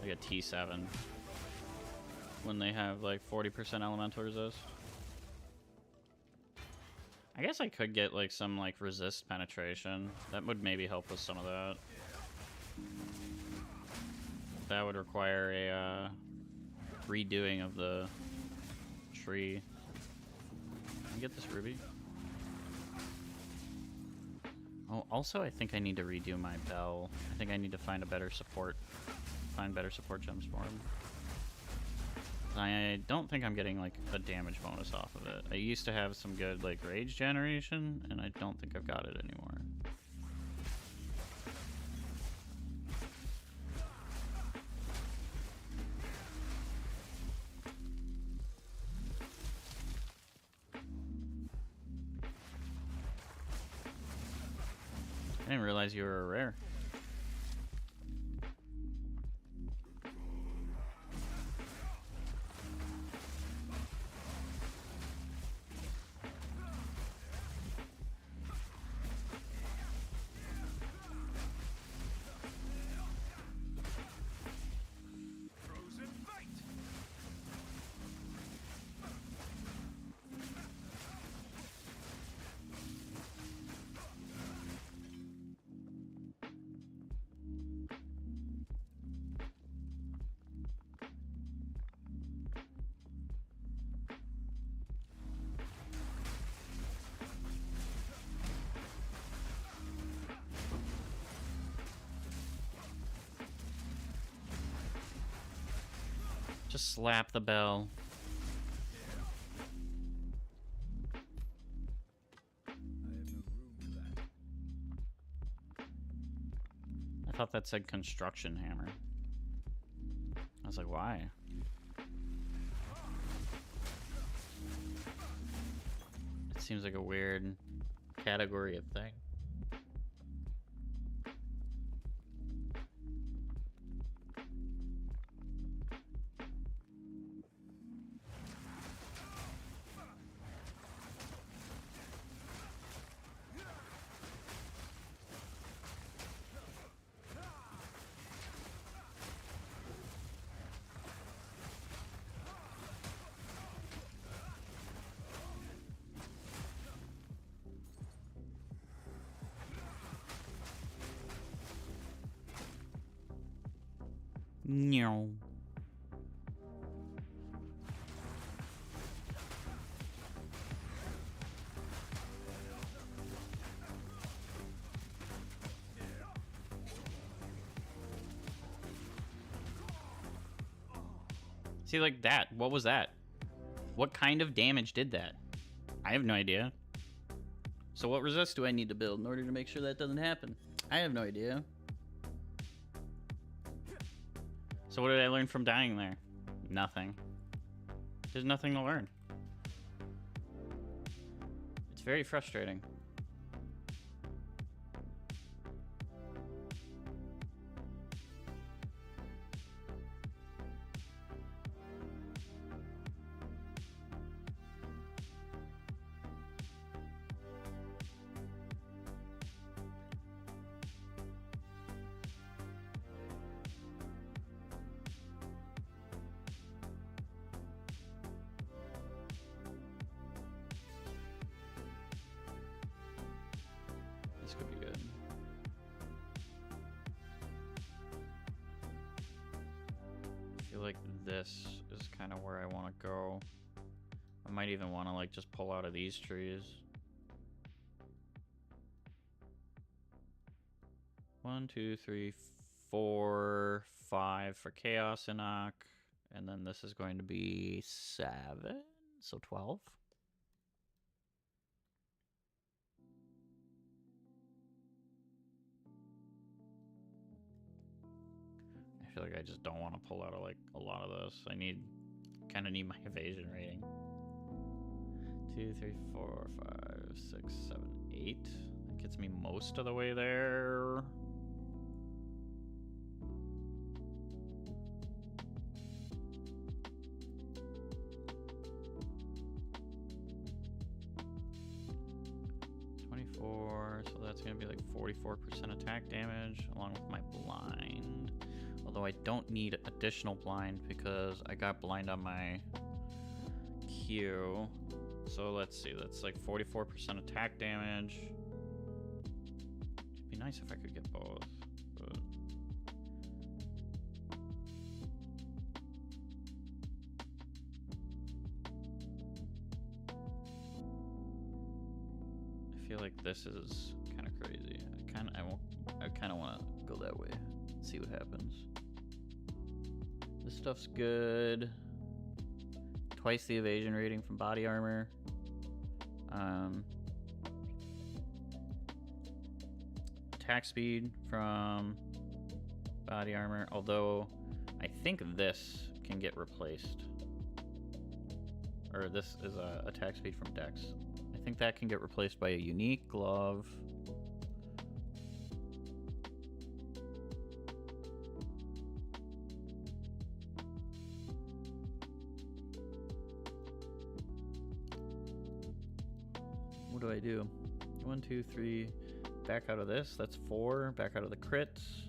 T7 when they have like 40% elemental resist. I guess I could get like some like resist penetration. That would maybe help with some of that. That would require a redoing of the tree. Can I get this ruby? Oh, also I think I need to redo my bell. I think I need to find a better support. Find better support gems for him. I don't think I'm getting like a damage bonus off of it. I used to have some good like rage generation, and I don't think I've got it anymore. I didn't realize you were a rare. Just slap the bell. I thought that said construction hammer. I was like, why? It seems like a weird category of thing. No. See, like that. What was that? What kind of damage did that? I have no idea. So what resist do I need to build in order to make sure that doesn't happen? I have no idea. So what did I learn from dying there? Nothing. There's nothing to learn. It's very frustrating. This could be good. I feel like this is kind of where I want to go. I might even want to like just pull out of these trees. 1, 2, 3, 4, 5 for Chaos Inok. And then this is going to be 7, so 12. I feel like I just don't want to pull out of like a lot of this. I kind of need my evasion rating. 2, 3, 4, 5, 6, 7, 8. That gets me most of the way there. So that's going to be like 44% attack damage along with my blind. Although I don't need additional blind because I got blind on my Q. So let's see, that's like 44% attack damage. It'd be nice if I could get both. But I feel like this is kind of crazy. I kind of want to go that way. See what happens. This stuff's good. Twice the evasion rating from body armor. Attack speed from body armor. Although I think this can get replaced. Or this is attack speed from Dex. I think that can get replaced by a unique glove. What do I do? 1, 2, 3. Back out of this. That's 4. Back out of the crits.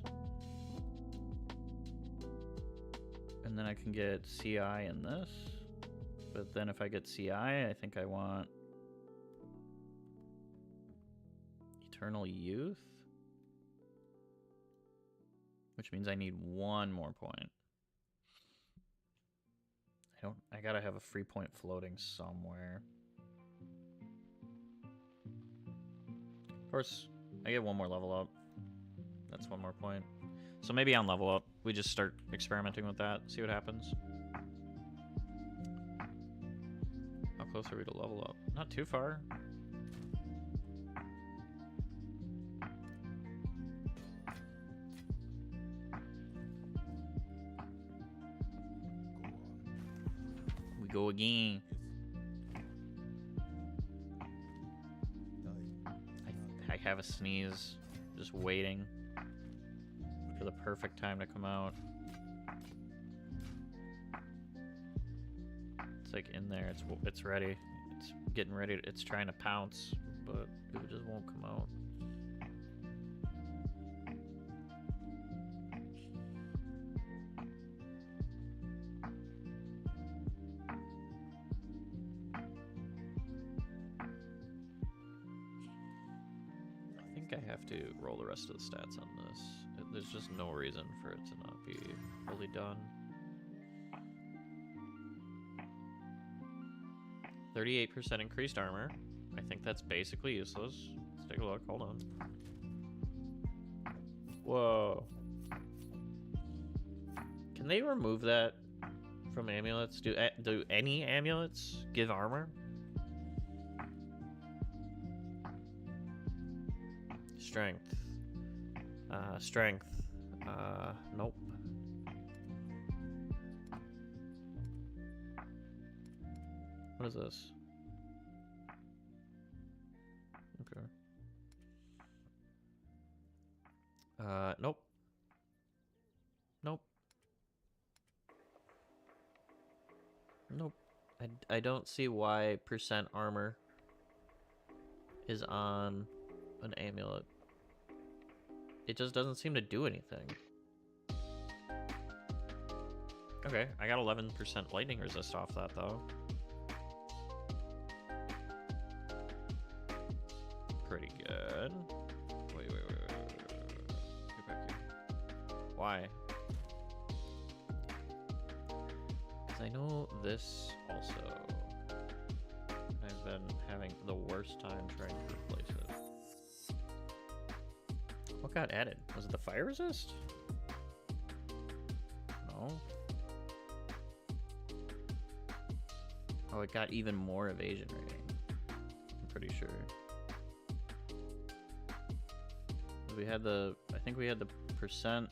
And then I can get CI in this. But then if I get CI, I think I want Eternal Youth. Which means I need 1 more point. I gotta have a free point floating somewhere. Of course, I get 1 more level up. That's 1 more point. So maybe on level up, we just start experimenting with that, see what happens. How close are we to level up? Not too far. We go again. I have a sneeze. Just waiting for the perfect time to come out. It's like in there. It's ready. It's getting ready. It's trying to pounce, but it just won't come out. I think I have to roll the rest of the stats on this. There's just no reason for it to not be fully done. 38% increased armor. I think that's basically useless. Let's take a look. Hold on. Whoa. Can they remove that from amulets? Do any amulets give armor? Strength. Strength. Nope. What is this? Okay. Nope. Nope. Nope. I don't see why percent armor is on an amulet. It just doesn't seem to do anything. Okay, I got 11% lightning resist off that though. Pretty good. Wait. Get back here. Why? Because I know this also. I've been having the worst time trying to replace it. What got added? Was it the fire resist? No. Oh, it got even more evasion rating. I'm pretty sure. We had the, I think we had the percent.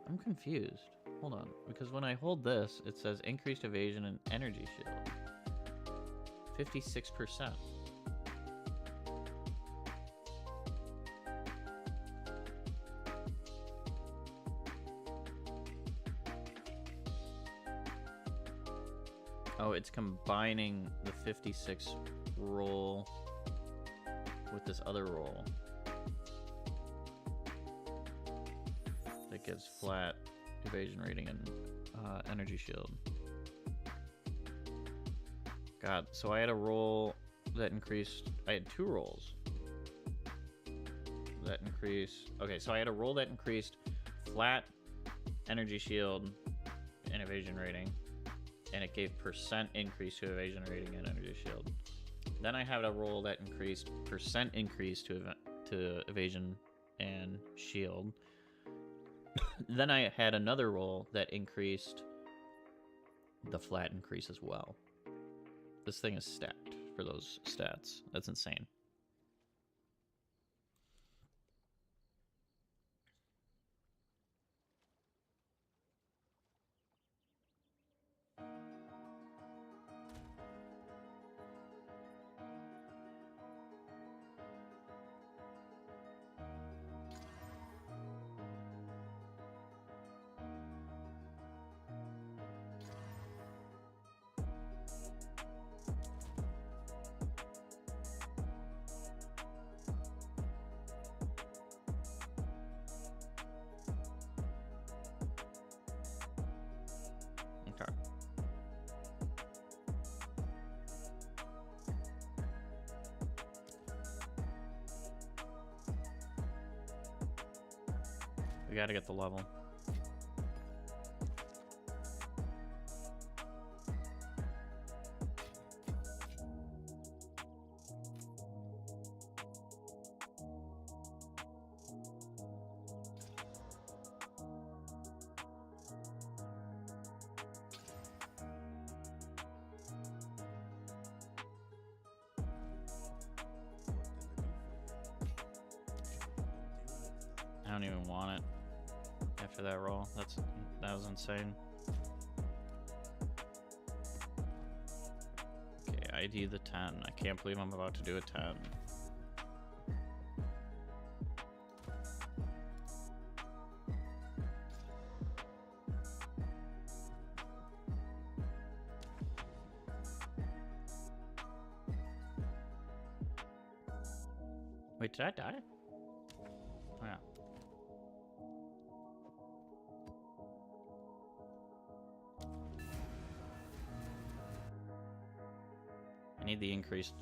I'm confused. Hold on, because when I hold this, it says increased evasion and energy shield. 56%. Oh, it's combining the 56 roll with this other roll. That gives flat evasion rating and energy shield. God, so I had a roll that increased. I had two rolls that increased. Okay, so I had a roll that increased flat energy shield and evasion rating, and it gave percent increase to evasion rating and energy shield. Then I had a roll that increased percent increase to evasion and shield. Then I had another roll that increased the flat increase as well. This thing is stacked for those stats. That's insane. Okay. We gotta get the level. don't even want it after that roll. That was insane. Okay, ID the 10. I can't believe I'm about to do a 10. Wait, did I die? Oh, yeah. I need the increased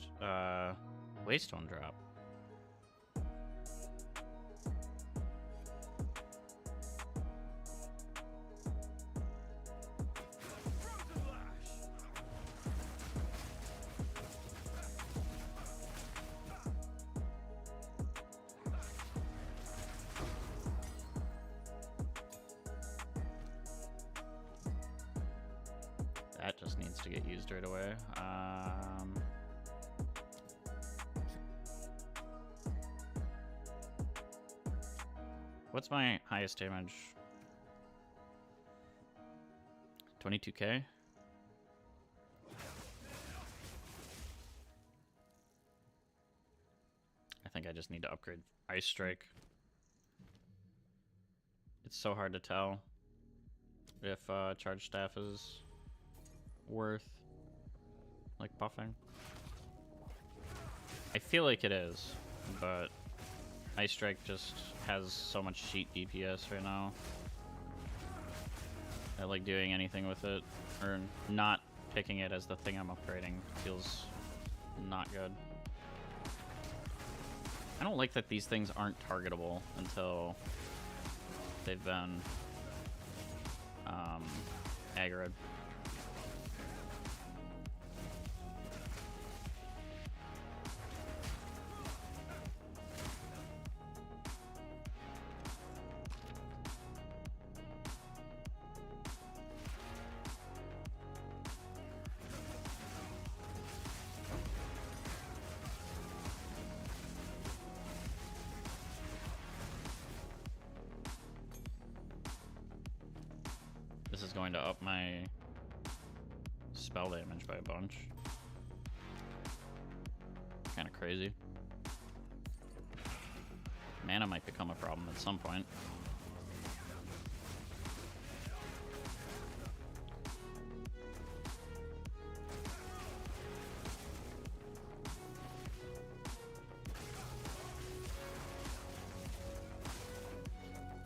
waystone drop. That just needs to get used right away. What's my highest damage? 22k? I think I just need to upgrade Ice Strike. It's so hard to tell if Charge Staff is worth like buffing. I feel like it is, but Ice Strike just has so much cheat DPS right now that like doing anything with it or not picking it as the thing I'm upgrading feels not good. I don't like that these things aren't targetable until they've been aggroed. This is going to up my spell damage by a bunch. Kind of crazy. Mana might become a problem at some point.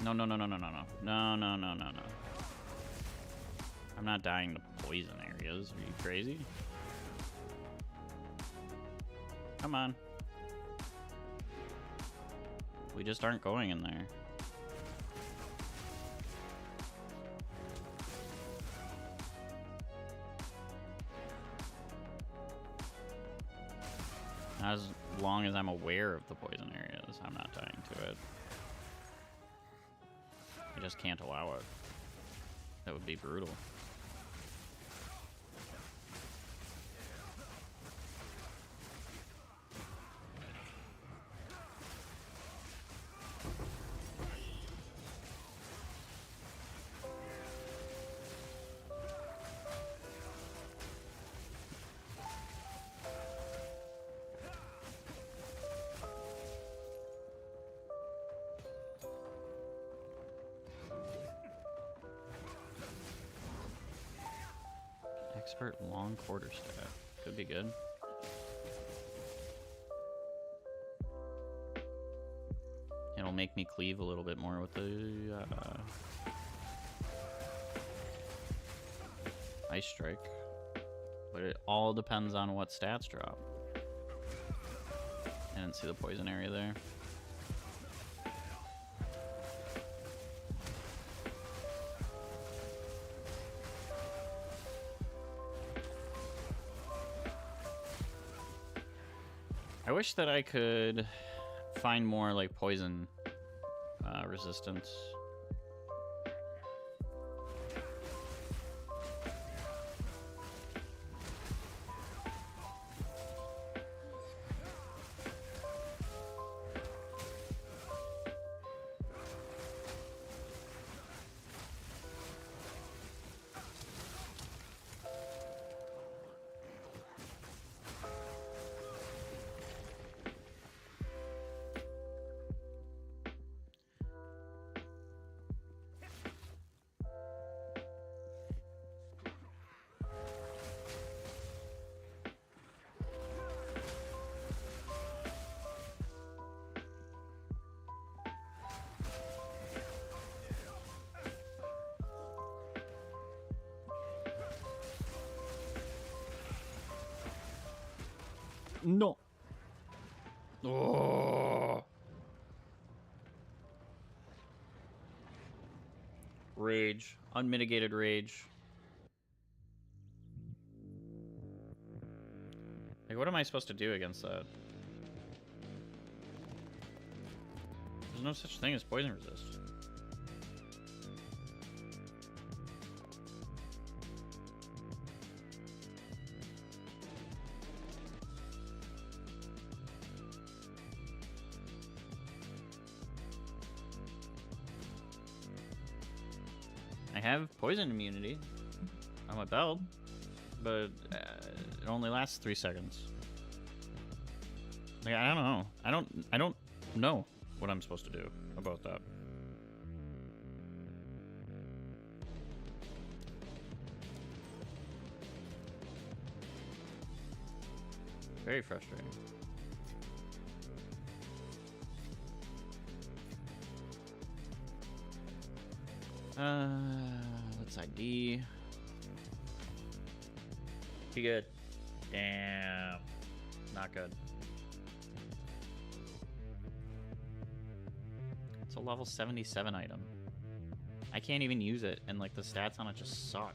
No, no, no, no, no, no, no. No, no, no, no, no. I'm not dying to poison areas. Are you crazy? Come on. We just aren't going in there. As long as I'm aware of the poison areas, I'm not dying to it. I just can't allow it. That would be brutal. Expert long quarterstaff. Could be good. It'll make me cleave a little bit more with the Ice Strike. But it all depends on what stats drop. I didn't see the poison area there. I wish that I could find more like poison resistance. No. Oh. Rage. Unmitigated rage. Like, what am I supposed to do against that? There's no such thing as poison resist. I have poison immunity on my belt, but it only lasts 3 seconds. Like, I don't know. I don't know what I'm supposed to do about that. Very frustrating. Let's ID. Be good. Damn. Not good. It's a level 77 item. I can't even use it, and like the stats on it just suck.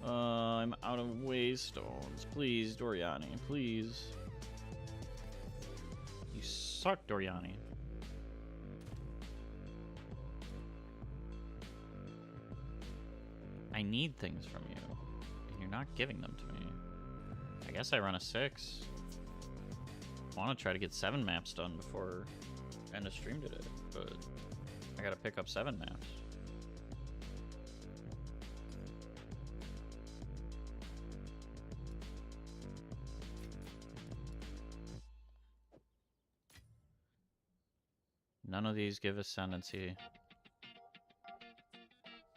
I'm out of waystones. Please, Doriani, please. You suck, Doriani. I need things from you, and you're not giving them to me. I guess I run a 6. I want to try to get 7 maps done before end of stream today, but I gotta pick up 7 maps. None of these give ascendancy.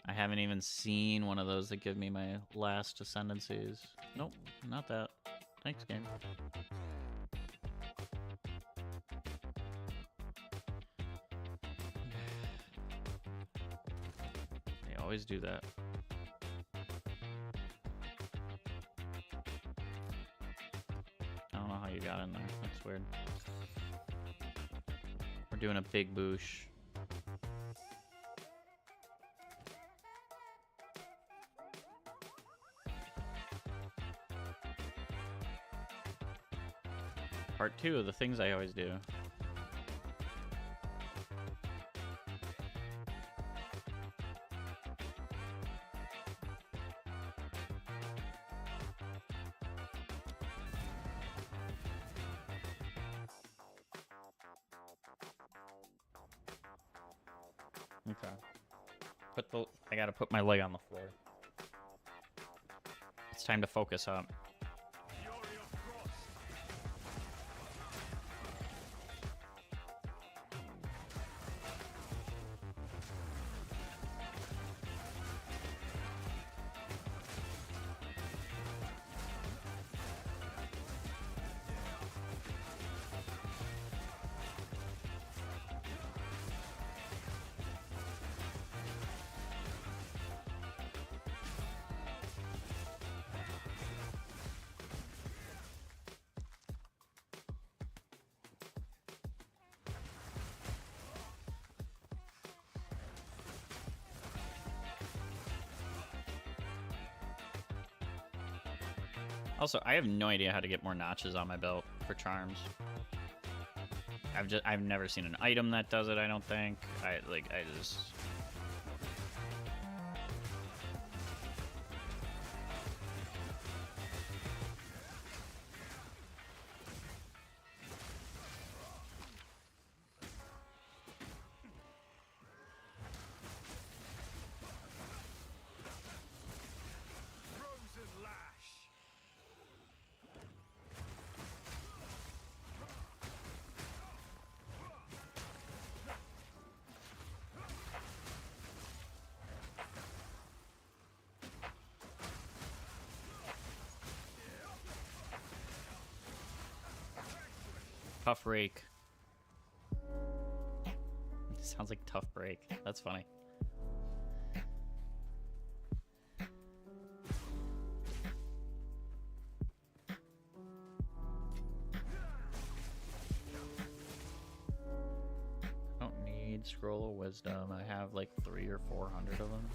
I haven't even seen one of those that give me my last ascendancies. Nope, not that. Thanks, game. They always do that. I don't know how you got in there. That's weird. We're doing a big boosh. Part 2 of the things I always do. Okay. I gotta put my leg on the floor. It's time to focus up. Also, I have no idea how to get more notches on my belt for charms. I've never seen an item that does it, I don't think. I just... Tough rake. Sounds like tough break. That's funny. I don't need Scroll of Wisdom. I have like 300 or 400 of them.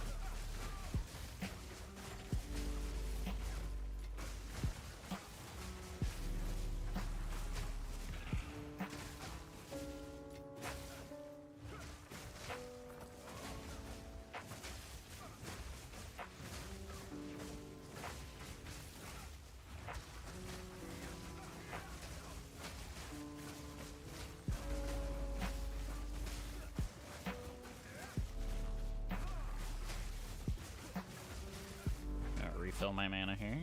Refill my mana here.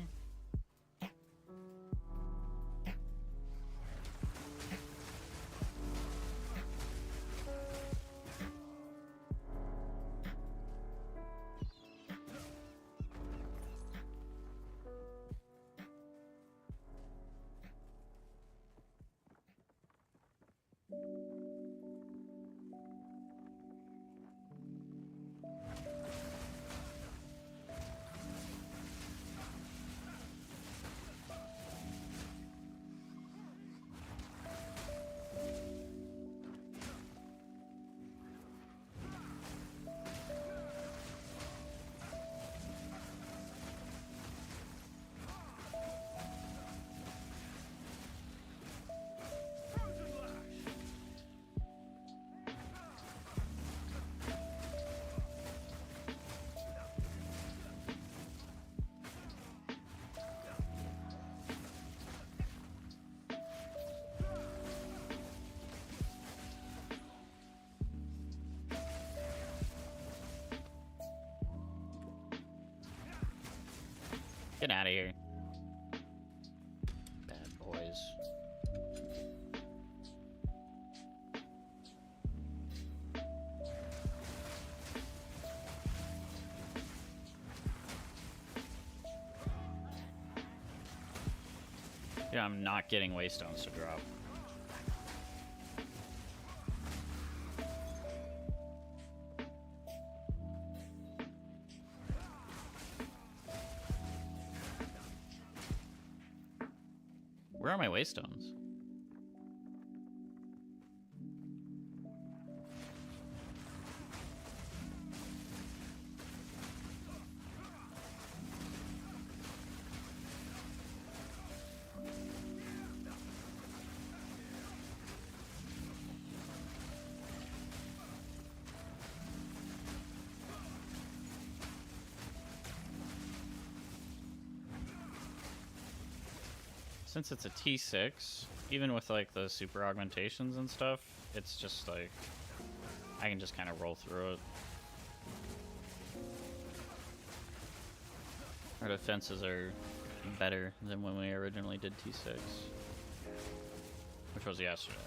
Get out of here. Bad boys. Yeah, I'm not getting Waystones to drop. Where are my Waystones? Since it's a T6, even with like the super augmentations and stuff, it's just like I can just kind of roll through it. Our defenses are better than when we originally did T6, which was yesterday.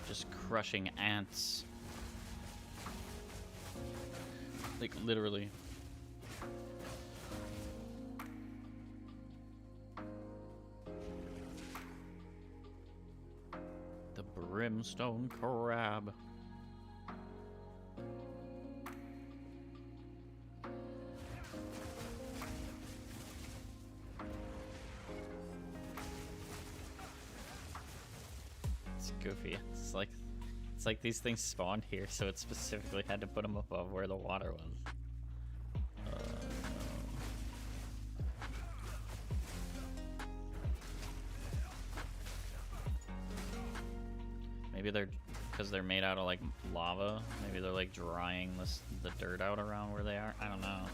Just crushing ants. Like, literally. The brimstone crab. It's goofy. It's like these things spawned here, so it specifically had to put them above where the water was. Maybe they're, because they're made out of like lava, maybe they're like drying the dirt out around where they are. I don't know.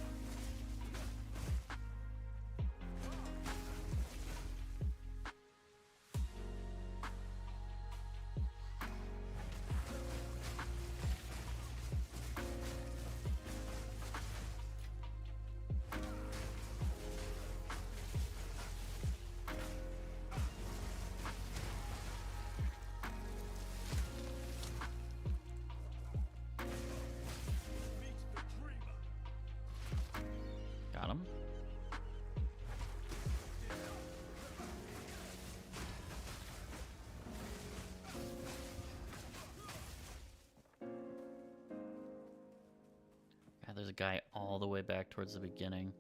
guy all the way back towards the beginning.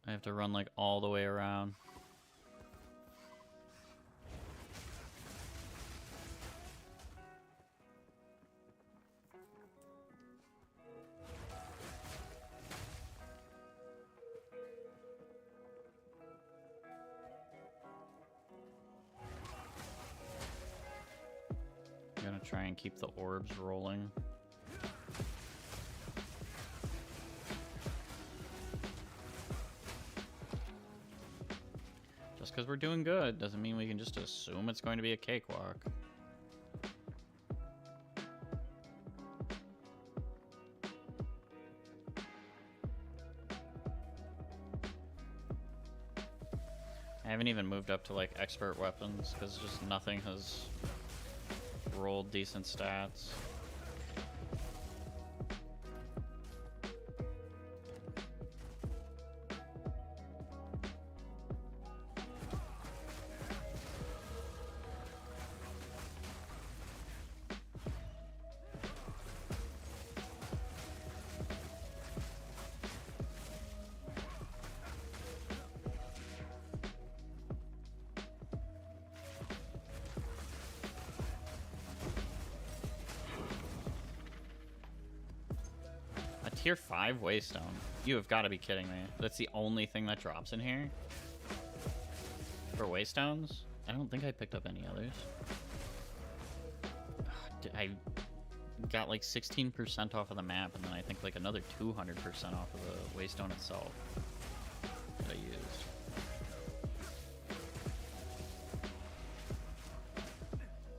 I have to run like all the way around. I'm gonna try and keep the orbs rolling. Just because we're doing good doesn't mean we can just assume it's going to be a cakewalk. I haven't even moved up to like expert weapons because just nothing has rolled decent stats. Tier 5 Waystone. You have got to be kidding me. That's the only thing that drops in here? For Waystones? I don't think I picked up any others. I got like 16% off of the map, and then I think like another 200% off of the Waystone itself that I used.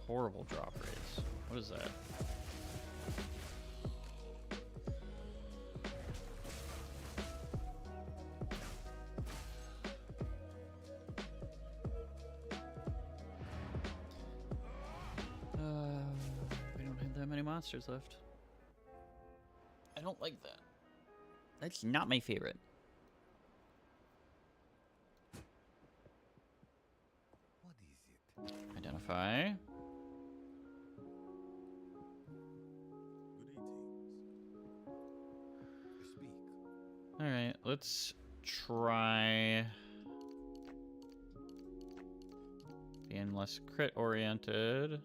Horrible drop rates. What is that? Monsters left. I don't like that. That's not my favorite. What is it? Identify. Greetings. Speak. Alright, let's try being less crit oriented.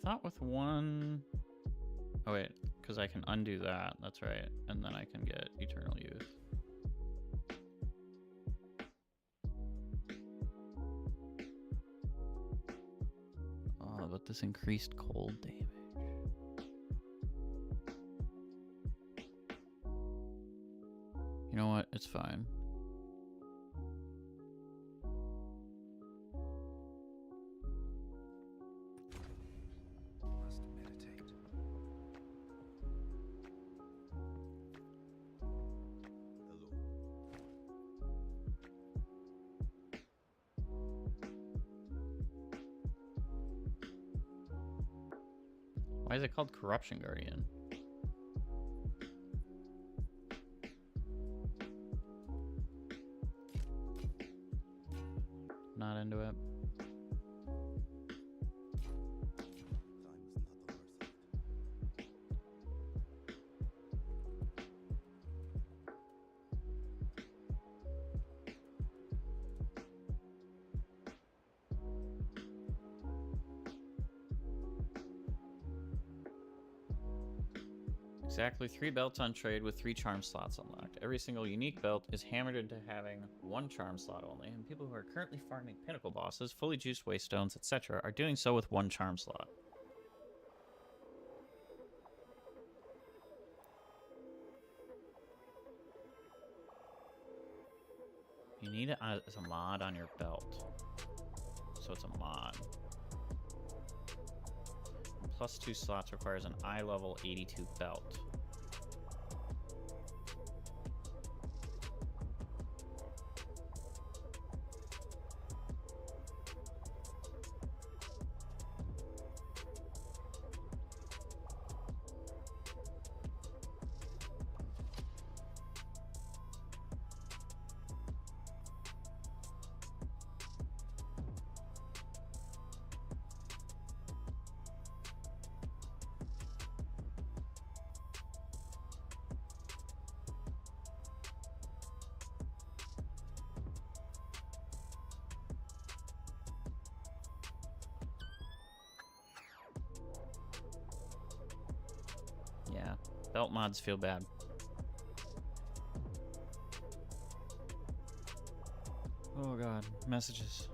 Not with one. Oh wait, because I can undo that. That's right, and then I can get Eternal Youth. Oh, but this increased cold damage. You know what? It's fine. Why is it called Corruption Guardian? Not into it. Exactly 3 belts on trade with 3 charm slots unlocked. Every single unique belt is hammered into having 1 charm slot only, and people who are currently farming pinnacle bosses, fully juiced waystones, etc. are doing so with 1 charm slot. You need it as a mod on your belt. So it's a mod. Plus 2 slots requires an eye level 82 belt. Yeah, belt mods feel bad. Oh god, messages.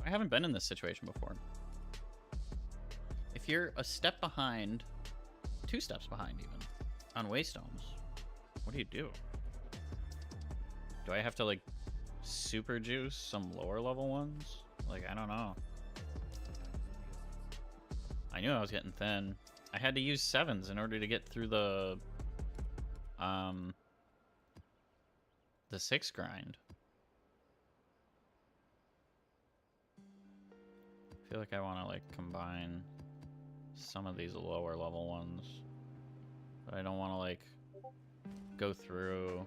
I haven't been in this situation before. If you're a step behind, 2 steps behind even, on waystones, what do you do? Do I have to, like, super juice some lower level ones? Like, I don't know. I knew I was getting thin. I had to use 7s in order to get through the 6 grind. I feel like I want to, like, combine some of these lower level ones. But I don't want to, like, go through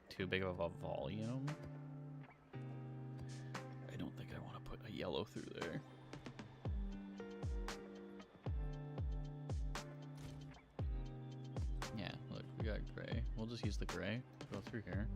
too big of a volume. I don't think I want to put a yellow through there. Yeah, look, we got gray. We'll just use the gray to go through here.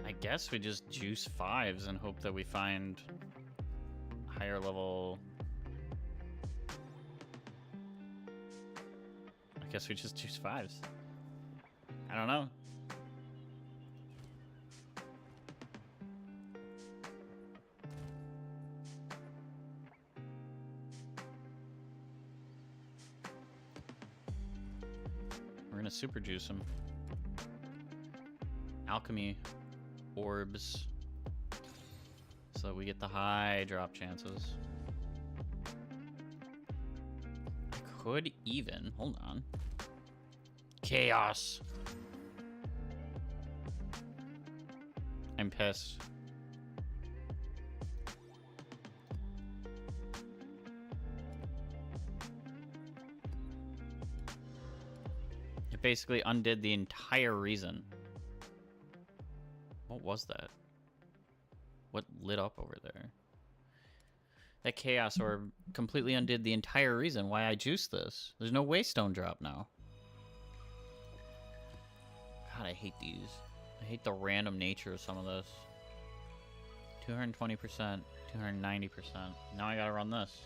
I guess we just juice 5s and hope that we find higher level. I guess we just juice 5s. I don't know. We're gonna super juice him. Alchemy orbs so that we get the high drop chances. I could even, hold on. Chaos. I'm pissed. It basically undid the entire reason. What was that? What lit up over there? That chaos orb completely undid the entire reason why I juiced this. There's no waystone drop now. God, I hate these. I hate the random nature of some of this. 220%, 290%. Now I gotta run this.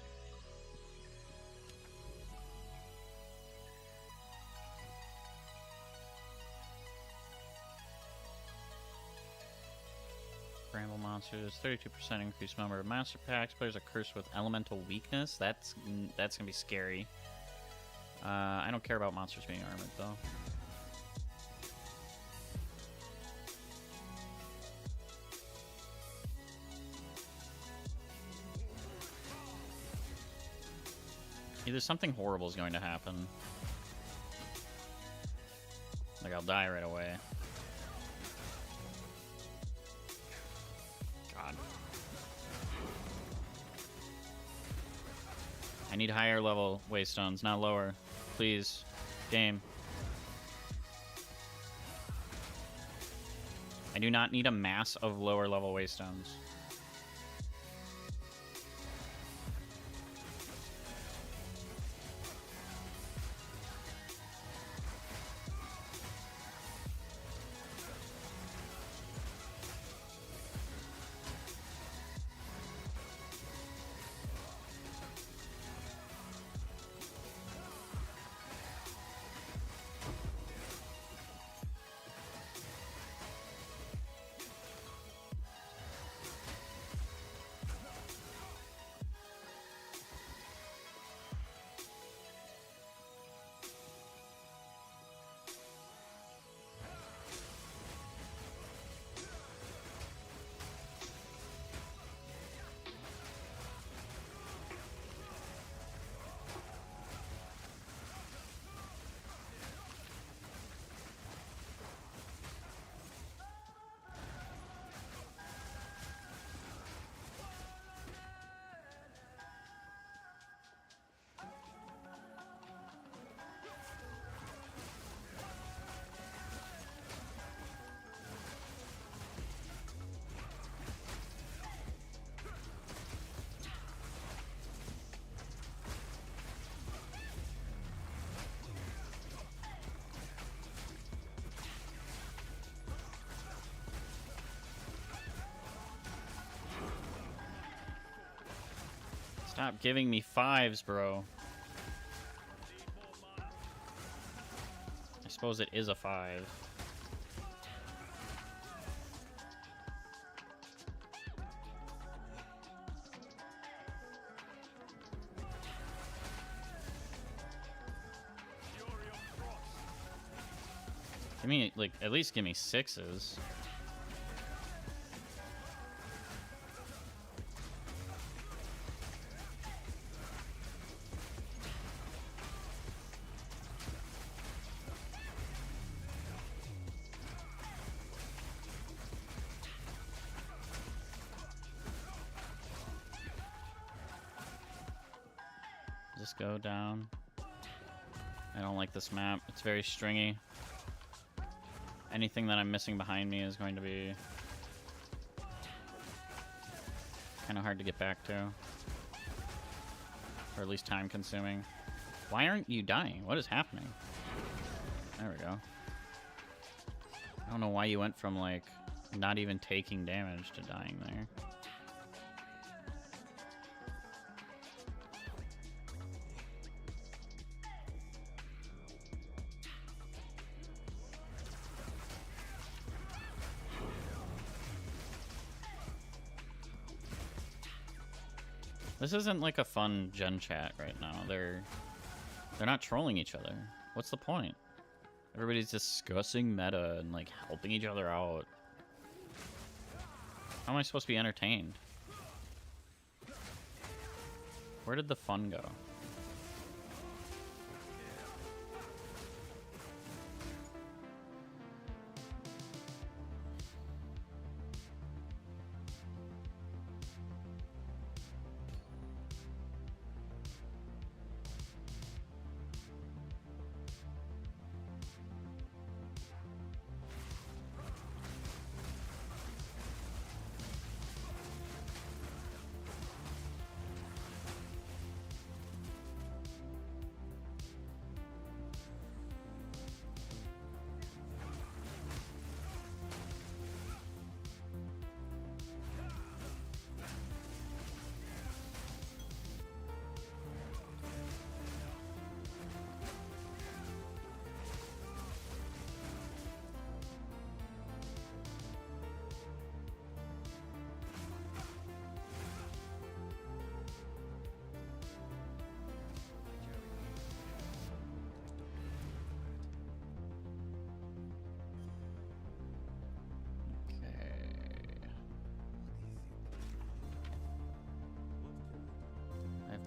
Bramble monsters, 32% increased number of master packs. Players are cursed with elemental weakness. That's gonna be scary. I don't care about monsters being armored though. Either something horrible is going to happen. Like I'll die right away. God. I need higher level waystones, not lower. Please. Game. I do not need a mass of lower level waystones. Stop giving me 5s, bro. I suppose it is a 5. Give me, like, at least give me 6s. Just go down. I don't like this map. It's very stringy. Anything that I'm missing behind me is going to be kind of hard to get back to. Or at least time consuming. Why aren't you dying? What is happening? There we go. I don't know why you went from, like, not even taking damage to dying there. This isn't like a fun gen chat right now. They're not trolling each other. What's the point? Everybody's discussing meta and like helping each other out. How am I supposed to be entertained? Where did the fun go?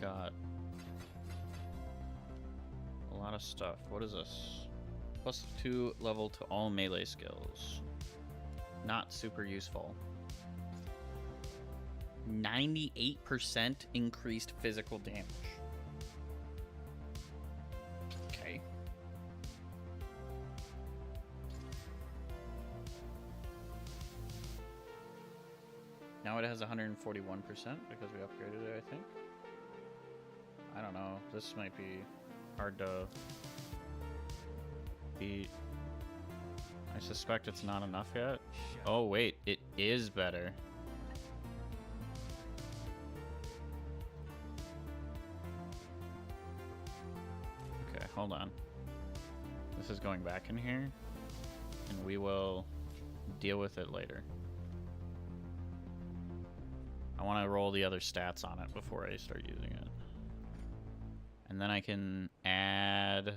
Got a lot of stuff. What is this? +2 level to all melee skills. Not super useful. 98% increased physical damage. Okay. Now it has 141% because we upgraded it, I think. I don't know. This might be hard to beat. I suspect it's not enough yet. Oh, wait. It is better. Okay, hold on. This is going back in here, and we will deal with it later. I want to roll the other stats on it before I start using it. And then I can add...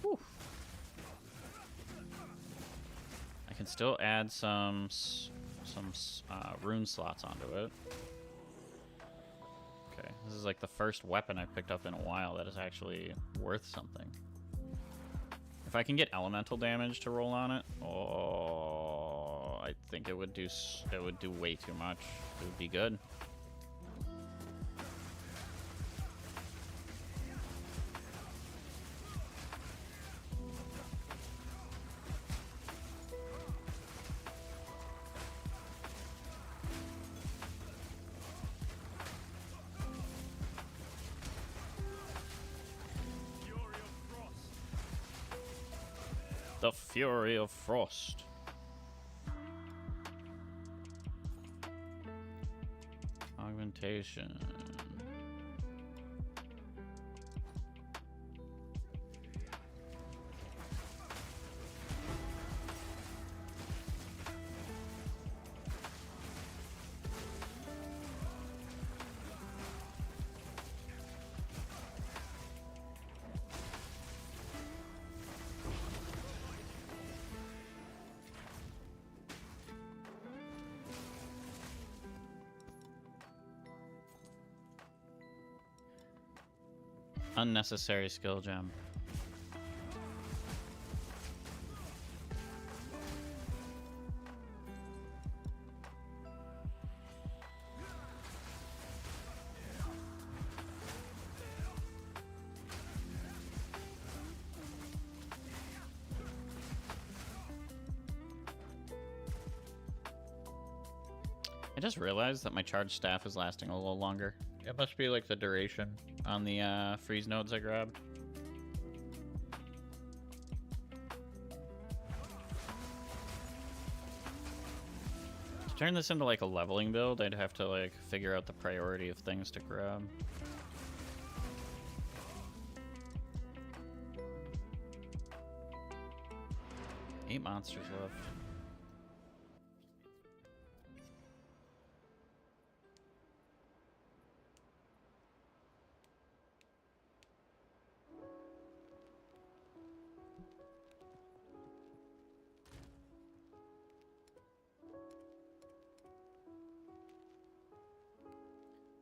Whew. I can still add some rune slots onto it. Okay, this is like the first weapon I've picked up in a while that is actually worth something. If I can get elemental damage to roll on it, oh, I think it would do way too much. It would be good. The Fury of Frost. Incantation. Unnecessary skill gem. I just realized that my charged staff is lasting a little longer. It must be like the duration. On the freeze nodes I grabbed. To turn this into like a leveling build, I'd have to like figure out the priority of things to grab. Eight monsters left.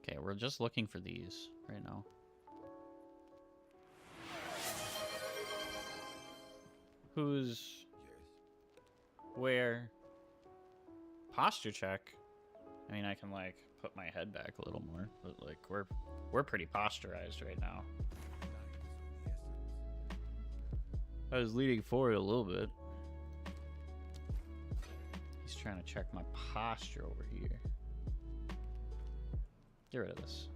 Okay, we're just looking for these right now. Who's... where? Posture check? I mean, I can, like, put my head back a little more, but, like, we're pretty posturized right now. I was leaning forward a little bit. He's trying to check my posture over here. Get rid of this.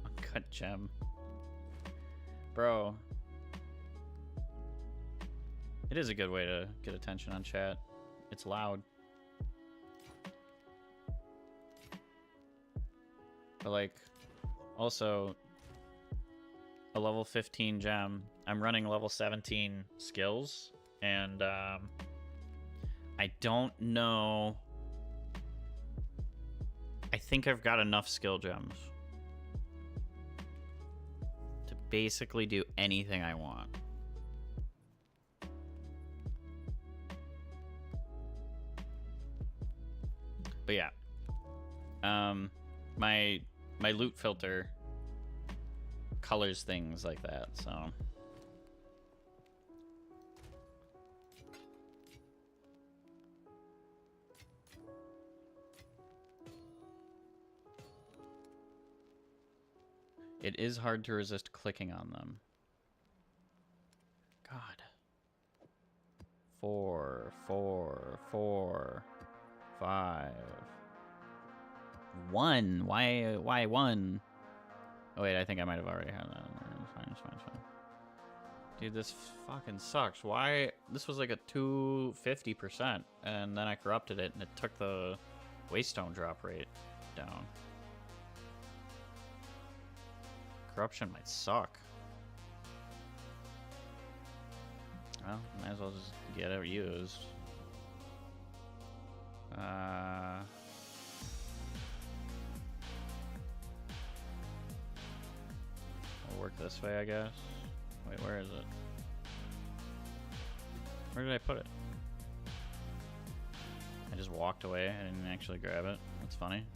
Uncut gem. Bro. It is a good way to get attention on chat. It's loud. But like, also, a level 15 gem. I'm running level 17 skills, and I don't know. I think I've got enough skill gems to basically do anything I want. But yeah, my loot filter colors things like that, so. It is hard to resist clicking on them. God. 4, 4, 4, 5. 1. Why 1? Oh wait, I think I might have already had that. It's fine, it's fine, it's fine. Dude, this fucking sucks. Why? This was like a 250%, and then I corrupted it, and it took the waystone drop rate down. Corruption might suck. Well, might as well just get it used. We'll work this way, I guess. Wait, where is it? Where did I put it? I just walked away. I didn't actually grab it. That's funny.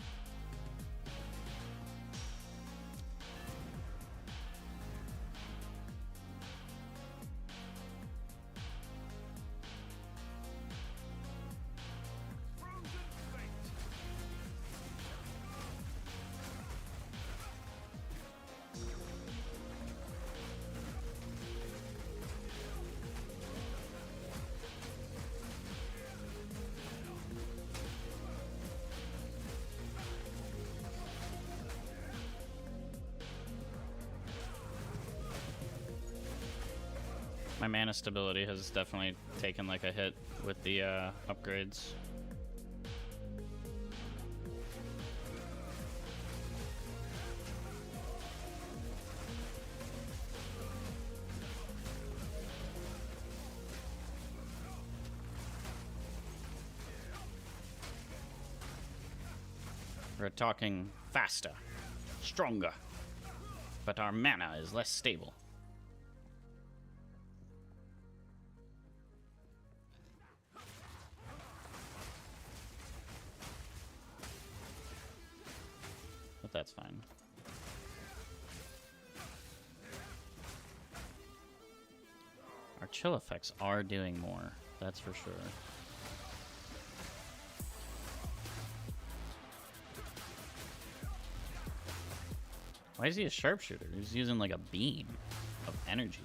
My mana stability has definitely taken like a hit with the upgrades. We're talking faster, stronger, but our mana is less stable. But that's fine. Our chill effects are doing more, that's for sure. Why is he a sharpshooter? He's using like a beam of energy.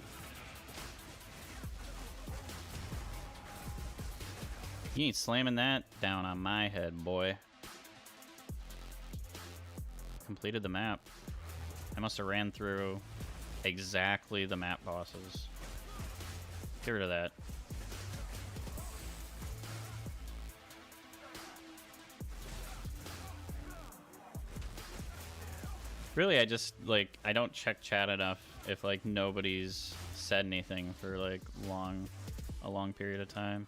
You ain't slamming that down on my head, boy. Completed the map. I must have ran through exactly the map bosses. Get rid of that. Really, I just, like, I don't check chat enough if, like, nobody's said anything for, like, a long period of time.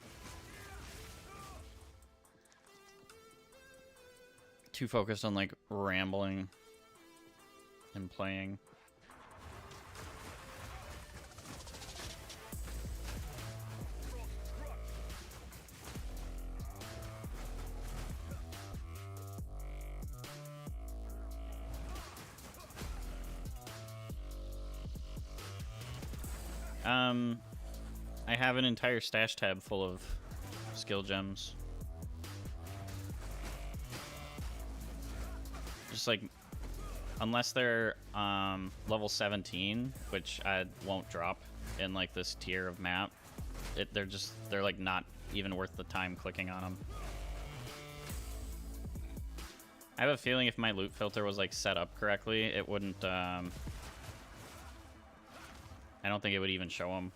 Too focused on, like, rambling and playing. I have an entire stash tab full of skill gems. Just like, unless they're level 17, which I won't drop in like this tier of map, they're like not even worth the time clicking on them. I have a feeling if my loot filter was like set up correctly, it wouldn't. I don't think it would even show them.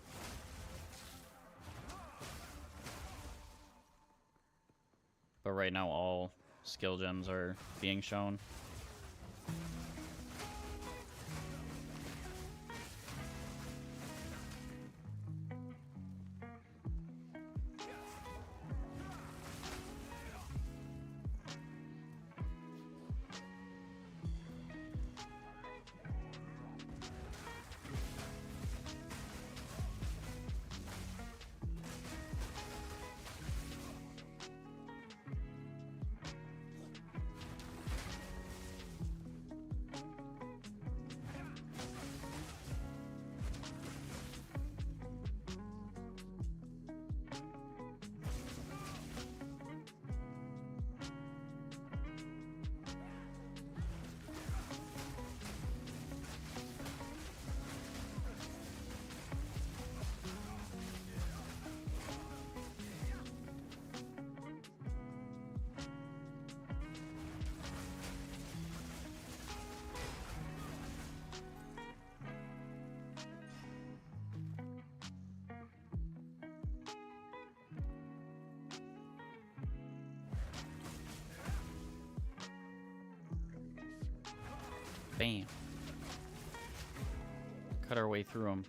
But right now, all skill gems are being shown. Bam. Cut our way through them.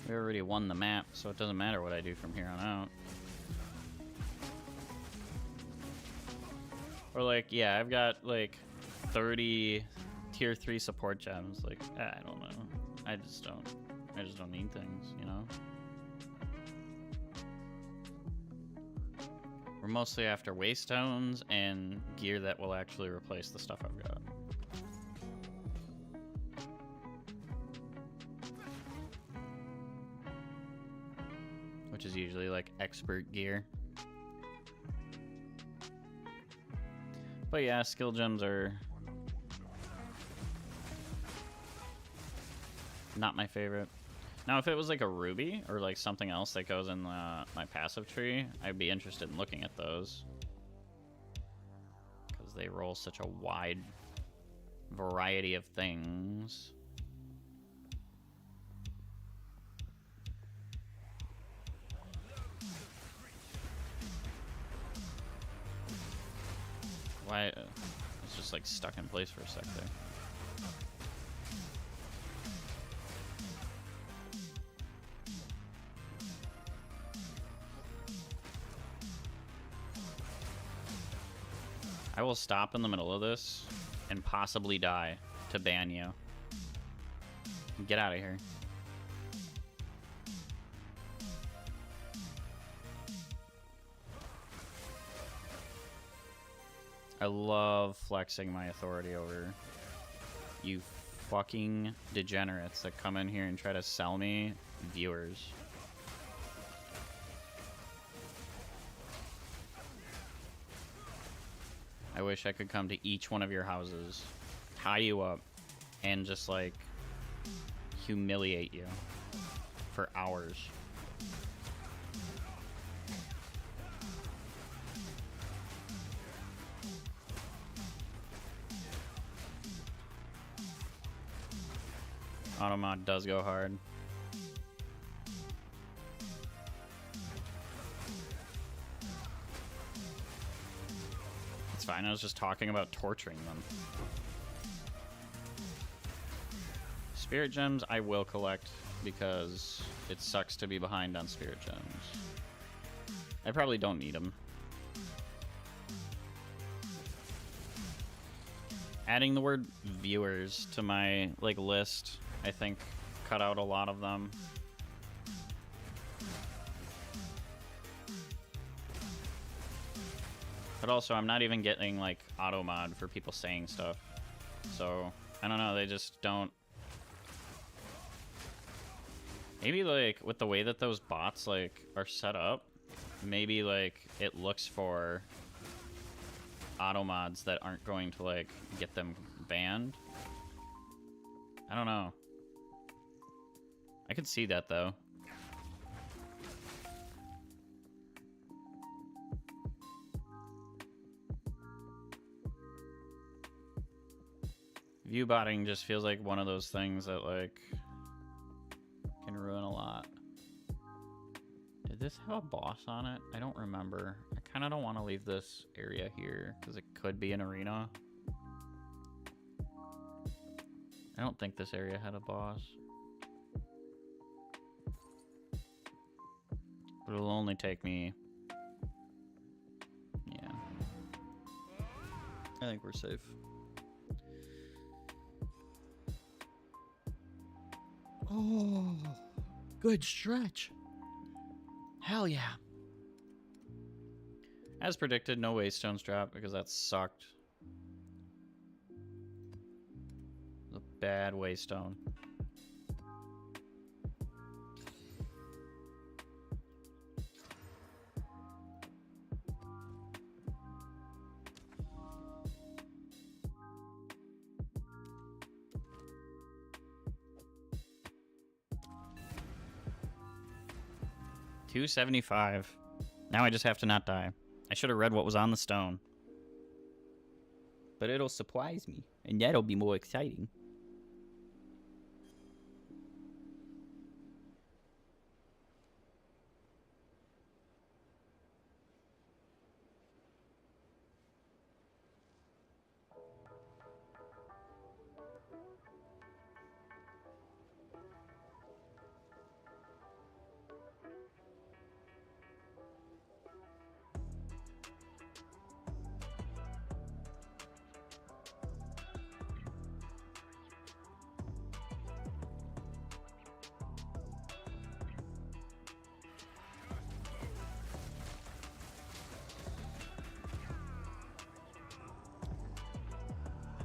We already won the map, so it doesn't matter what I do from here on out. Or like, yeah, I've got like 30 tier 3 support gems. Like, I don't know. I just don't need things, you know? We're mostly after waste stones and gear that will actually replace the stuff I've got. Which is usually like expert gear. But yeah, skill gems are not my favorite. Now, if it was like a ruby or like something else that goes in my passive tree, I'd be interested in looking at those. Because they roll such a wide variety of things. Why? It's just like stuck in place for a sec there. I will stop in the middle of this and possibly die to ban you. Get out of here. I love flexing my authority over you fucking degenerates that come in here and try to sell me viewers. I wish I could come to each one of your houses, tie you up, and just like humiliate you for hours. Automod does go hard. It's fine, I was just talking about torturing them. Spirit gems I will collect because it sucks to be behind on spirit gems. I probably don't need them. Adding the word viewers to my like list, I think, cut out a lot of them. But also, I'm not even getting like auto mod for people saying stuff. So I don't know, they just don't. Maybe like with the way that those bots like are set up, maybe like it looks for auto mods that aren't going to like get them banned. I don't know. I could see that though. View botting just feels like one of those things that like can ruin a lot. Did this have a boss on it? I don't remember. I kind of don't want to leave this area here because it could be an arena. I don't think this area had a boss. But it'll only take me... Yeah. I think we're safe. Oh, good stretch. Hell yeah. As predicted, no waystones drop because that sucked. A bad waystone. $275. Now I just have to not die. I should have read what was on the stone. But it'll surprise me, and that'll be more exciting.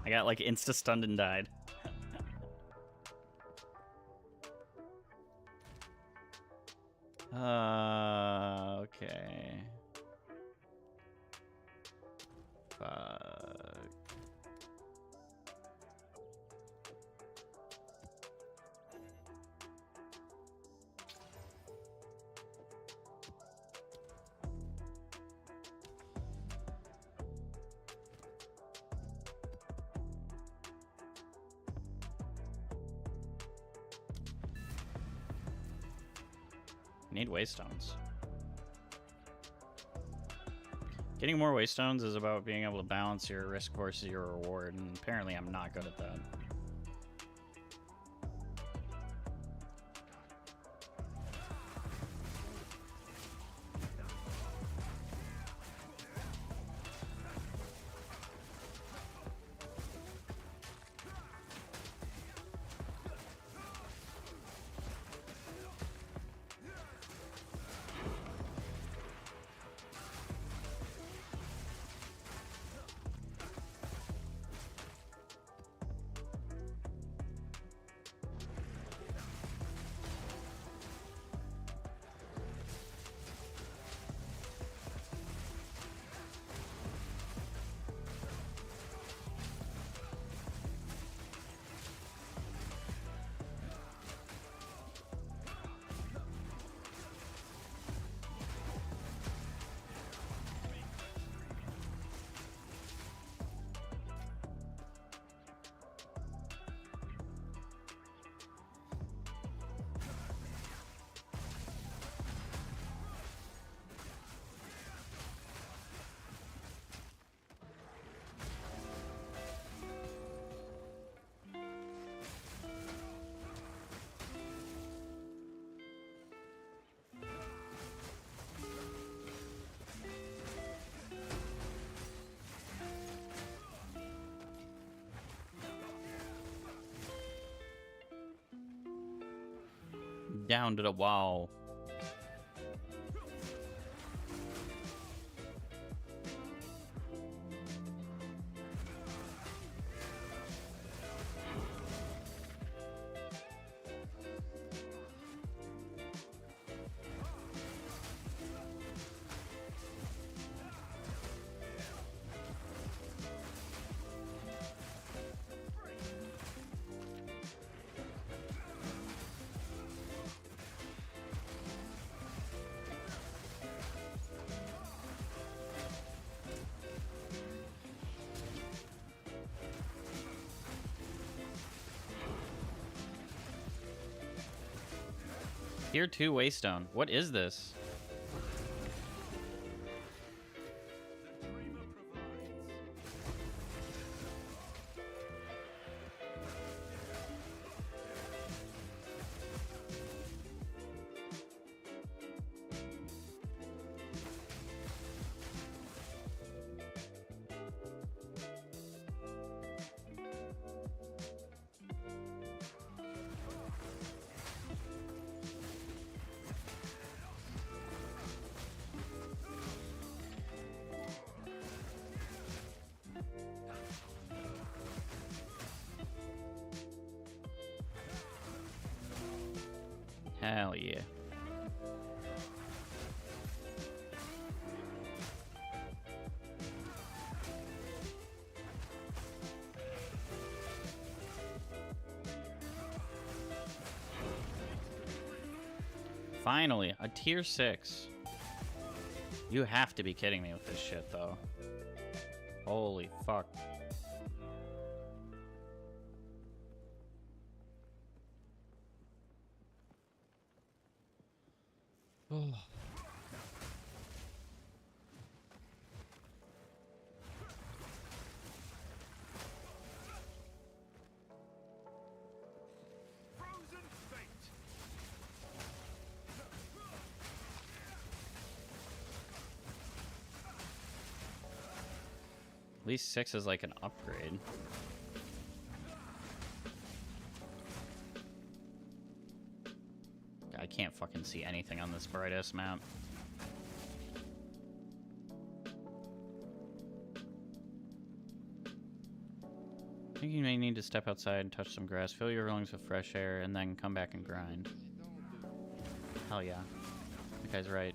I got like insta-stunned and died. Okay. Fuck. Need waystones. Getting more waystones is about being able to balance your risk versus your reward, and apparently I'm not good at that. Down to the wall. Tier 2 Waystone. What is this? Hell yeah. Finally, a tier 6. You have to be kidding me with this shit, though. Holy fuck. Oh. At least 6 is like an upgrade. I can't fucking see anything on this bright-ass map. I think you may need to step outside and touch some grass, fill your lungs with fresh air, and then come back and grind. Hell yeah. That guy's right.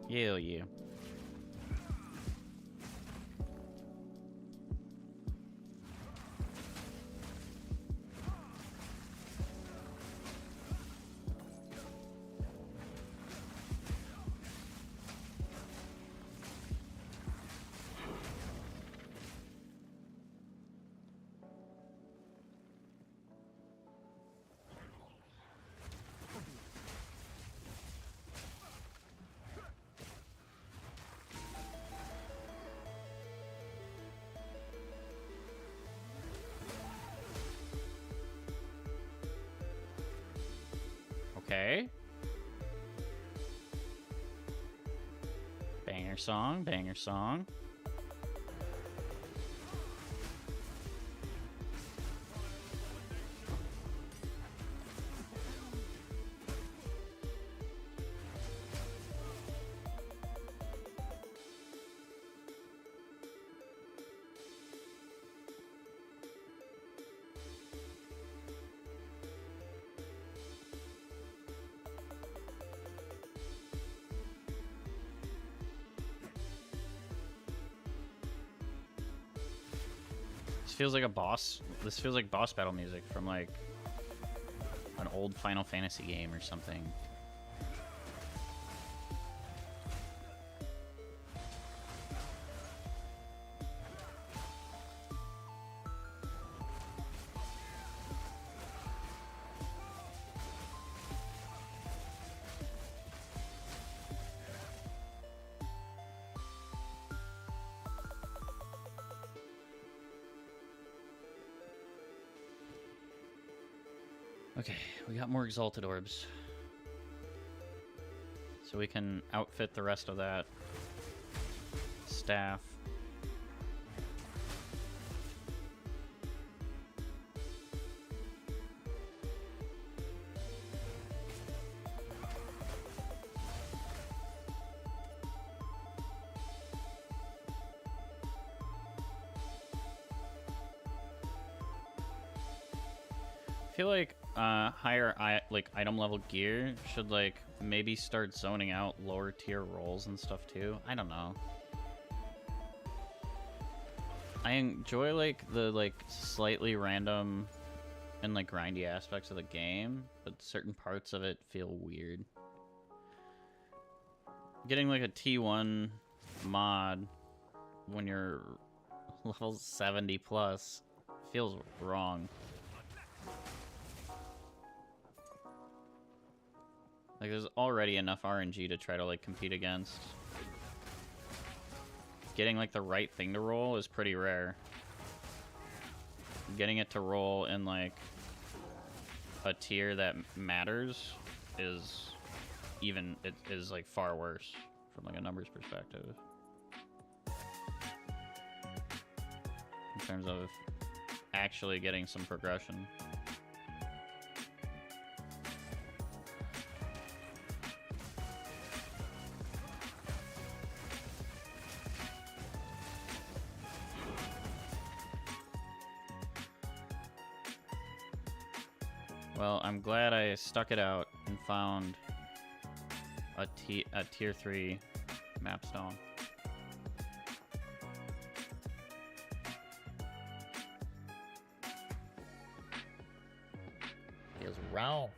Hell yeah. Okay. Banger song, banger song. This feels like a boss. This feels like boss battle music from like an old Final Fantasy game or something. Okay, we got more Exalted Orbs. So we can outfit the rest of that staff. I feel like higher item level gear should like maybe start zoning out lower tier rolls and stuff too. I don't know. I enjoy like the slightly random and like grindy aspects of the game, but certain parts of it feel weird. Getting like a T1 mod when you're level 70 plus feels wrong. Like, there's already enough RNG to try to, like, compete against. Getting, like, the right thing to roll is pretty rare. Getting it to roll in, like, a tier that matters is like, far worse from, like, a numbers perspective. In terms of actually getting some progression. Well, I'm glad I stuck it out and found a tier 3 map stone. Feels wrong.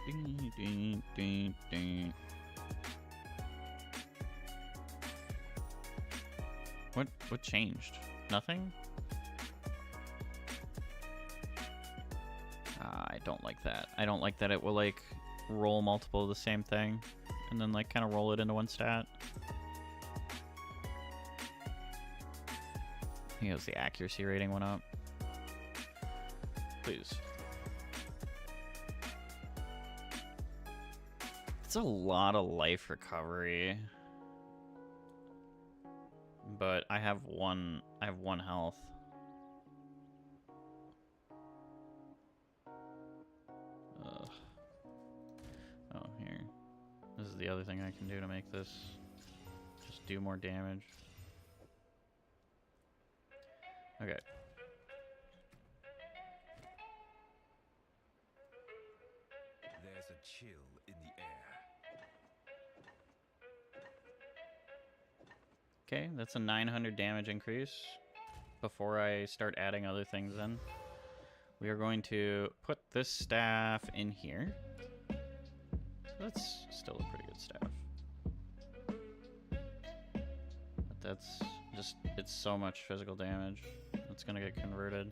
Ding, ding, ding, ding. What changed? Nothing? I don't like that. I don't like that it will like roll multiple of the same thing and then like kind of roll it into one stat. I think it was the accuracy rating went up. Please. It's a lot of life recovery. But I have one health. Ugh. Oh, here. This is the other thing I can do to make this just do more damage. Okay. There's a chill in the air. Okay, that's a 900 damage increase. Before I start adding other things in, we are going to put this staff in here. That's still a pretty good staff. But that's just, it's so much physical damage. It's gonna get converted.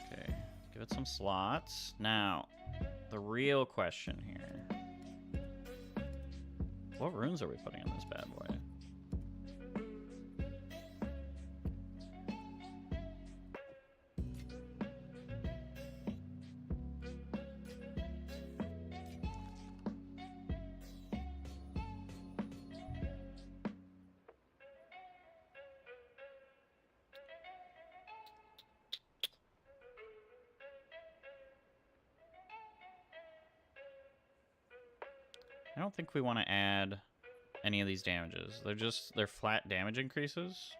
Okay, give it some slots. Now, the real question here. What runes are we putting in this bad boy? I don't think we want to add any of these damages. They're flat damage increases.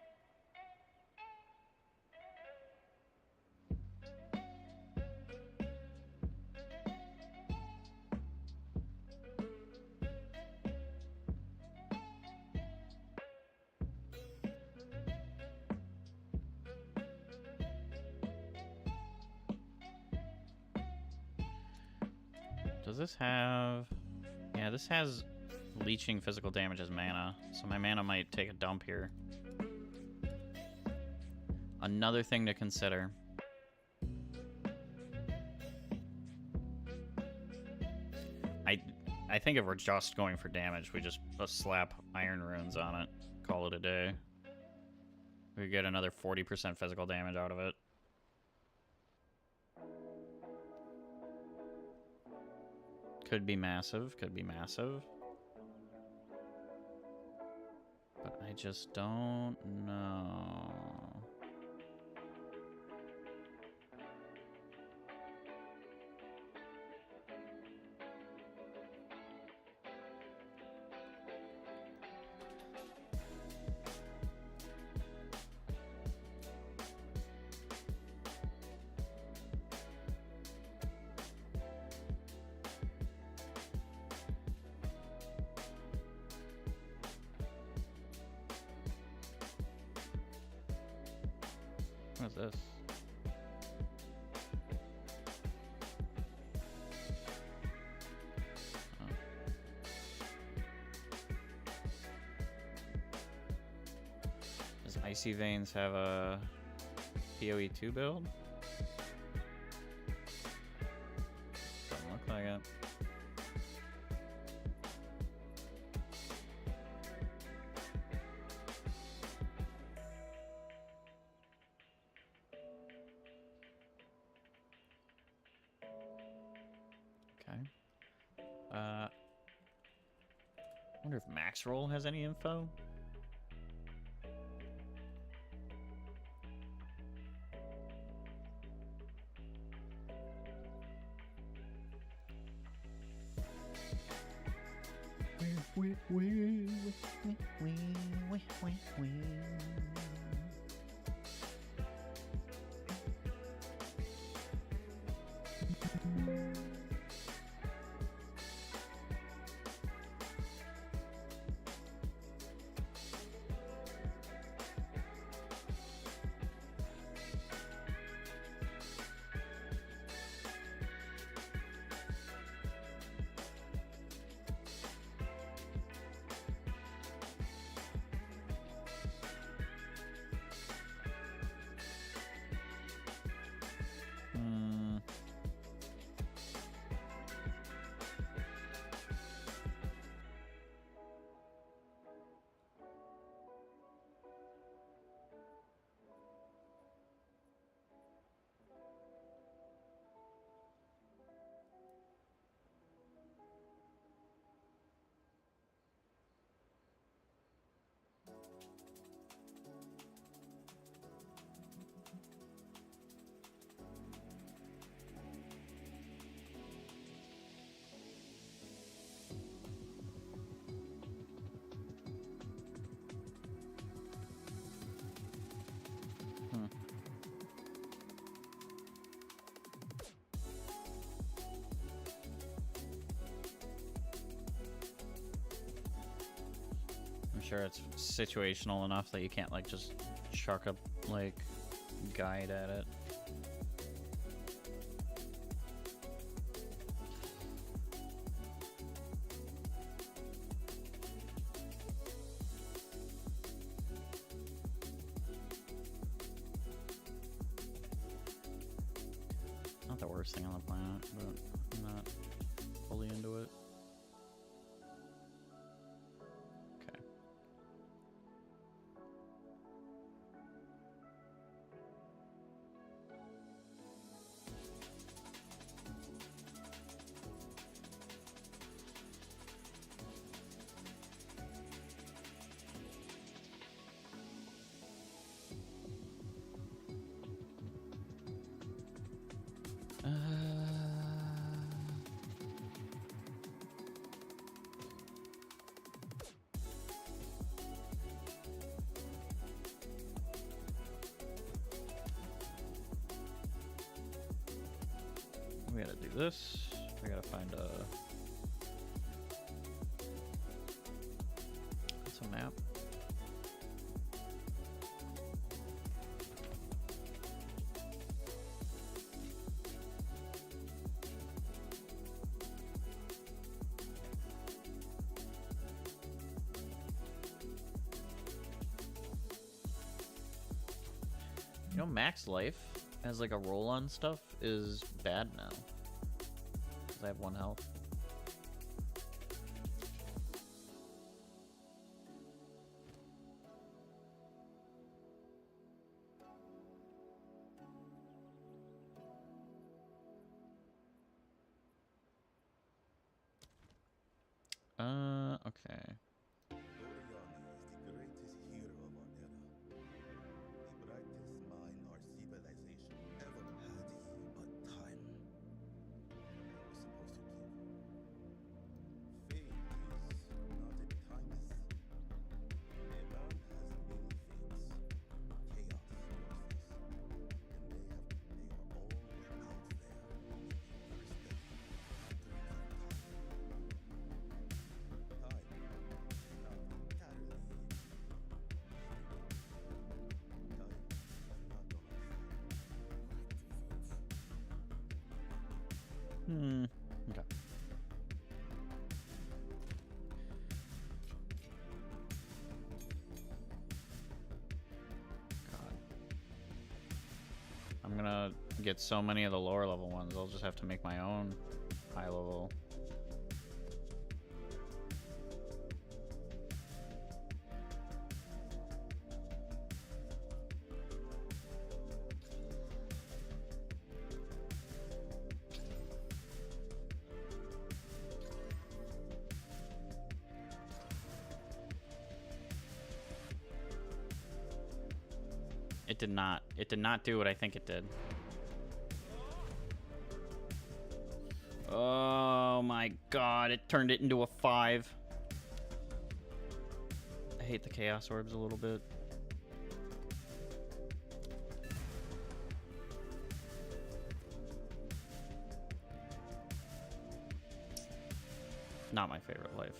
Does this have... Yeah, this has leeching physical damage as mana, so my mana might take a dump here. Another thing to consider. I think if we're just going for damage, we just slap Iron Runes on it, call it a day. We get another 40% physical damage out of it. Could be massive, could be massive. But I just don't know. What is this? Oh. Does Icy Veins have a PoE 2 build? Doesn't look like it. I wonder if Max Roll has any info. I'm sure it's situational enough that you can't like just chuck a like guide at it. Not the worst thing on the planet, but I'm not fully into it. Okay. We gotta do this. We gotta find a... What's a map? You know, max life as like a roll on stuff is bad now. Because I have 1 health. Okay. Orion is the greatest hero of our era. The brightest mind our civilization ever had. But time was supposed to give. Fate is not a timeless. A man has many fates. Chaos forces. And they are all out there in the universe that time is not entirely. Time is not on our side. Okay. God. I'm gonna get so many of the lower level ones, I'll just have to make my own high level. It did not. It did not do what I think it did. Oh my god, it turned it into a 5. I hate the Chaos Orbs a little bit. Not my favorite life.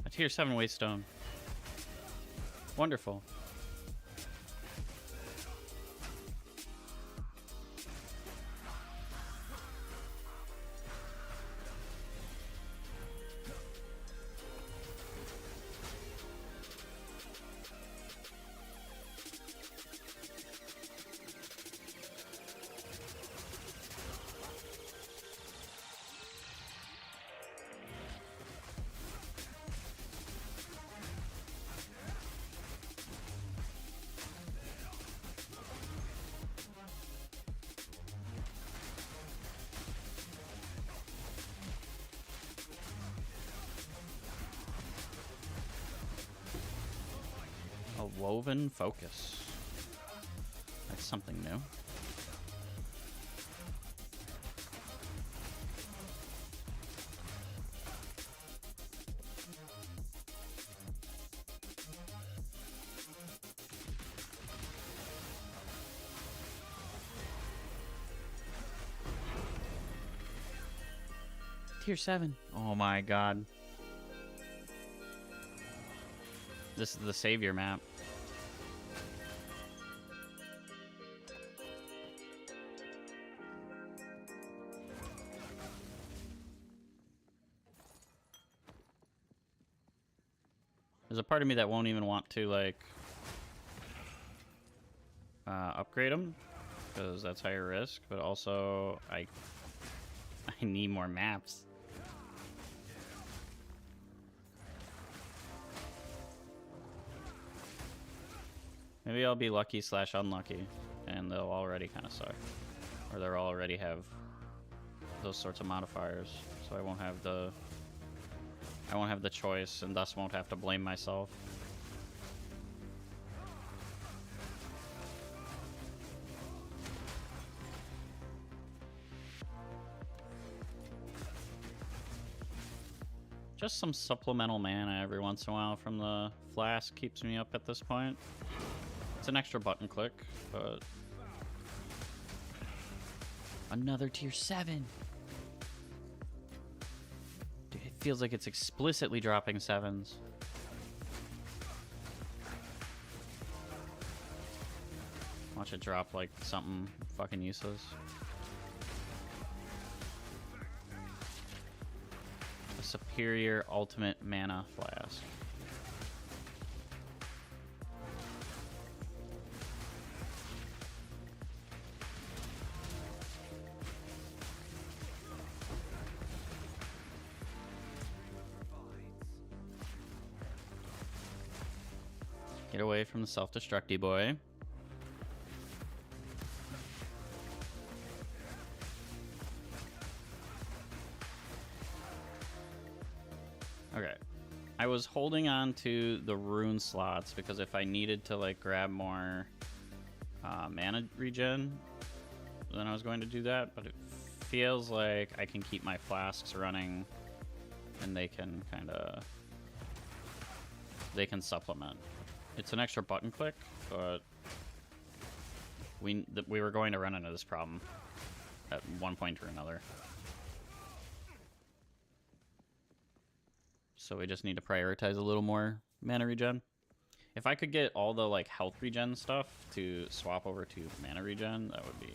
A tier 7 waste stone. Wonderful. A woven focus. That's something new. Tier 7. Oh my god. This is the savior map. There's a part of me that won't even want to, like, upgrade them, because that's higher risk, but also I need more maps. Maybe I'll be lucky / unlucky, and they'll already kind of suck. Or they'll already have those sorts of modifiers, so I won't have the choice, and thus won't have to blame myself. Just some supplemental mana every once in a while from the flask keeps me up at this point. It's an extra button click, but... Another tier 7! Dude, it feels like it's explicitly dropping 7s. Watch it drop like something fucking useless. A superior ultimate mana flask. Get away from the self-destructy boy. Okay. I was holding on to the rune slots because if I needed to like grab more mana regen, then I was going to do that, but it feels like I can keep my flasks running and they can supplement. It's an extra button click, but we were going to run into this problem at one point or another. So we just need to prioritize a little more mana regen. If I could get all the like health regen stuff to swap over to mana regen, that would be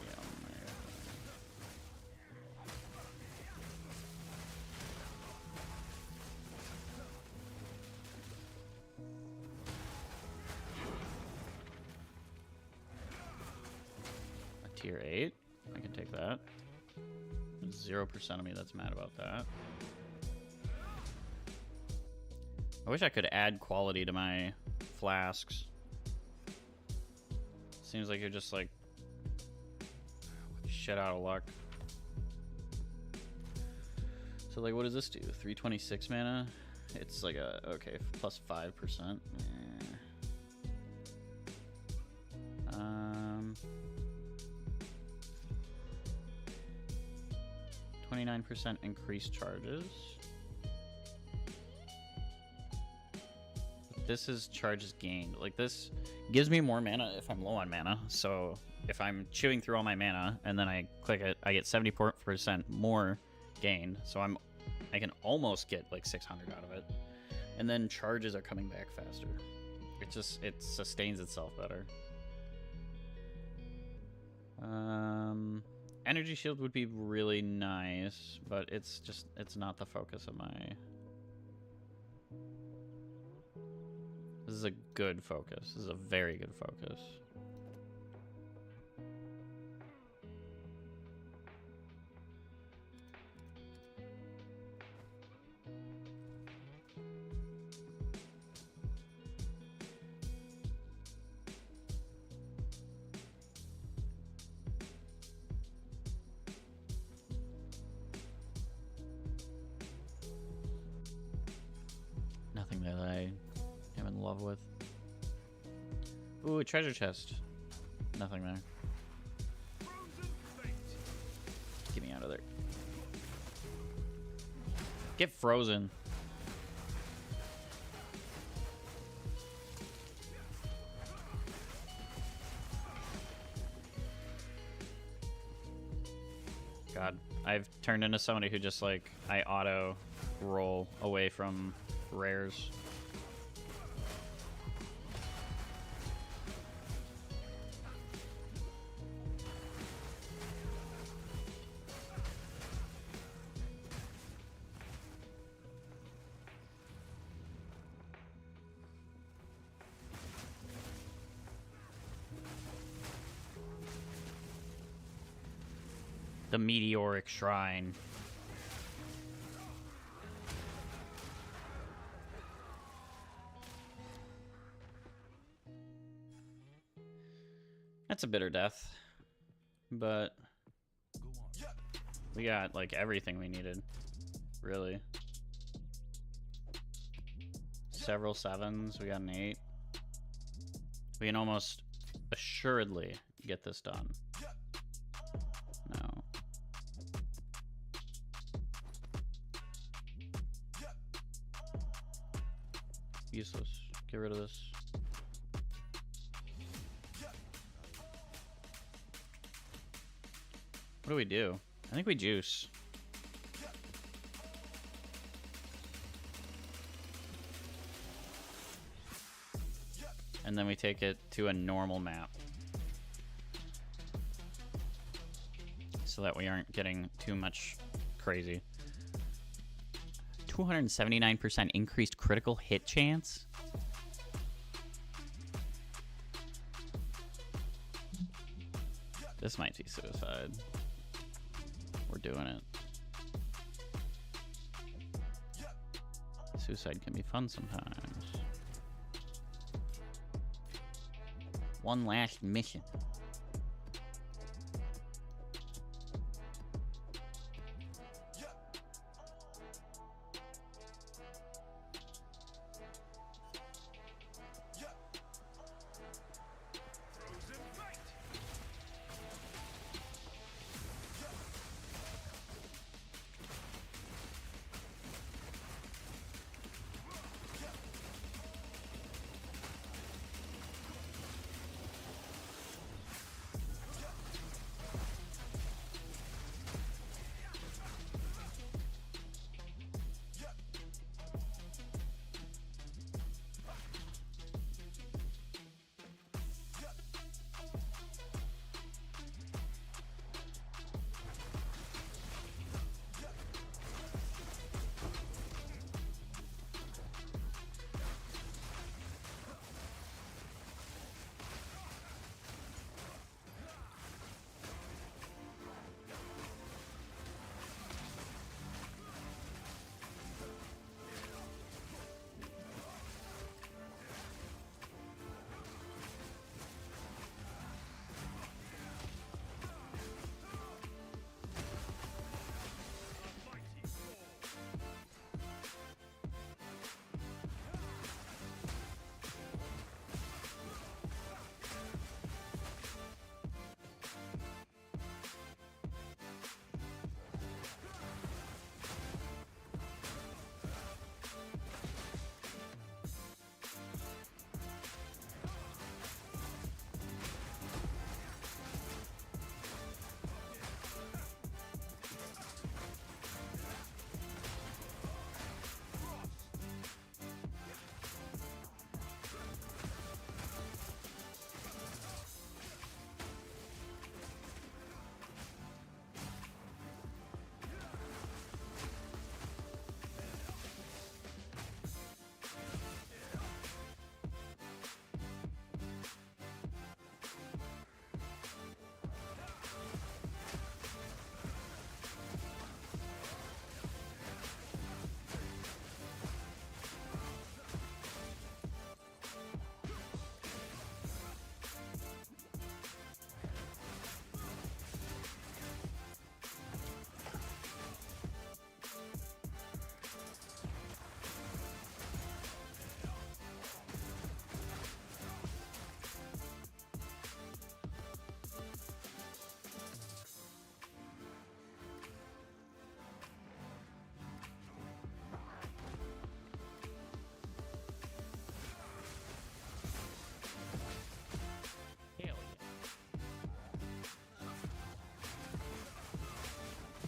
a tier 8. I can take that. 0% of me that's mad about that. I wish I could add quality to my flasks. Seems like you're just like shit out of luck. So like, what does this do? 326 mana? It's like a, okay, plus 5%. 29% increased charges. This is charges gained. Like, this gives me more mana if I'm low on mana. So if I'm chewing through all my mana and then I click it, I get 74% more gain. So I can almost get like 600 out of it. And then charges are coming back faster. It sustains itself better. Energy shield would be really nice, but it's not the focus of my... This is a good focus. This is a very good focus. Nothing that I am in love with. Ooh, a treasure chest. Nothing there. Get me out of there. Get frozen. God, I've turned into somebody who just like, I auto roll away from rares. the meteoric shrine. That's a bitter death, but we got like everything we needed, really. Several 7s, we got an 8. We can almost assuredly get this done. No. Useless. Get rid of this. What do we do? I think we juice. And then we take it to a normal map. So that we aren't getting too much crazy. 279% increased critical hit chance? This might be suicide. We're doing it. Suicide can be fun sometimes. One last mission.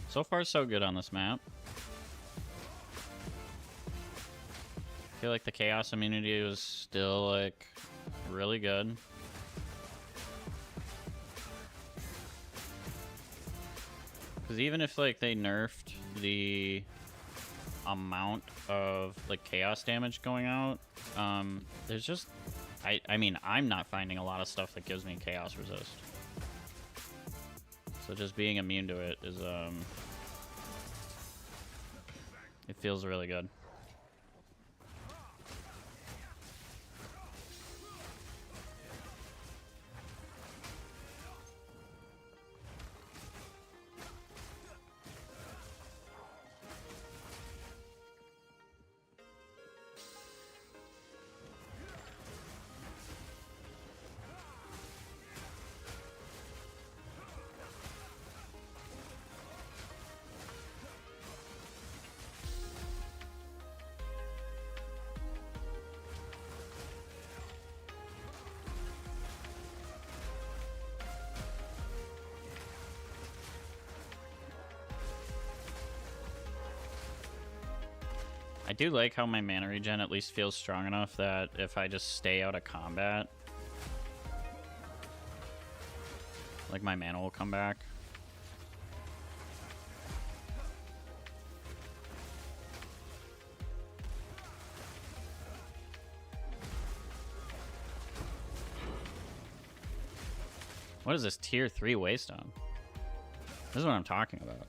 So far, so good on this map. I feel like the chaos immunity was still, like, really good. Because even if, like, they nerfed the amount of, like, chaos damage going out, there's just... I mean, I'm not finding a lot of stuff that gives me chaos resist. So just being immune to it is it feels really good. I do like how my mana regen at least feels strong enough that if I just stay out of combat, like my mana will come back. What is this tier 3 waste on? This is what I'm talking about.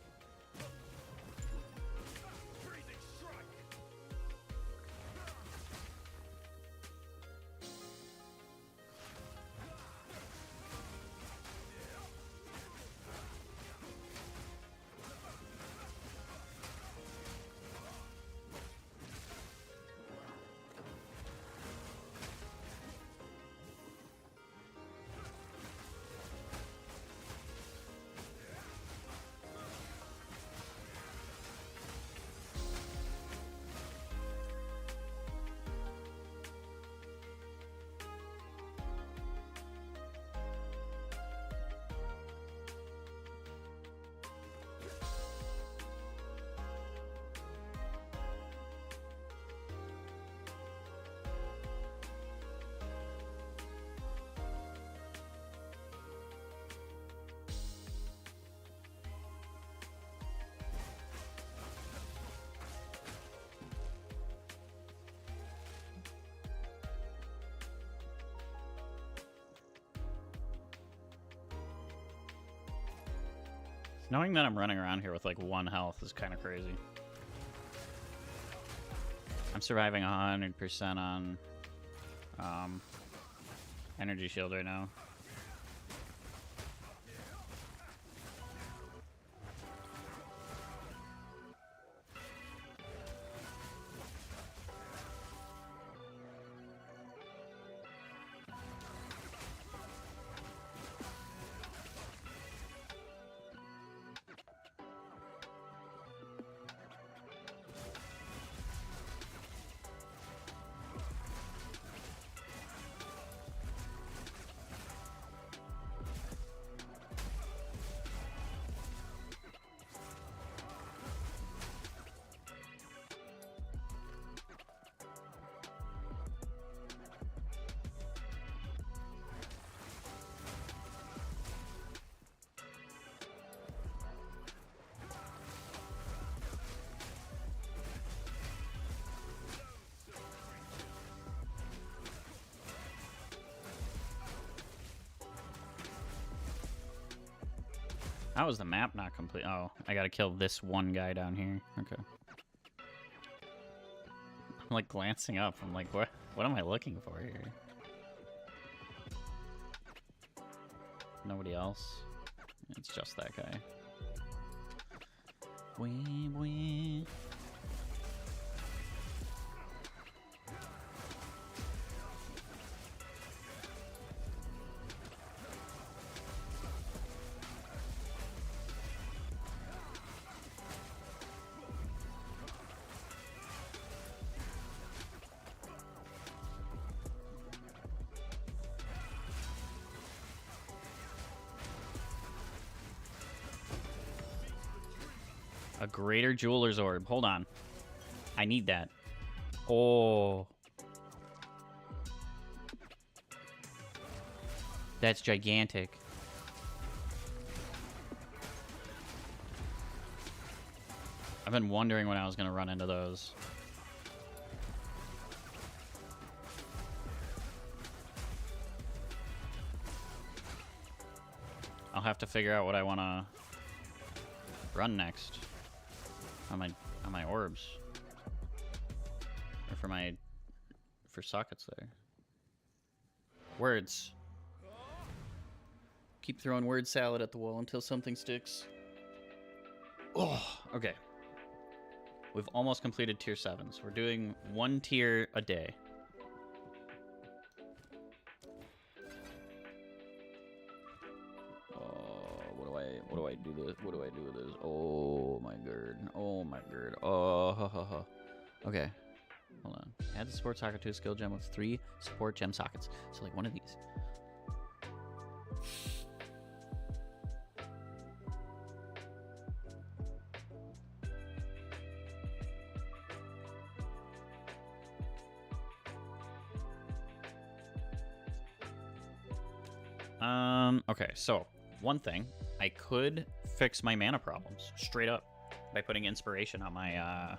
Knowing that I'm running around here with like 1 health is kind of crazy. I'm surviving 100% on energy shield right now. How is the map not complete? Oh, I gotta kill this one guy down here. Okay. I'm like glancing up. I'm like, what am I looking for here? Nobody else? It's just that guy. Wee wee. A greater jeweler's orb. Hold on. I need that. Oh. That's gigantic. I've been wondering when I was going to run into those. I'll have to figure out what I want to run next on my orbs, or for sockets there. Words. Keep throwing word salad at the wall until something sticks. Oh, okay. We've almost completed tier 7s. We're doing 1 tier a day. What do I do this? What do I do with this? Oh my god. Oh my god. Oh, ha, ha, ha. Okay. Hold on. Add the support socket to a skill gem with 3 support gem sockets. So like one of these. Okay, so one thing, I could fix my mana problems straight up by putting inspiration on my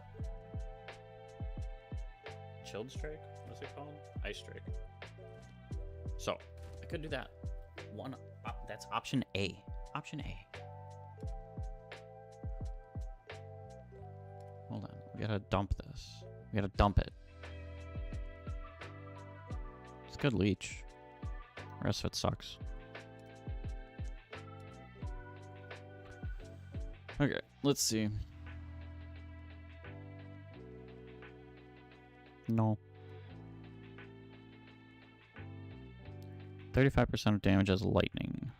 chilled strike. What's it called? Ice strike. So I could do that. That's option A. Option A. Hold on, we gotta dump this. We gotta dump it. It's good leech. The rest of it sucks. Okay, let's see. No. 35% of damage as lightning.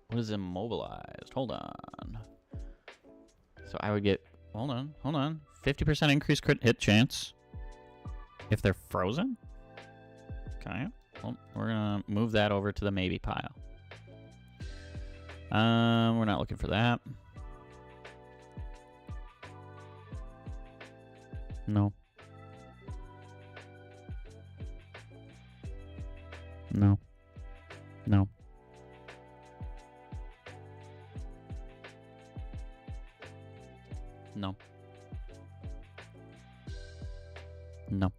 What is immobilized? Hold on. So I would get... Hold on. 50% increased crit hit chance if they're frozen? Okay. Well, we're gonna move that over to the maybe pile. We're not looking for that. No. No. No. No. No.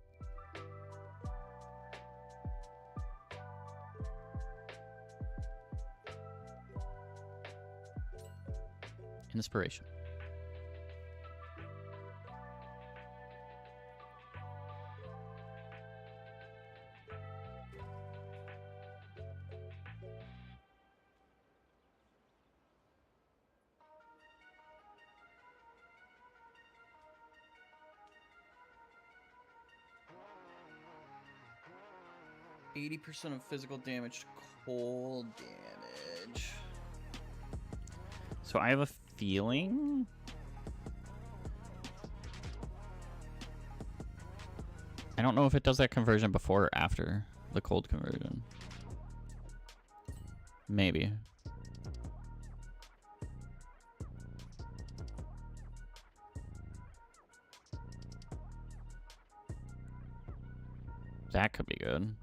Inspiration. %, of physical damage to cold damage. So I have a feeling I don't know if it does that conversion before or after the cold conversion. Maybe. That could be good.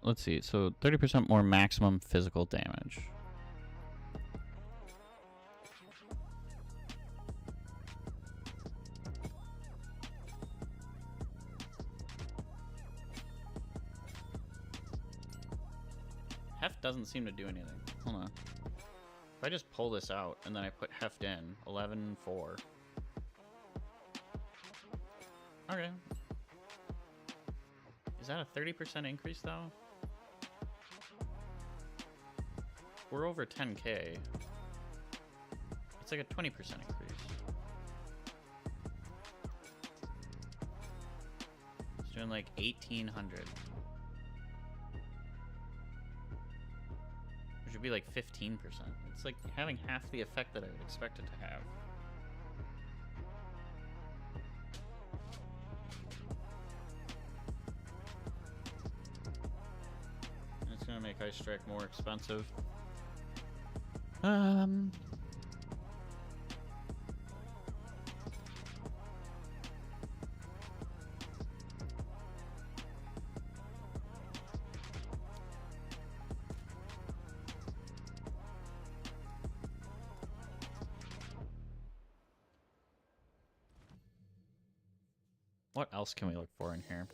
Let's see. So 30% more maximum physical damage. Heft doesn't seem to do anything. Hold on. If I just pull this out and then I put heft in, 11.4. Okay. Is that a 30% increase though? We're over 10k. It's like a 20% increase. It's doing like 1,800. Which would be like 15%. It's like having half the effect that I would expect it to have. And it's gonna make Ice Strike more expensive. What else can we look for in here?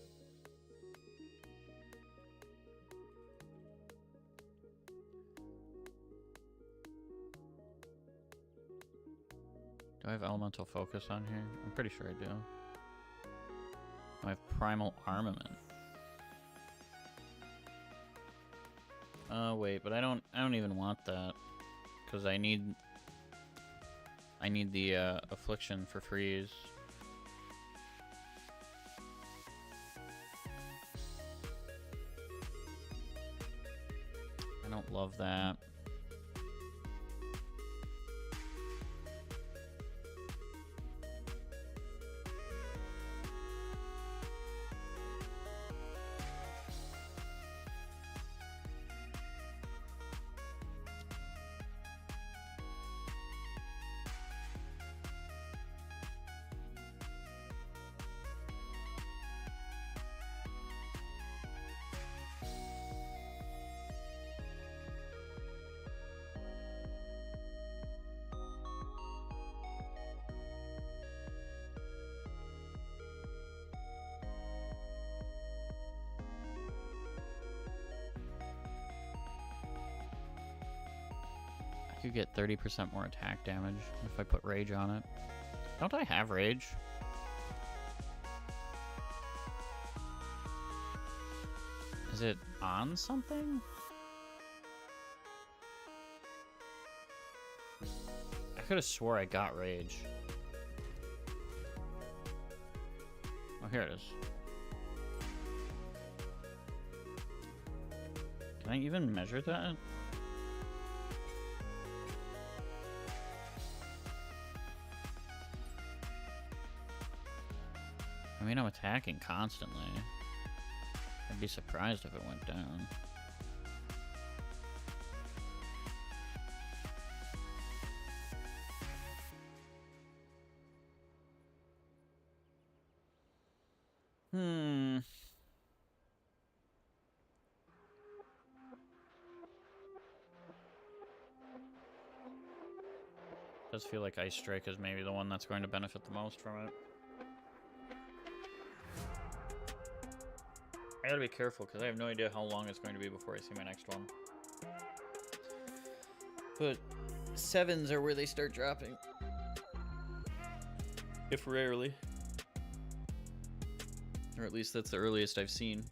Do I have elemental focus on here? I'm pretty sure I do. I have primal armament. Oh wait, but I don't even want that. Because I need the affliction for freeze. I don't love that. I could get 30% more attack damage if I put rage on it. Don't I have rage? Is it on something? I could have swore I got rage. Oh, here it is. Can I even measure that? I mean, I'm attacking constantly. I'd be surprised if it went down. Does feel like Ice Strike is maybe the one that's going to benefit the most from it. I gotta be careful because I have no idea how long it's going to be before I see my next one. But 7s are where they start dropping. If rarely. Or at least that's the earliest I've seen.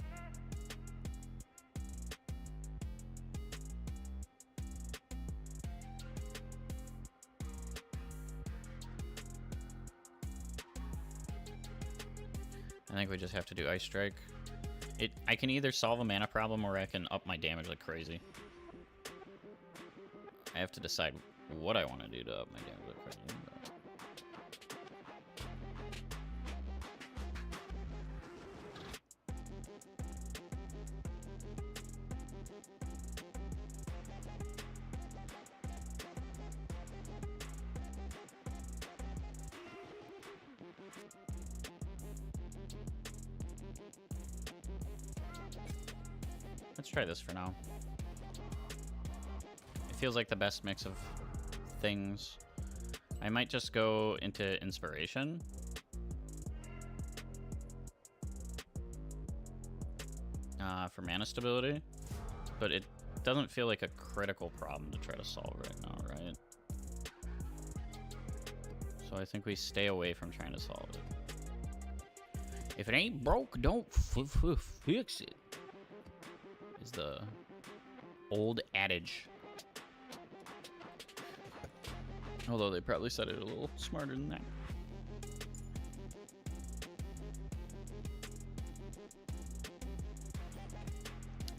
I think we just have to do Ice Strike. I can either solve a mana problem or I can up my damage like crazy. I have to decide what I want to do to up my damage like crazy. Let's try this for now. It feels like the best mix of things. I might just go into Inspiration. For mana stability. But it doesn't feel like a critical problem to try to solve right now, right? So I think we stay away from trying to solve it. If it ain't broke, don't fix it. Is the old adage. Although they probably said it a little smarter than that.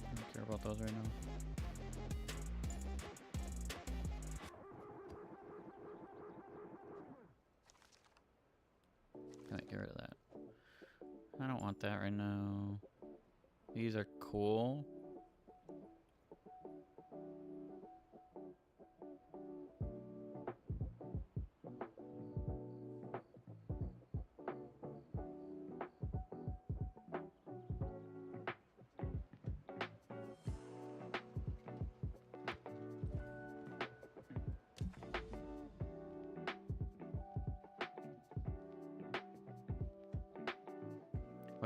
I don't care about those right now. Can I get rid of that? I don't want that right now. These are cool.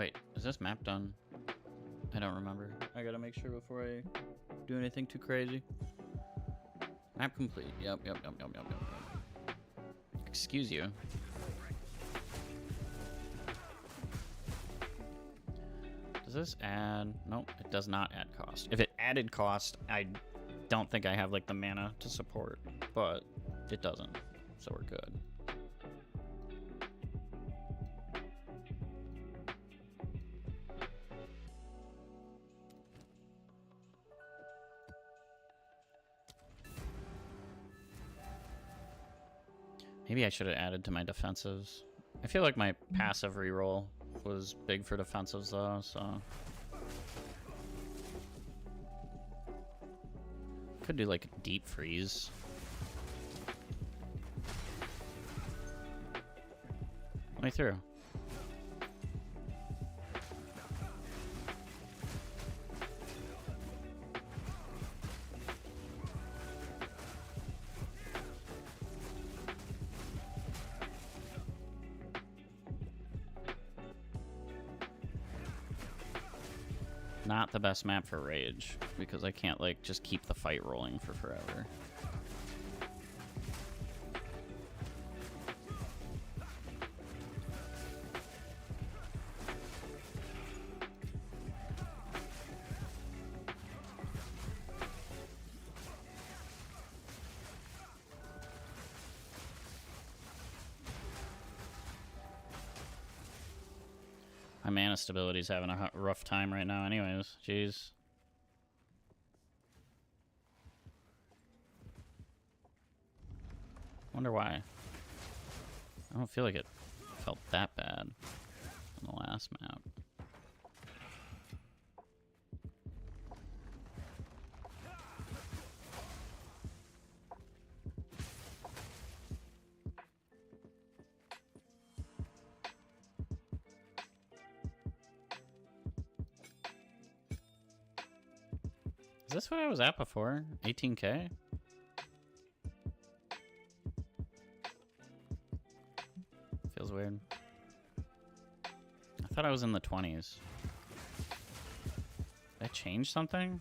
Wait, is this map done? I don't remember. I gotta make sure before I do anything too crazy. Map complete. Yep. Excuse you. Does this add? Nope, it does not add cost. If it added cost, I don't think I have like the mana to support, but it doesn't, so we're good. Maybe I should have added to my defensives. I feel like my passive reroll was big for defensives though, so. Could do like deep freeze. Way through. Not the best map for rage, because I can't like just keep the fight rolling for forever. My mana stability's having a rough time right now anyways. Jeez. Wonder why. I don't feel like it felt that bad on the last map. Is this what I was at before? 18K? Feels weird. I thought I was in the 20s. Did I change something?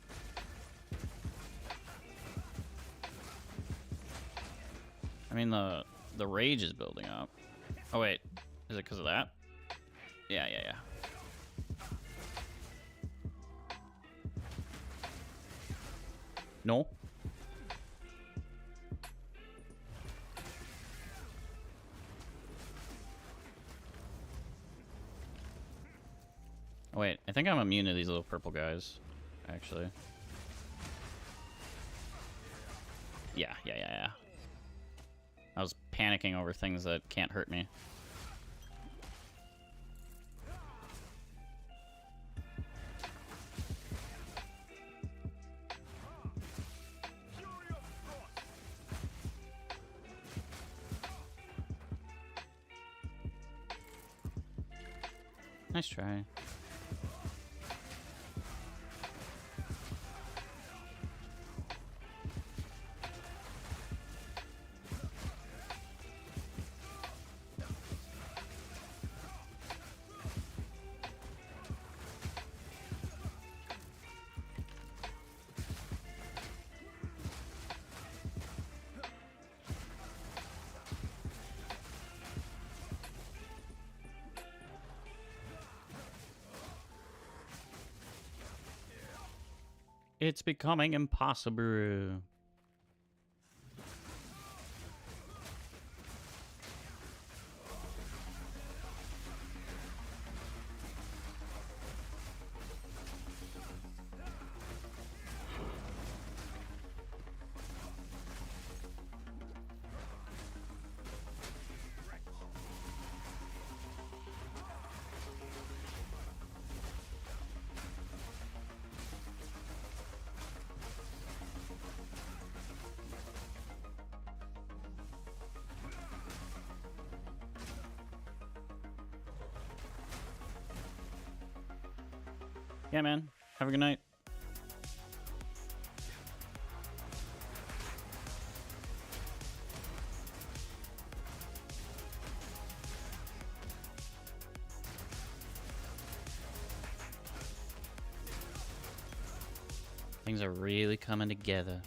I mean, the rage is building up. Oh, wait. Is it because of that? Yeah. No. Oh, wait, I think I'm immune to these little purple guys, actually. Yeah. I was panicking over things that can't hurt me. Nice try. It's becoming impossible. Yeah, man. Have a good night. Things are really coming together.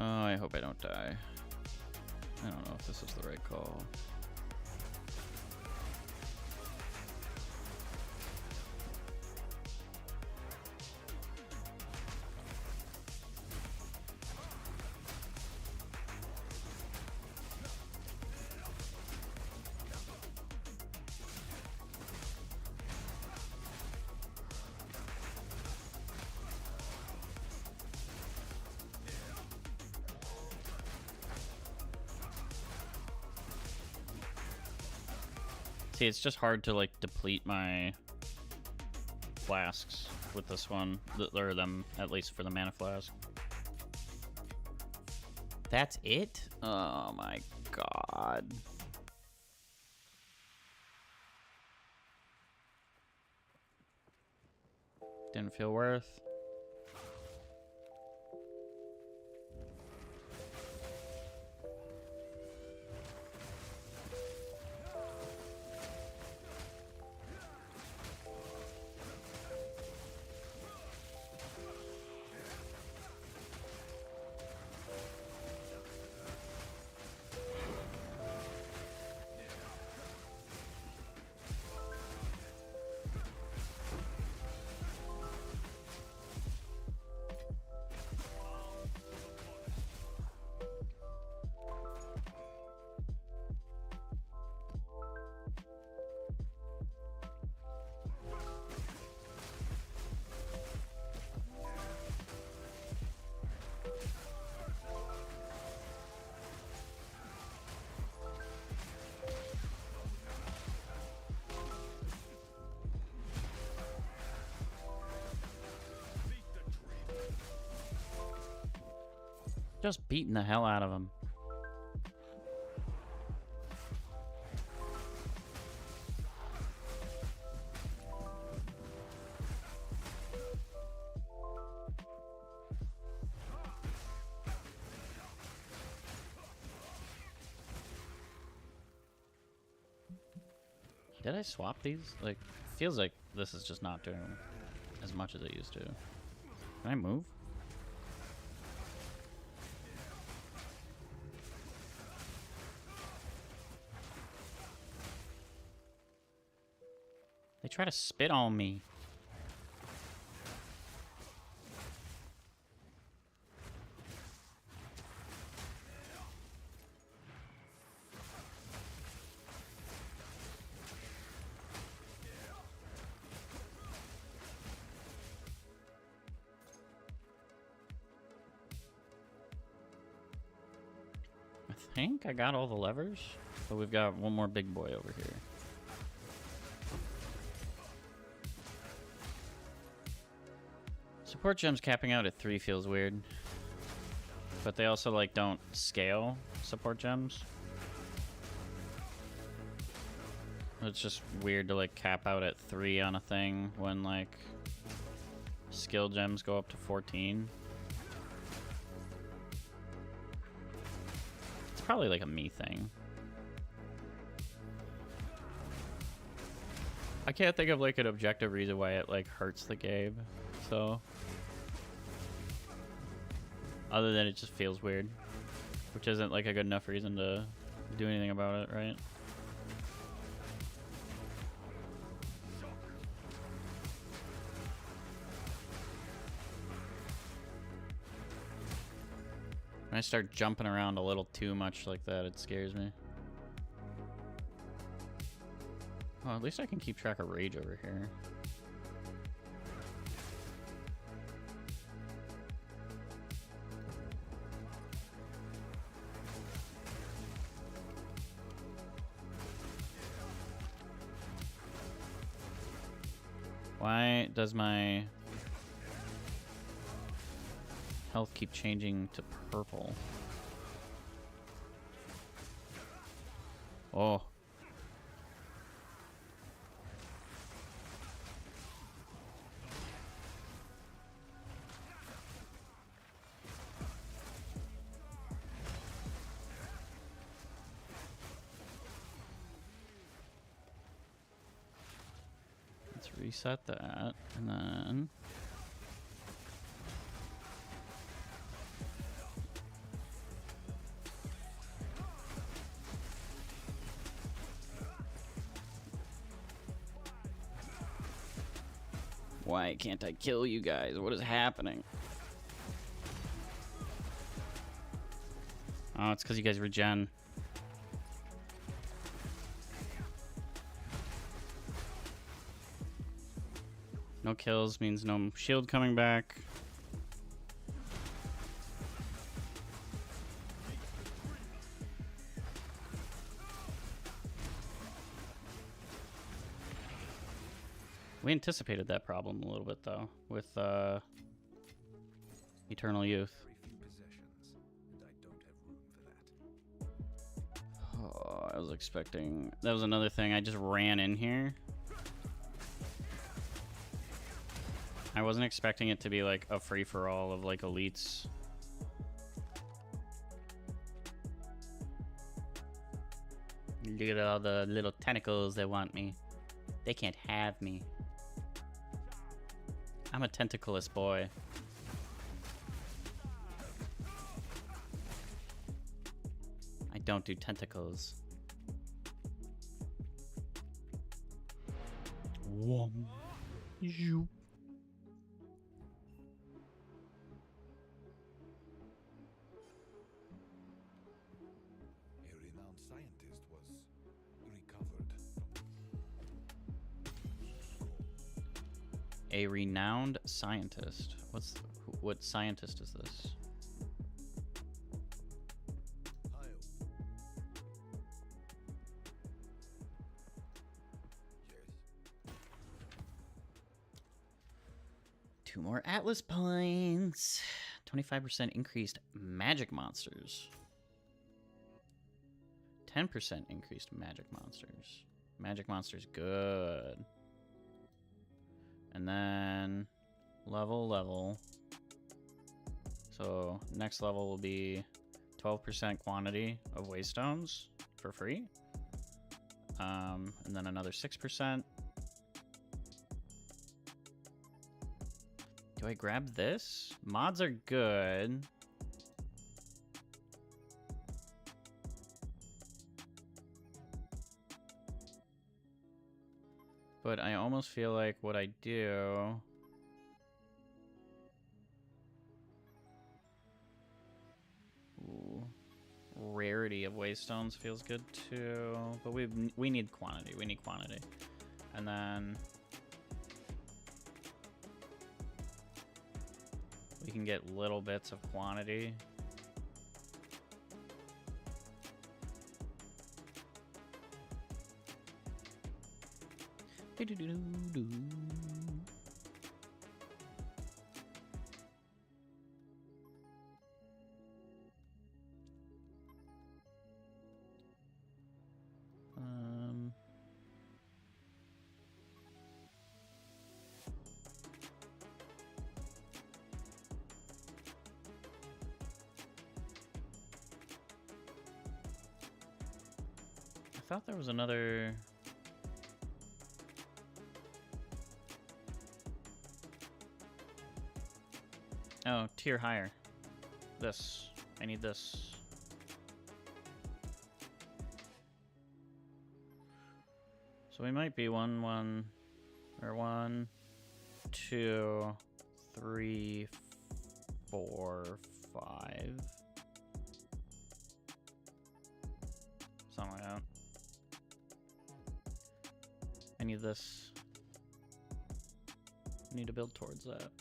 Oh, I hope I don't die. I don't know if this is the right call. See, it's just hard to like deplete my flasks with this one, or them, at least for the mana flask. That's it? Oh my god. Didn't feel worth. Just beating the hell out of him. Did I swap these? Like, feels like this is just not doing as much as it used to. Can I move? They try to spit on me. I think I got all the levers, but we've got one more big boy over here. Support gems capping out at 3 feels weird. But they also like don't scale support gems. It's just weird to like cap out at 3 on a thing when like skill gems go up to 14. It's probably like a me thing. I can't think of like an objective reason why it like hurts the game, so other than it just feels weird, which isn't like a good enough reason to do anything about it, right? When I start jumping around a little too much like that, it scares me. Oh, at least I can keep track of rage over here. Why does my health keep changing to purple? Oh. Let's reset that, and then why can't I kill you guys? What is happening? Oh, it's because you guys regen. No kills means no shield coming back. We anticipated that problem a little bit, though, with Eternal Youth. Oh, I was expecting... That was another thing. I just ran in here. I wasn't expecting it to be like a free-for-all of like elites. Look at all the little tentacles that want me. They can't have me. I'm a tentacleless boy. I don't do tentacles. Whoa. You. A renowned scientist was recovered from A renowned scientist. What scientist is this? Io. Yes. 2 more Atlas points. 25% increased magic monsters. 10% increased magic monsters. Magic monsters, good. And then level. So next level will be 12% quantity of waystones for free. And then another 6%. Do I grab this? Mods are good. But I almost feel like what I do... Ooh. Rarity of waystones feels good too. But we need quantity. We need quantity. And then... we can get little bits of quantity. Do-do-do-do-do. I thought there was another... Oh, tier higher. This. I need this. So we might be 1, 2, 3, 4, 5. Something like that. I need this. I need to build towards that.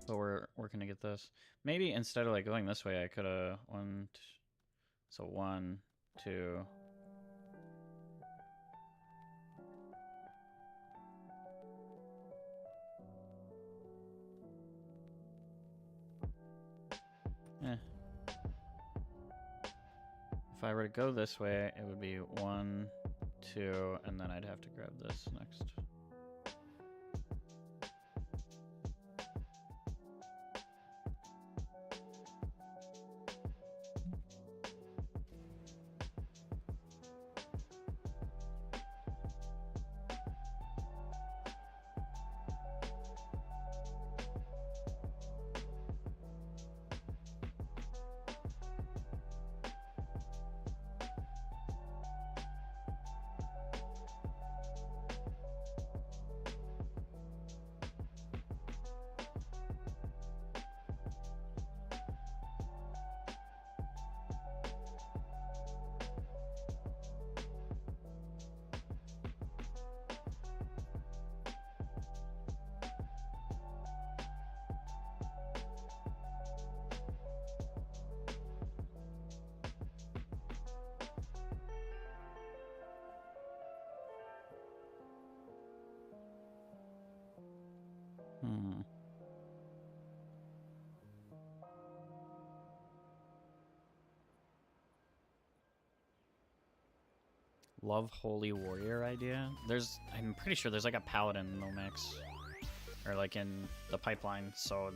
But we're gonna get this. Maybe instead of like going this way, I could have so 1, 2. I were to go this way, it would be 1, 2, and then I'd have to grab this next. Hmm. Love Holy Warrior idea? I'm pretty sure there's like a paladin in the mix. Or like in the pipeline, so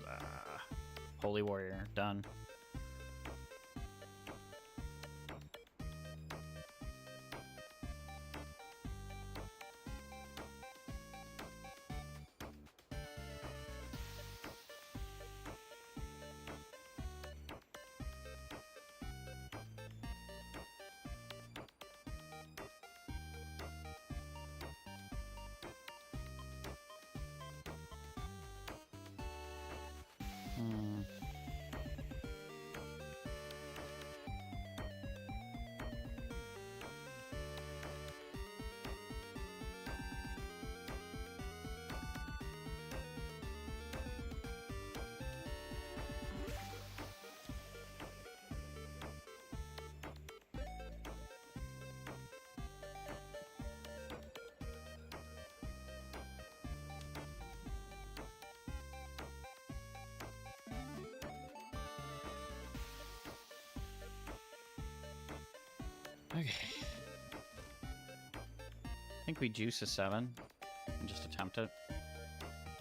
Holy Warrior, done. Hmm. Okay. I think we juice a 7 and just attempt it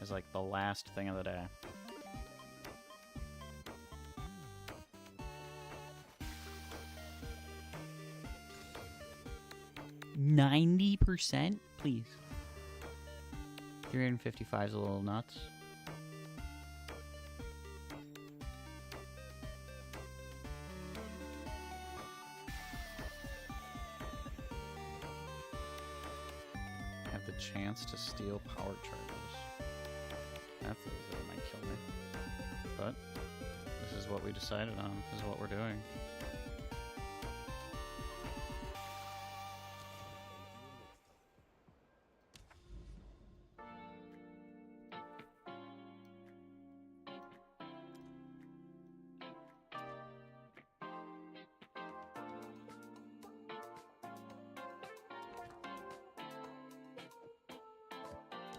as like the last thing of the day. %, please. 355 is a little nuts. Have the chance to steal power charges. That feels like it might kill me. But this is what we decided on. This is what we're doing.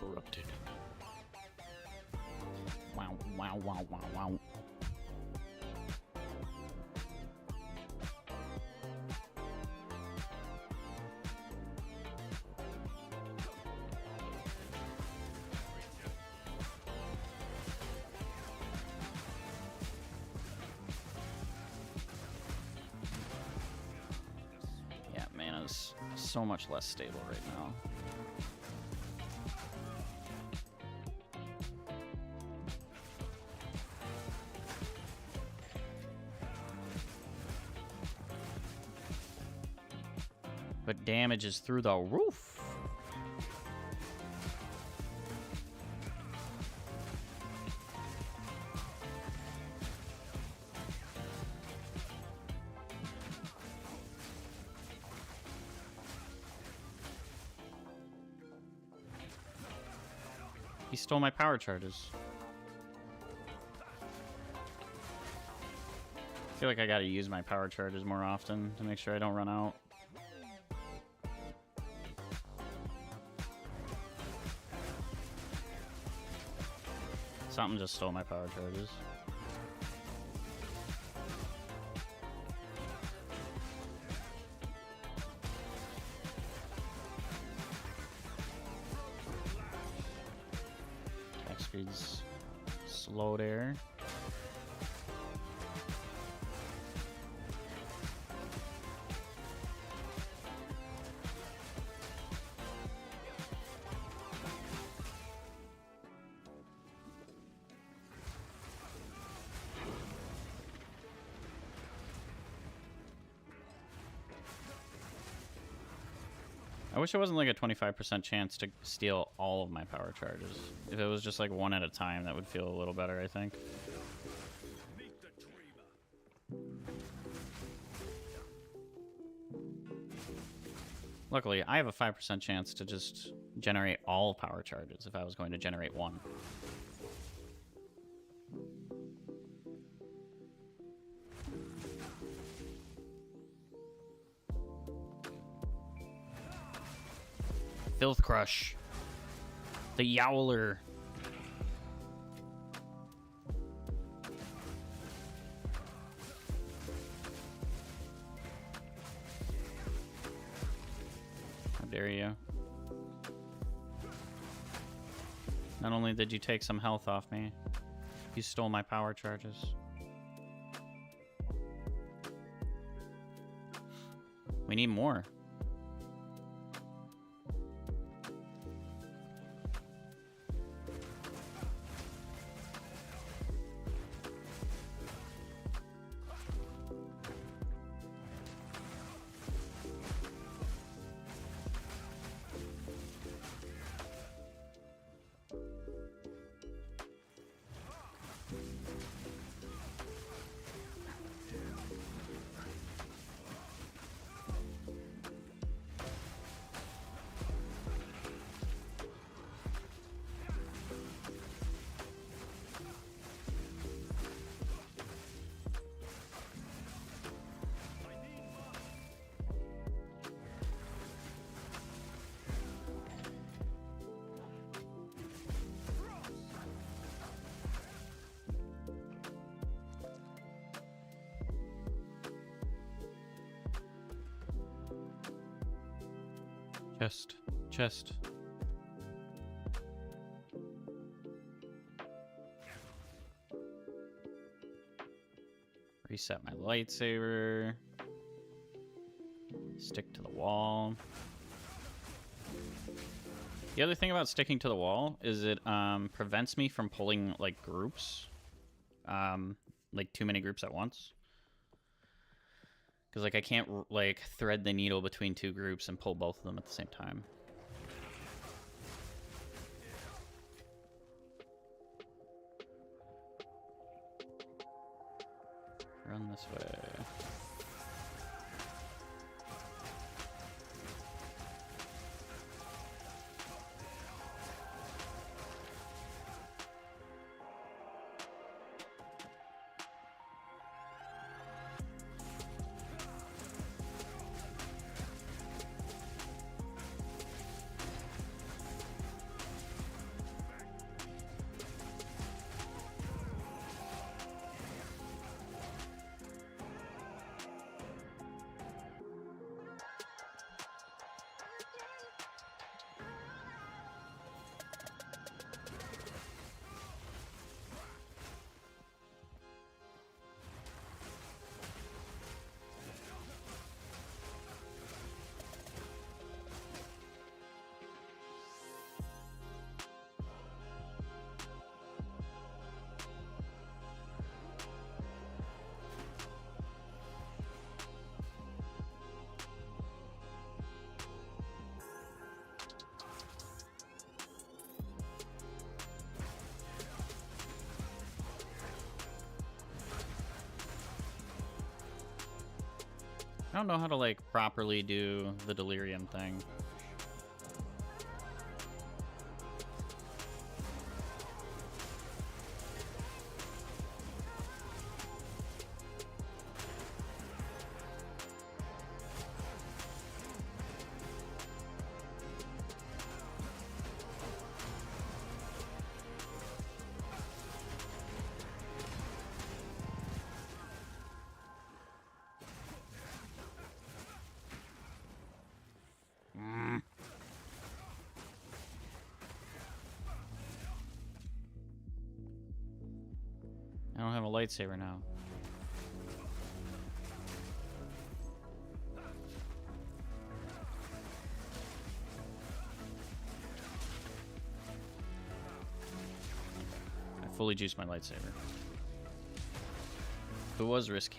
Corrupted. Wow, wow, wow, wow, wow. Yeah, mana's so much less stable right now. But damage is through the roof. He stole my power charges. I feel like I gotta use my power charges more often to make sure I don't run out. Something just stole my power charges. He's slow there. I wish it wasn't like a 25% chance to steal all of my power charges. If it was just like one at a time, that would feel a little better, I think. Luckily, I have a 5% chance to just generate all power charges if I was going to generate one. Filth Crush. The Yowler. How dare you? Not only did you take some health off me, you stole my power charges. We need more. Chest. Reset my lightsaber. Stick to the wall. The other thing about sticking to the wall is it prevents me from pulling like groups. Like too many groups at once. Because like I can't like thread the needle between two groups and pull both of them at the same time. Run this way. I don't know how to like properly do the delirium thing. lightsaber now. I fully juiced my lightsaber. It was risky.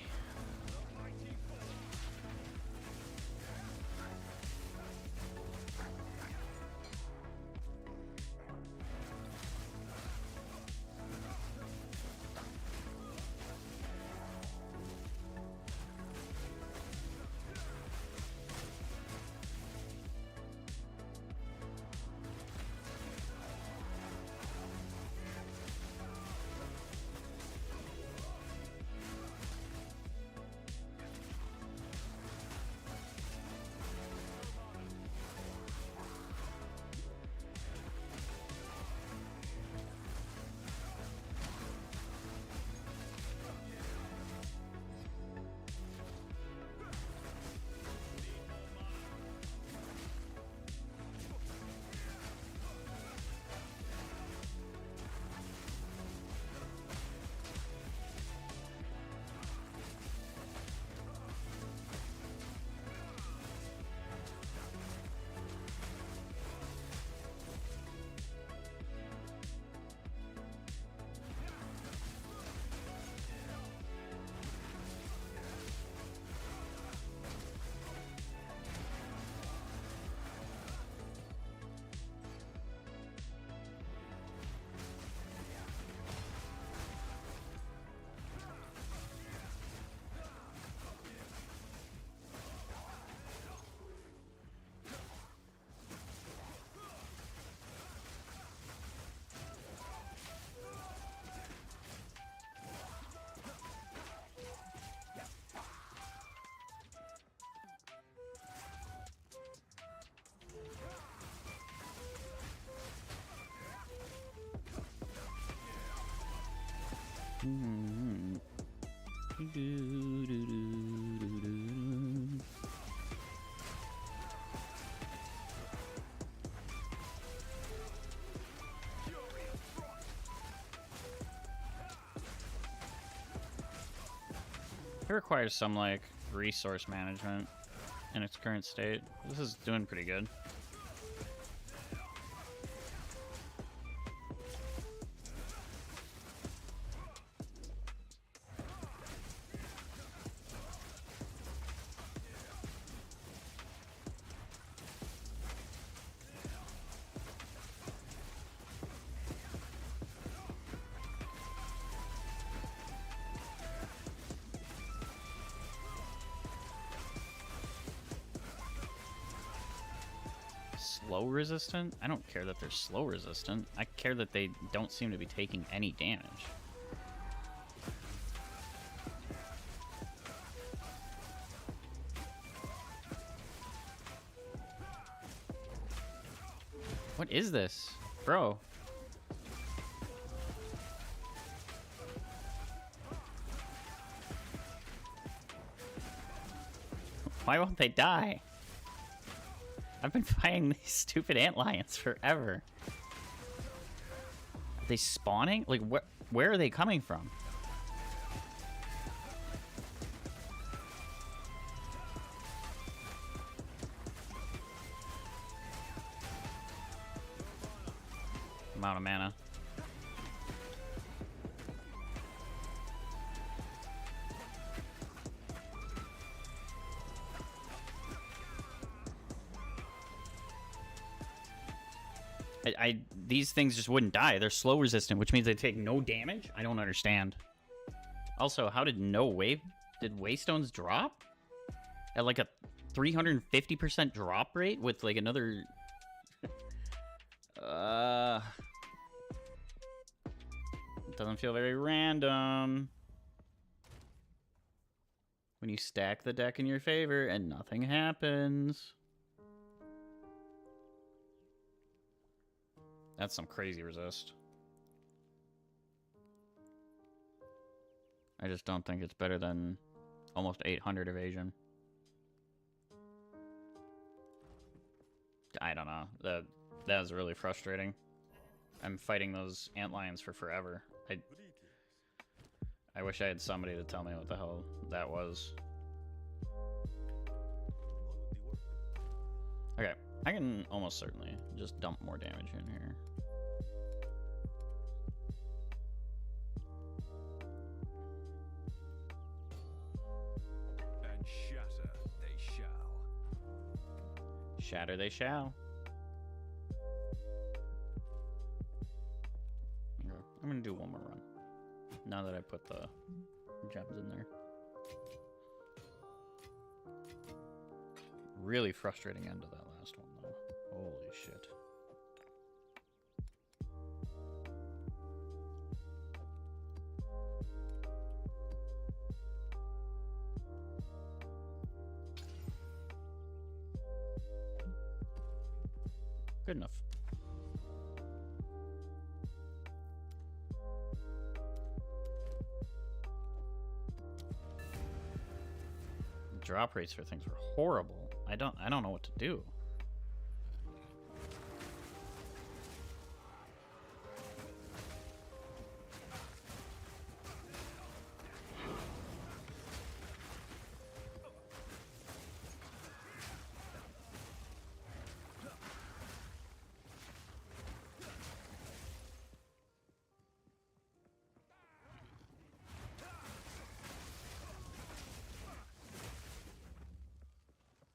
It requires some, like, resource management in its current state. This is doing pretty good. Slow resistant? I don't care that they're slow resistant. I care that they don't seem to be taking any damage. What is this? Bro. Why won't they die? I've been fighting these stupid ant lions forever. Are they spawning? Like, where are they coming from? I'm out of mana. These things just wouldn't die. They're slow resistant, which means they take no damage? I don't understand. Also, how did did Waystones drop? At like a 350% drop rate with like another... It doesn't feel very random. When you stack the deck in your favor and nothing happens. That's some crazy resist. I just don't think it's better than almost 800 evasion. I don't know. That was really frustrating. I'm fighting those ant lions for forever. I wish I had somebody to tell me what the hell that was. Okay, I can almost certainly just dump more damage in here. And shatter they shall. Shatter they shall. Okay, I'm gonna do one more run. Now that I put the gems in there. Really frustrating end to that last one, though. Holy shit. Good enough. Drop rates for things were horrible. I don't know what to do.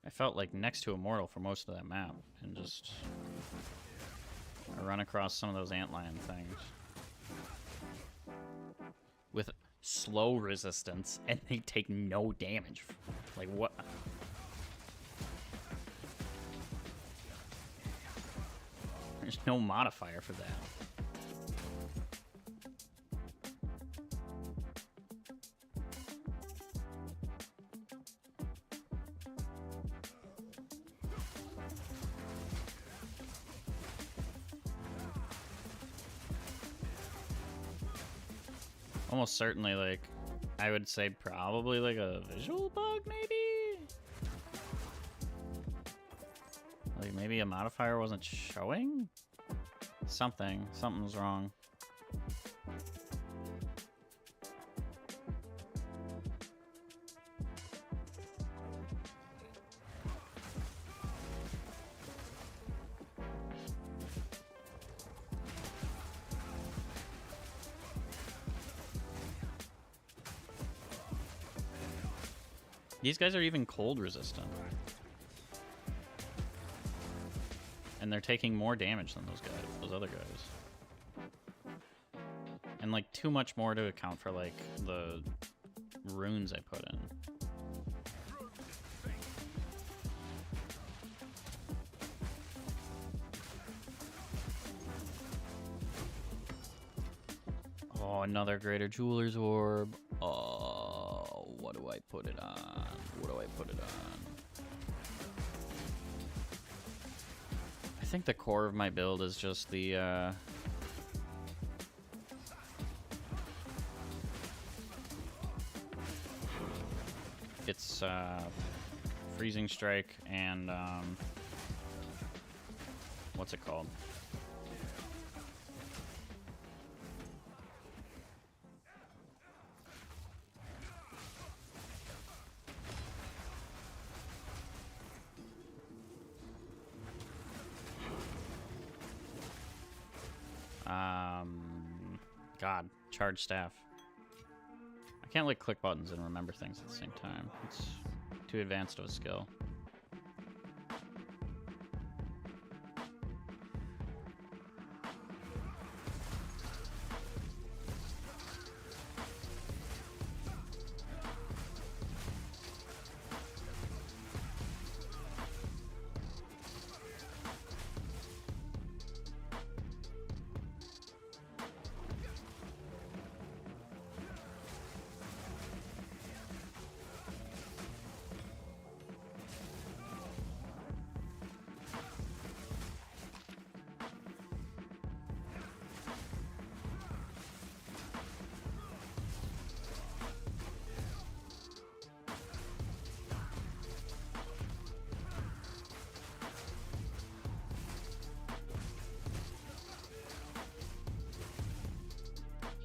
I felt like next to Immortal for most of that map, and just I run across some of those antlion things with slow resistance, and they take no damage. Like, what? There's no modifier for that. Almost certainly, like, I would say probably like a visual bug, maybe? Like, maybe a modifier wasn't showing? Something's wrong. These guys are even cold resistant. And they're taking more damage than those other guys. And like too much more to account for like the runes I put in. Oh, another Greater Jeweler's Orb. Oh, what do I put it on? What do I put it on? I think the core of my build is just the, it's, Freezing Strike and, what's it called? God, charge staff. I can't like click buttons and remember things at the same time. It's too advanced of a skill.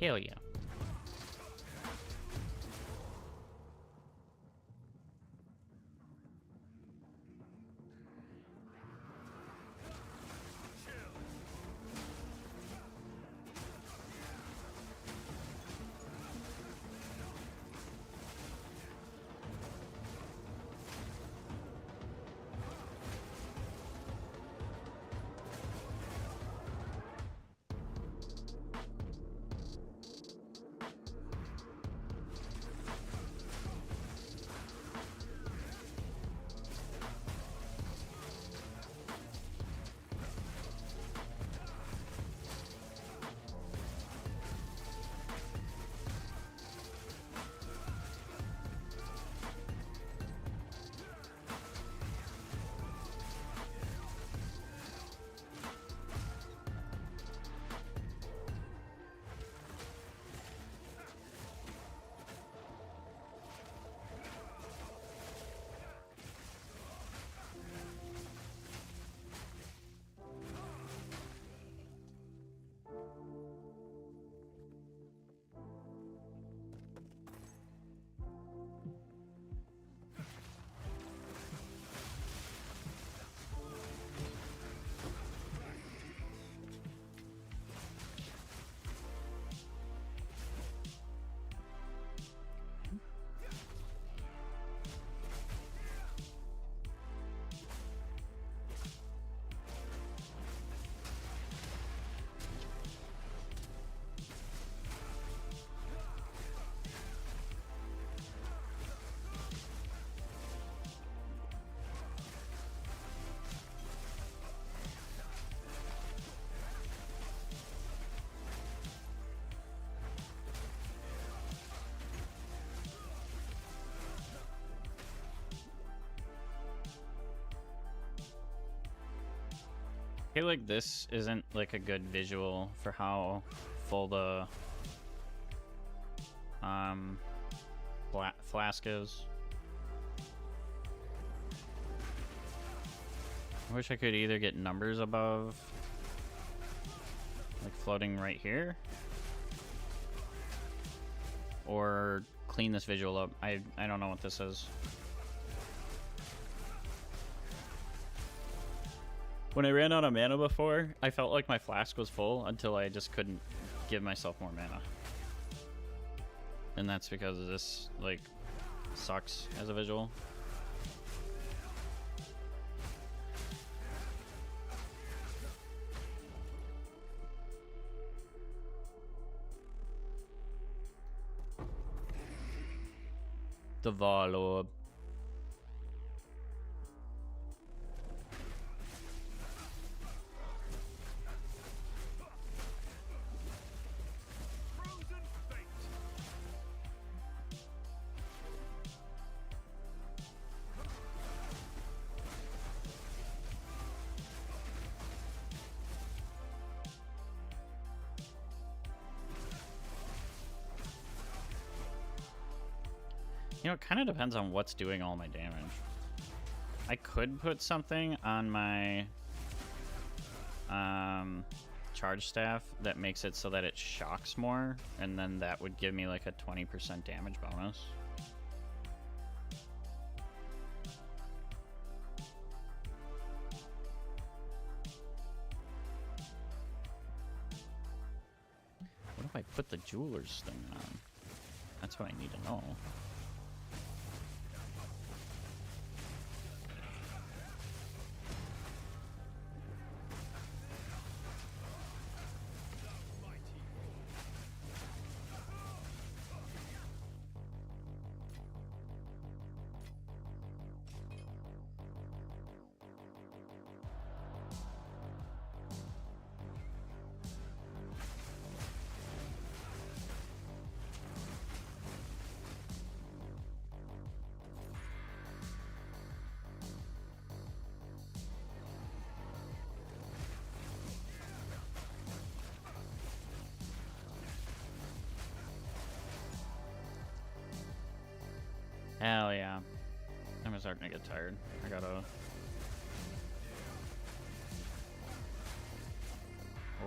Hell yeah. I feel like this isn't like a good visual for how full the flask is. I wish I could either get numbers above, like floating right here, or clean this visual up. I don't know what this is. When I ran out of mana before, I felt like my flask was full until I just couldn't give myself more mana. And that's because this, like, sucks as a visual. The Varlord. Frozen fate. You know, it kind of depends on what's doing all my damage. I could put something on my charge staff that makes it so that it shocks more, and then that would give me like a 20% damage bonus. What if I put the jeweler's thing on? That's what I need to know. Hell yeah. I'm starting to get tired. I gotta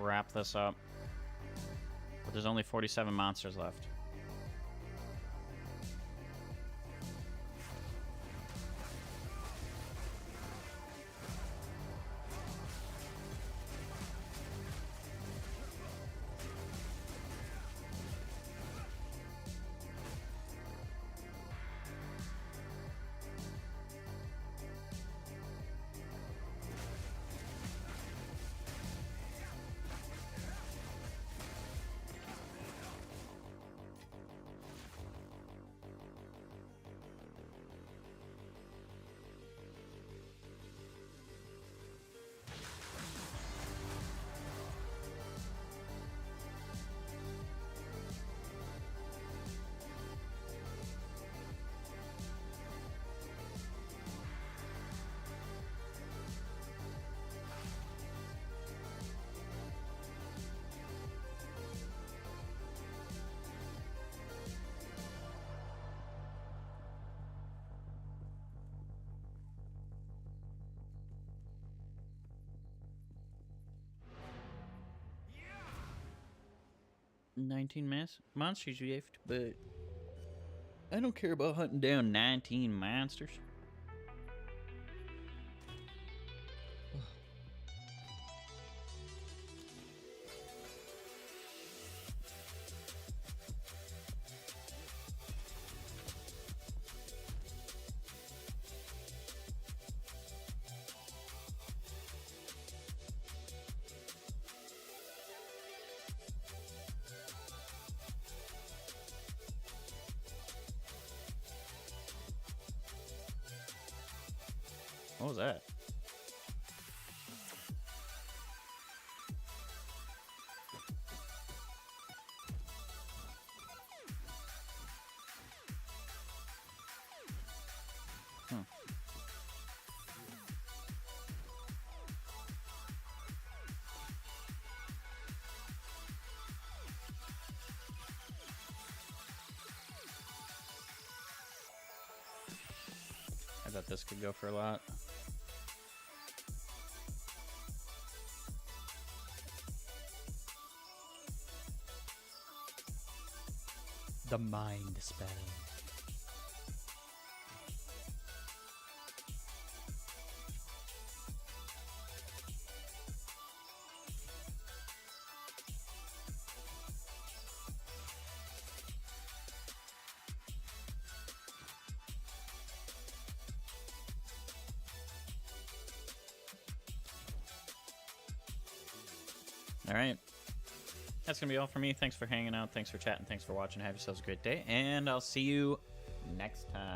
wrap this up. But there's only 47 monsters left. Yeah. 19 monsters left, but I don't care about hunting down 19 monsters. What was that? bet this could go for a lot. The mind spell. All right. That's going to be all for me. Thanks for hanging out. Thanks for chatting. Thanks for watching. Have yourselves a great day. And I'll see you next time.